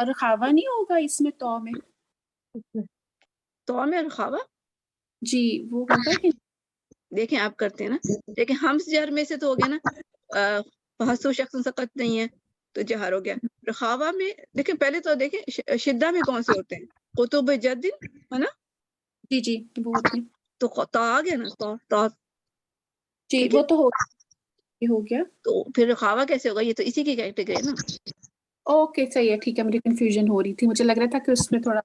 رخاوا نہیں ہوگا اس میں تو میں؟ تو میں رخاوا جی وہ ہوگا کہ دیکھیں آپ کرتے ہیں نا. دیکھیں ہمس جہر میں سے تو ہو گیا نا فحسو شخص سقط نہیں ہے تو جہر ہو گیا. رخاوا میں دیکھیں پہلے تو دیکھیں شدہ میں کون سے ہوتے ہیں؟ قطب جد ہے نا. جی جی وہ ہوتے ہیں. تو تا آ گیا نا تو جی ٹھیک وہ ہے. تو ہو گیا. تو پھر رخاوا کیسے ہوگا؟ یہ تو اسی کی کیٹیگری ہے نا. اوکے صحیح ہے، ٹھیک ہے. مجھے کنفیوژن ہو رہی تھی، مجھے لگ رہا تھا کہ اس میں تھوڑا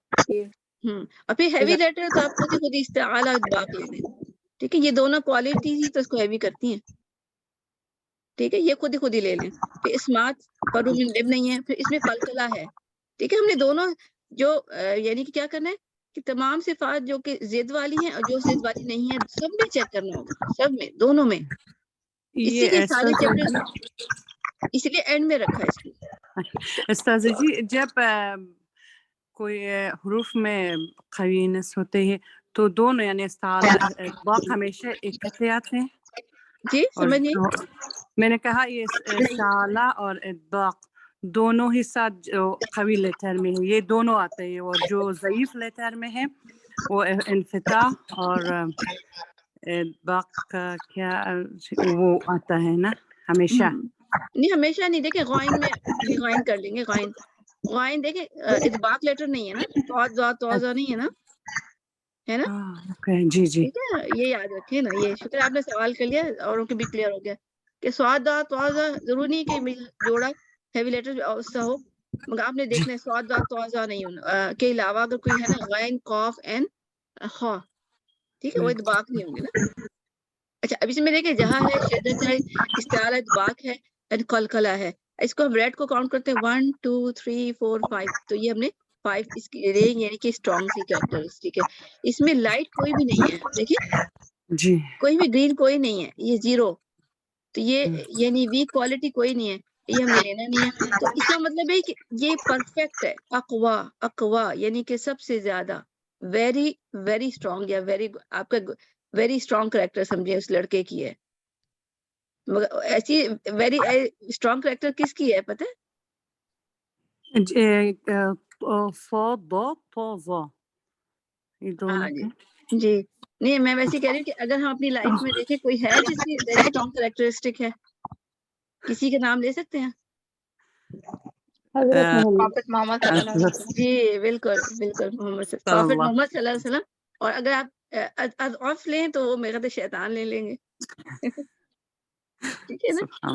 اور پھر ہیوی لیٹر تو آپ خود استعالیٰ اطباق لے لیں. ٹھیک ہے. یہ دونوں کوالٹیز ہی تو اس کو ہیوی کرتی ہیں. ٹھیک ہے. یہ خود ہی لے لیں. پھر اسمارٹ پر نہیں ہے، پھر اس میں قلقلہ ہے. ٹھیک ہے. ہم نے دونوں جو یعنی کہ کیا کرنا ہے کہ تمام صفات جو کہ زد والی ہیں اور جو زد والی نہیں ہے سب میں چیک کرنا ہوگا، سب میں، دونوں میں. اسی لیے سارے چیپٹر اسی لیے اینڈ میں رکھا ہے اس کو. استاذ جی جب کوئی حروف میں قوینس ہوتے ہیں تو دونوں یعنی استعالیٰ اطباق ہمیشہ اکٹھے آتے ہیں؟ جی سمجھ نہیں. میں نے کہا یہ استعالیٰ اور اطباق دونوں ہی ساتھ جو قوی لیٹر میں ہے یہ دونوں آتے ہیں، اور جو ضعیف لیٹر میں ہے وہ انفتاح اور اطباق کا کیا وہ آتا ہے نا ہمیشہ؟ نہیں ہمیشہ نہیں. دیکھیں غائن میں بھی غائن کر لیں گے. غائن دیکھیں اطباق لیٹر نہیں ہے نا، توازہ نہیں ہے نا، ہے نا. جی جی ٹھیک ہے. یہ یاد رکھیں نا. یہ شکر آپ نے سوال کر لیا، اوروں کے بھی کلیئر ہو گیا کہ سواد توازہ ضروری نہیں کہ جوڑا ہیوی لیٹر اس سے ہو، مگر آپ نے دیکھنا ہے سواد توازہ نہیں ہونا کے علاوہ اگر کوئی ہے نا غائن قاف این خا، ٹھیک ہے، وہ اطباق نہیں ہوں گے نا. اچھا اب اس میں دیکھیں جہاں ہے شدت ہے، استعارہ اطباق ہے، قلقلہ ہے. اس کو ہم ریڈ کو کاؤنٹ کرتے ہیں 1 2 3 4 5. تو یہ ہم نے 5 اس کی رینج یعنی کہ اسٹرانگ سی کریکٹرسٹک ہے. اس میں لائٹ کوئی بھی نہیں ہے. دیکھیں جی کوئی بھی گرین کوئی نہیں ہے، یہ 0. تو یہ یعنی ویک کوالٹی کوئی نہیں ہے، یہ ہم نے لینا نہیں ہے. تو اس کا مطلب ہے کہ یہ پرفیکٹ ہے. اقوا یعنی کہ سب سے زیادہ ویری ویری اسٹرانگ یا ویری آپ کا ویری اسٹرانگ کریکٹر سمجھے اس لڑکے کی ہے. مگر ایسی ویری اسٹرانگ کریکٹر کس کی ہے پتہ ہے؟ ہاں جی جی. نہیں میں ویسے کہہ رہی ہوں کہ اگر ہم اپنی لائف میں دیکھیں کوئی ہے جس کی ویری اسٹرانگ کریکٹرسٹک ہے، کسی کا نام لے سکتے ہیں؟ پروفیٹ محمد صلی اللہ علیہ وسلم. جی بالکل بالکل پروفیٹ محمد صلی اللہ علیہ وسلم. اور اگر آپ آف لیں تو وہ میرا تو شیطان لے لیں گے. ٹھیک ہے نا.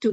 2,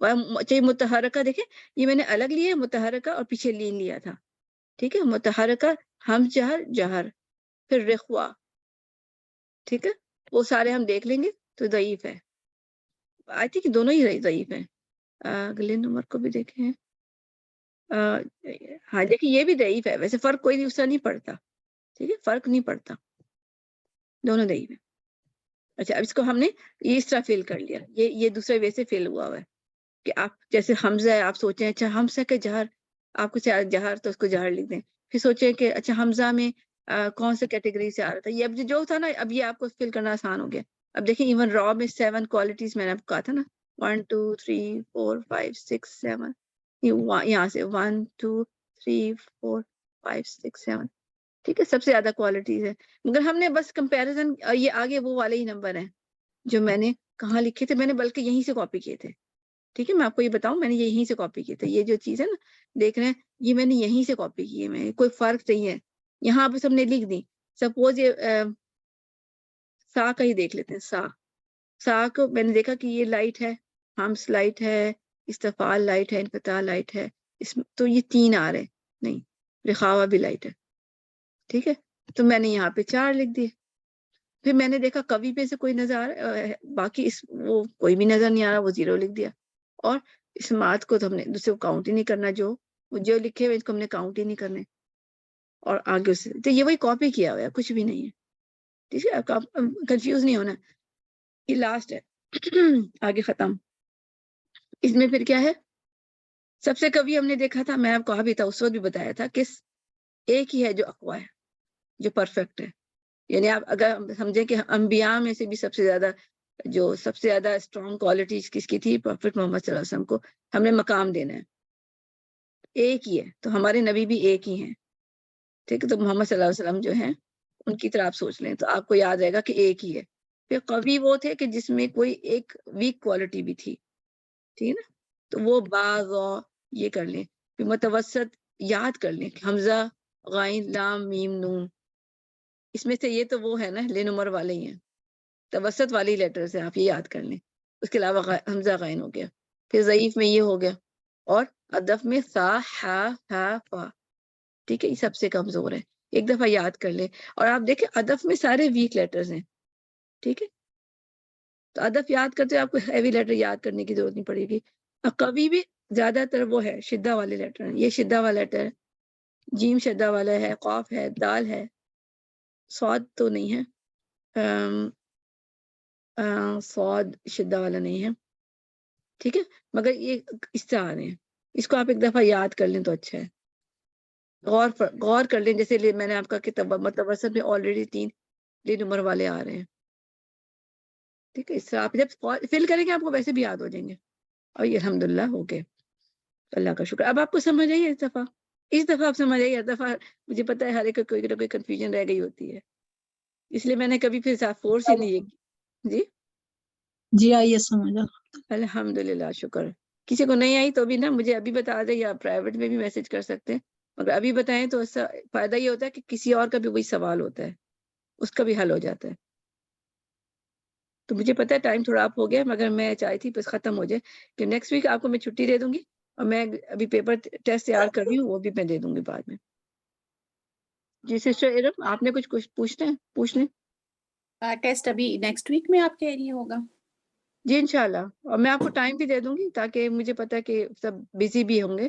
چاہیے متحرکہ، دیکھیں یہ میں نے الگ لیا ہے متحرکہ اور پیچھے لین لیا تھا، ٹھیک ہے، متحرکہ ہم جہر جہر، پھر رخوا، ٹھیک ہے، وہ سارے ہم دیکھ لیں گے تو ضعیف ہے. آئی تھنک دونوں ہی ضعیف ہیں. اگلے نمبر کو بھی دیکھیں. ہاں دیکھیں یہ بھی ضعیف ہے، ویسے فرق کوئی اس طرح نہیں پڑتا، ٹھیک ہے، فرق نہیں پڑتا، دونوں ضعیف ہیں. اچھا اب اس کو ہم نے یہ اس طرح فل کر لیا، یہ دوسرے وے سے فل ہوا ہے کہ آپ جیسے حمزہ ہے، آپ سوچیں اچھا حمزہ کے جہر، آپ کو جہر تو اس کو جہر لکھ دیں، پھر سوچیں کہ اچھا حمزہ میں کون سے کیٹیگری سے آ رہا تھا، یہ اب جو تھا نا اب یہ آپ کو فل کرنا آسان ہو گیا. اب دیکھیں ایون را میں 7 کوالٹیز میں نے آپ کو کہا تھا نا، 1 2 3 4 5 6 7، یہاں سے 1 2 3 4 5 6 7، ٹھیک ہے، سب سے زیادہ کوالٹیز ہے. مگر ہم نے بس کمپیریزن، یہ آگے وہ والے ہی نمبر ہیں جو میں نے کہاں لکھے تھے، میں نے بلکہ یہیں سے کاپی کیے تھے، ٹھیک ہے، میں آپ کو یہ بتاؤں میں نے یہیں سے کاپی کیے تھے. یہ جو چیز ہے نا دیکھ رہے ہیں، یہ میں نے یہیں سے کاپی کی ہے، میں کوئی فرق نہیں ہے. یہاں پہ سب نے لکھ دی. سپوز یہ سا کا ہی دیکھ لیتے ہیں. سا کو میں نے دیکھا کہ یہ لائٹ ہے، ہمس لائٹ ہے، استفال لائٹ ہے، انفتاح لائٹ ہے، تو یہ 3 آ رہے، نہیں رخاوہ بھی لائٹ ہے، ٹھیک ہے، تو میں نے یہاں پہ 4 لکھ دیے. پھر میں نے دیکھا کبھی پہ سے کوئی نظر آ رہا ہے، باقی وہ کوئی بھی نظر نہیں آ رہا، وہ 0 لکھ دیا. اور اس مات کو تو ہم نے دوسرے کو کاؤنٹ ہی نہیں کرنا، جو لکھے ہوئے اس کو ہم نے کاؤنٹ ہی نہیں کرنے. اور آگے اس سے تو یہ وہی کاپی کیا ہوا ہے، کچھ بھی نہیں ہے، ٹھیک ہے، آپ کنفیوز نہیں ہونا. یہ لاسٹ ہے آگے ختم. اس میں پھر کیا ہے، سب سے کبھی ہم نے دیکھا تھا، میں آپ کو کہا بھی تھا اس وقت بھی بتایا تھا کہ ایک ہی ہے جو اقوا ہے، جو پرفیکٹ ہے. یعنی آپ اگر سمجھیں کہ انبیاء میں سے بھی سب سے زیادہ اسٹرانگ کوالٹیز کس کی تھی، پروفیٹ محمد صلی اللہ علیہ وسلم کو ہم نے مقام دینا ہے. ایک ہی ہے، تو ہمارے نبی بھی ایک ہی ہیں، ٹھیک ہے، تو محمد صلی اللہ علیہ وسلم جو ہیں ان کی طرح آپ سوچ لیں تو آپ کو یاد رہے گا کہ ایک ہی ہے. پھر قوی وہ تھے کہ جس میں کوئی ایک ویک کوالٹی بھی تھی، ٹھیک ہے نا، تو وہ باغ یہ کر لیں. پھر متوسط یاد کر لیں، حمزہ غین لام میم نون، اس میں سے یہ تو وہ ہے نا لے نمبر والے ہی ہیں، توسط والی لیٹرز ہیں، آپ یہ یاد کر لیں. اس کے علاوہ حمزہ غین ہو گیا. پھر ضعیف میں یہ ہو گیا، اور ادف میں سا ہا ہا فا، ٹھیک ہے، یہ سب سے کمزور ہے، ایک دفعہ یاد کر لیں. اور آپ دیکھیں ادف میں سارے ویک لیٹرز ہیں، ٹھیک ہے، تو ادف یاد کرتے آپ کو ہیوی لیٹر یاد کرنے کی ضرورت نہیں پڑے گی. قوی بھی زیادہ تر وہ ہے شدہ والے لیٹر ہیں، یہ شدہ والا لیٹر ہے، جیم شدہ والا ہے، قاف ہے، دال ہے، صاد تو نہیں ہے، صاد شدہ والا نہیں ہے، ٹھیک ہے، مگر یہ اس سے آ رہے ہیں. اس کو آپ ایک دفعہ یاد کر لیں تو اچھا ہے. غور کر لیں، جیسے میں نے آپ کا کتاب متوسط میں آلریڈی 3 لے نمبر والے آ رہے ہیں، ٹھیک ہے. اس سے آپ جب فل کریں گے آپ کو ویسے بھی یاد ہو جائیں گے. اور یہ الحمدللہ ہو گئے، اللہ کا شکر. اب آپ کو سمجھ آئی اس دفعہ آپ سمجھ آئی. ہر دفعہ مجھے پتا ہے ہر ایک کوئی نہ کوئی کنفیوژن رہ گئی ہوتی ہے، اس لیے میں نے کبھی پھر فورس ہی نہیں. جی آئیے سمجھا. الحمدللہ شکر. کسی کو نہیں آئی تو بھی نا مجھے ابھی بتا دیں، یا پرائیویٹ میں بھی میسج کر سکتے ہیں، مگر ابھی بتائیں تو اس سے فائدہ یہ ہوتا ہے کہ کسی اور کا بھی وہی سوال ہوتا ہے، اس کا بھی حل ہو جاتا ہے. تو مجھے پتا ہے ٹائم تھوڑا آپ ہو گیا، مگر میں چاہتی تھی بس ختم ہو جائے کہ نیکسٹ ویک آپ کو میں چھٹی دے دوں گی، اور میں ابھی پیپر ٹیسٹ تیار کر رہی ہوں، وہ بھی میں دے دوں گی بعد میں. جی سسٹر ارم، آپ نے کچھ پوچھ لیں. ٹیسٹ ابھی نیکسٹ ویک میں آپ کہہ رہی ہوگا؟ جی انشاءاللہ، اور میں آپ کو ٹائم بھی دے دوں گی تاکہ مجھے پتا کہ سب بزی بھی ہوں گے،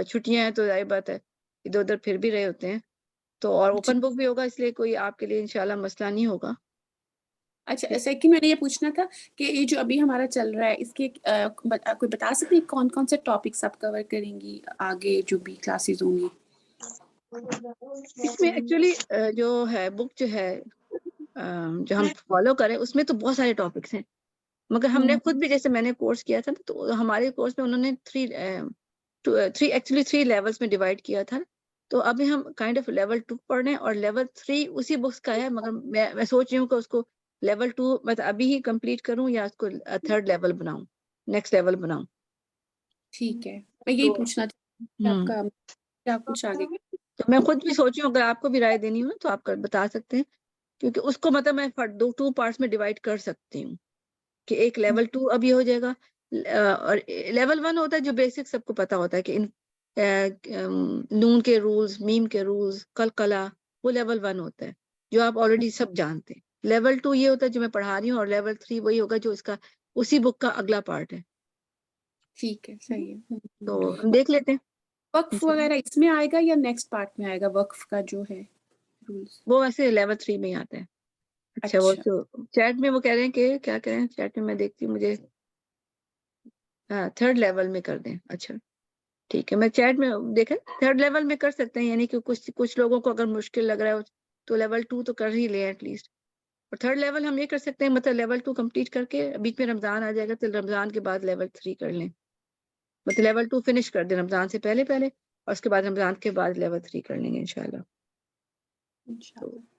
چھٹیاں ہیں تو ظاہر بات ہے ادھر ادھر پھر بھی رہے ہوتے ہیں تو، اور اوپن بک بھی ہوگا، اس لیے کوئی آپ کے لیے انشاءاللہ مسئلہ نہیں ہوگا. اچھا سیکنڈ میں نے یہ پوچھنا تھا کہ یہ جو ابھی ہمارا چل رہا ہے اس کے کوئی بتا سکتے ہیں کون کون سے ٹاپکس آپ کور کریں گی آگے جو بھی کلاسز ہوں گی؟ اس میں ایکچولی جو ہے بک جو ہے جو ہم فالو کریں اس میں تو بہت سارے ٹاپکس ہیں، مگر ہم نے خود بھی جیسے میں نے کورس کیا تھا نا تو ہمارے کورس میں انہوں نے 3 لیولز میں ڈیوائڈ کیا تھا. تو ابھی ہم کائنڈ آف لیول 2 پڑھ رہے ہیں، اور لیول 3 اسی بکس کا ہے، مگر میں سوچ رہی ہوں کہ اس کو لیول 2 مطلب ابھی ہی کمپلیٹ کروں یا اس کو 3rd لیول بناؤں، نیکسٹ لیول بناؤں. ٹھیک ہے، میں یہی پوچھنا تھا آپ کا کیا کچھ آگے. تو میں خود بھی سوچ رہی ہوں اگر آپ کو بھی رائے دینی ہو تو آپ بتا سکتے ہیں، کیونکہ اس کو مطلب میں 2 پارٹس میں ڈیوائڈ کر سکتی ہوں کہ ایک لیول 2 ابھی ہو جائے گا، اور لیول 1 ہوتا ہے جو بیسک سب کو پتا ہوتا ہے کہ نون کے رولز، میم کے رولز، قلقلہ، وہ لیول 1 ہوتا ہے جو آپ آلریڈی سب جانتے ہیں. لیول 2 یہ ہوتا ہے جو میں پڑھا رہی ہوں، اور لیول 3 وہی ہوگا جو اس کا اسی بک کا اگلا پارٹ ہے. ٹھیک ہے، صحیح ہے. تو ہم دیکھ لیتے ہیں. وقف وغیرہ اس میں آئے گا یا نیکسٹ پارٹ میں آئے گا وقف کا جو ہے رولز؟ وہ ویسے لیول 3 میں ہی آتا ہے. اچھا وہ چیٹ میں وہ کہہ رہے ہیں کہ کیا کہہ رہے ہیں چیٹ میں دیکھتی ہوں، مجھے تھرڈ لیول میں کر دیں. اچھا ٹھیک ہے، میں چیٹ میں دیکھیں تھرڈ لیول میں کر سکتے ہیں، یعنی کہ کچھ لوگوں کو اگر مشکل لگ رہا ہے تو لیول 2 تو کر ہی لیں ایٹ لیسٹ. اور تھرڈ لیول ہم یہ کر سکتے ہیں، مطلب لیول 2 کمپلیٹ کر کے بیچ میں رمضان آ جائے گا تو رمضان کے بعد لیول 3 کر لیں، مطلب لیول 2 فنش کر دیں رمضان سے پہلے اور اس کے بعد رمضان کے بعد لیول 3 کر لیں گے انشاءاللہ.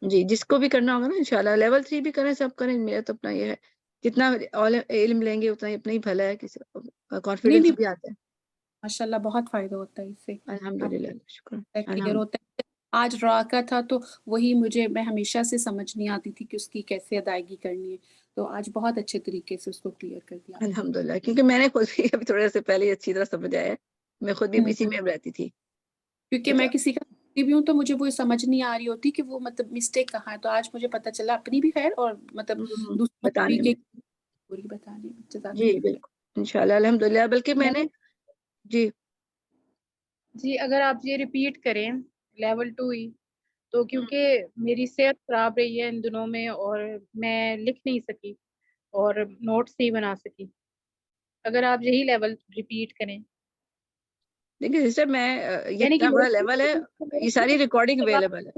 جی جس کو بھی کرنا ہوگا نا انشاءاللہ لیول 3 بھی کریں، سب کریں. میرا تو اپنا یہ ہے جتنا علم لیں گے اتنا ہی اپنا ہی بھلا ہے، کانفیڈنس بھی آتا ہے. ماشاءاللہ بہت فائدہ ہوتا ہے اس سے. الحمدللہ، شکر. کلیئر ہوتا ہے. آج را کا تھا تو وہی میں ہمیشہ سے سمجھ نہیں آتی تھی کہ اس کی کیسے ادائیگی کرنی ہے، تو آج بہت اچھے طریقے سے اس کو کلیئر کر دیا. الحمدللہ، کیونکہ میں نے خود بھی ابھی تھوڑے سے پہلے اچھی طرح سمجھ آیا ہے، میں خود بھی اسی میں رہتی تھی. کیونکہ میں کسی کا بھی ہوں تو مجھے وہ سمجھ نہیں آ رہی ہوتی کہ وہ مطلب مسٹیک کہاں ہے، تو آج مجھے پتہ چلا اپنی بھی خیر اور مطلب دوسروں بتانے بھی میں. پوری بتانے میں. جی بالکل انشاءاللہ الحمدللہ. بلکہ میں نے جی اگر آپ یہ ریپیٹ کریں لیول 2 ہی تو کیونکہ میری صحت خراب رہی ہے ان دنوں میں اور میں لکھ نہیں سکی اور نوٹس نہیں بنا سکی، اگر آپ یہی لیول ریپیٹ کریں. دیکھیے سسٹر، میں یہ یعنی کہ اتنا بڑا لیول ہے، یہ ساری ریکارڈنگ اویلیبل ہے.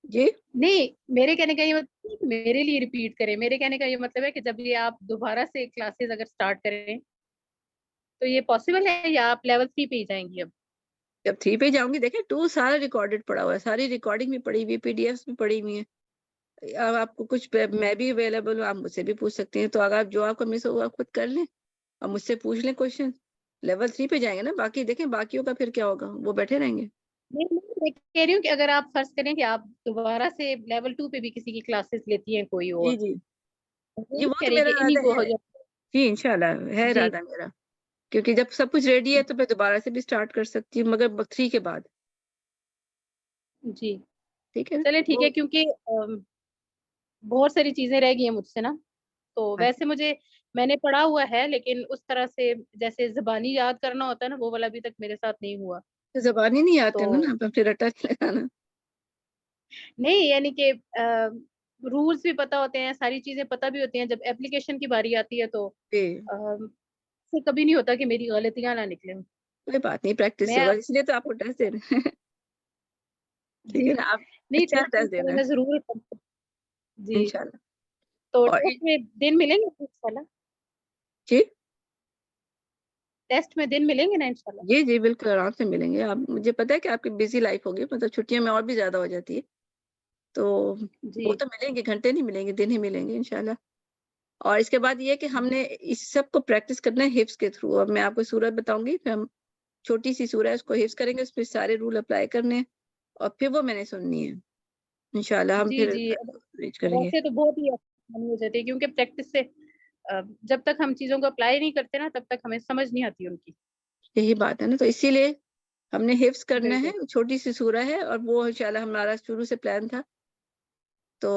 جی نہیں، میرے کہنے کا یہ مطلب میرے لیے ریپیٹ کریں، میرے کہنے کا یہ مطلب ہے کہ جب یہ آپ دوبارہ سے کلاسز اگر سٹارٹ کریں تو یہ پاسبل ہے یا آپ لیول 3 پہ ہی جائیں گی؟ اب جب 3 پہ جاؤں گی دیکھیں 2 سارا ریکارڈڈ پڑا ہوا ہے، ساری ریکارڈنگ بھی پڑی ہوئی، پی ڈی ایفs بھی پڑی ہوئی ہیں. اب آپ کو کچھ میں بھی اویلیبل ہوں، آپ مجھ سے بھی پوچھ سکتے ہیں. تو اگر آپ جو آپ کو مس ہو آپ خود کر لیں اور مجھ سے پوچھ لیں کوشچن. لیول 3 پہ جائیں گے نا، باقی دیکھیں باقیوں کا پھر کیا ہوگا، وہ بیٹھے رہیں گے. میں کہہ رہی ہوں کہ اگر آپ فرض کریں کہ آپ دوبارہ سے لیول 2 پہ بھی کسی کی کلاسز لیتی ہیں کوئی اور، جی جی وہ کہہ تو رہی میرا کہ انہی ارادہ کو ہو ہے. جائے. جی انشاءاللہ ہے جی ارادہ میرا، کیونکہ جب سب کچھ ریڈی ہے تو میں دوبارہ سے بھی سٹارٹ کر سکتی ہوں، مگر 3 کے بعد. جی ٹھیک ہے چلے ٹھیک ہے، کیونکہ بہت ساری چیزیں رہ گئی ہیں مجھ سے نا، تو ویسے میں نے پڑھا ہوا ہے لیکن اس طرح سے جیسے زبانی یاد کرنا ہوتا ہے نا، وہ والا ابھی تک میرے ساتھ نہیں ہوا. زبان ہی نہیں آتے تو نا پھر رٹا لگانا. نہیں یعنی کہ رولز بھی پتہ ہوتے ہیں، ساری چیزیں پتہ بھی ہوتی ہیں، جب اپلیکیشن کی باری آتی ہے تو کبھی نہیں ہوتا کہ میری غلطیاں نہ نکلیں. کوئی بات نہیں، پریکٹس ہوگا، اس لیے تو آپ کو ٹیسٹ دے رہے ہیں. ٹھیک جی ہے نا، آپ نہیں اچھا ٹیسٹ دینا میں ہے ضرور جی. انشاءاللہ. تو اور ٹیسٹ میں دن ملیں گے انشاءاللہ؟ جی ٹیسٹ میں دن ملیں گے نا انشاءاللہ؟ جی جی بالکل آرام سے ملیں گے. آپ مجھے پتا ہے کہ آپ کی بزی لائف ہوگی، مطلب چھٹیوں میں اور بھی زیادہ ہو جاتی ہے، تو جی وہ تو ملیں گے، گھنٹے نہیں ملیں گے، دن ہی ملیں گے انشاءاللہ. اور اس کے بعد یہ کہ ہم نے اس سب کو پریکٹس کرنا ہے حفظ کے تھرو. اب میں آپ کو سورت بتاؤں گی، پھر ہم چھوٹی سی سورہ ہے اس کو حفظ کریں گے، اس پہ سارے رول اپلائی کرنے ہیں اور پھر وہ میں نے سننی ہے انشاءاللہ. ہم جی پھر جی ریچ کریں گے. ویسے تو بہت ہی آسانی ہو جاتی ہے، کیونکہ پریکٹس سے جب تک ہم چیزوں کو اپلائی نہیں کرتے نا تب تک ہمیں سمجھ نہیں آتی ان کی. یہی بات ہے نا، تو اسی لیے ہم نے حفظ کرنا ہے. بالکل چھوٹی سی سورہ ہے اور وہ انشاءاللہ ہمارا شروع سے پلان تھا. تو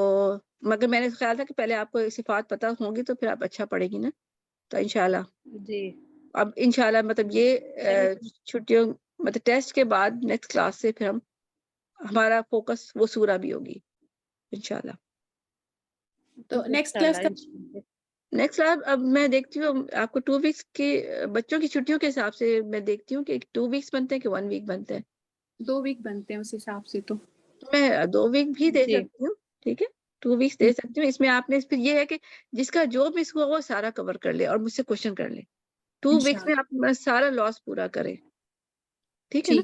مگر میں نے خیال تھا کہ پہلے آپ کو صفات پتہ ہوں گی تو پھر آپ اچھا پڑھے گی نا، تو انشاءاللہ جی اب انشاءاللہ مطلب یہ چھٹیوں مطلب ٹیسٹ کے بعد نیکسٹ کلاس سے پھر ہمارا فوکس وہ سورہ بھی ہوگی انشاءاللہ. تو نیکسٹ کلاس کا نیکسٹ اب میں دیکھتی ہوں آپ کو 2 ویکس کی بچوں کی چھٹیوں کے حساب سے میں دیکھتی ہوں کہ 2 ویکس بنتے ہیں کہ 1 ویک بنتے ہیں. 2 ویک بنتے ہیں اس حساب سے. تو میں 2 ویک بھی دے جی سکتی ہوں، ٹھیک ہے 2 ویکس دے سکتی ہوں. اس میں آپ نے پھر یہ ہے کہ جس کا جو مس ہوا وہ سارا کور کر لے اور مجھ سے کوشچن کر لے. 2 ویکس میں آپ سارا لاس پورا کریں، ٹھیک ہے نا.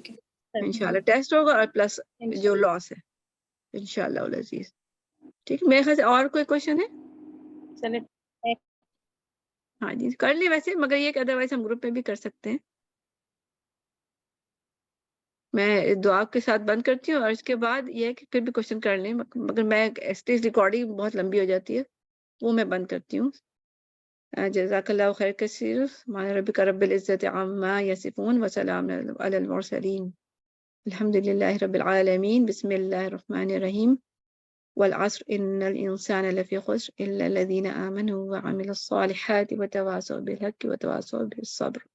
انشاءاللہ ٹیسٹ ہوگا اور پلس جو لاس ہے انشاءاللہ العزیز. ٹھیک ہے، میرے خیال سے اور کوئی کوشچن ہے؟ چلے ہاں جی کر لی ویسے، مگر یہ کہ ادروائز ہم گروپ میں بھی کر سکتے ہیں. میں دعا کے ساتھ بند کرتی ہوں اور اس کے بعد یہ ہے کہ پھر بھی کوشچن کر لیں، مگر میں اسٹیج ریکارڈنگ بہت لمبی ہو جاتی ہے وہ میں بند کرتی ہوں. جزاك الله خير كثير. سبحان ربك رب العزة عما يصفون وسلام على المرسلين الحمد لله رب العالمين. بسم الله الرحمن الرحيم. والعصر إن الإنسان لفي خسر إلا الذين آمنوا وعملوا الصالحات وتواصوا بالحق وتواصوا بالصبر.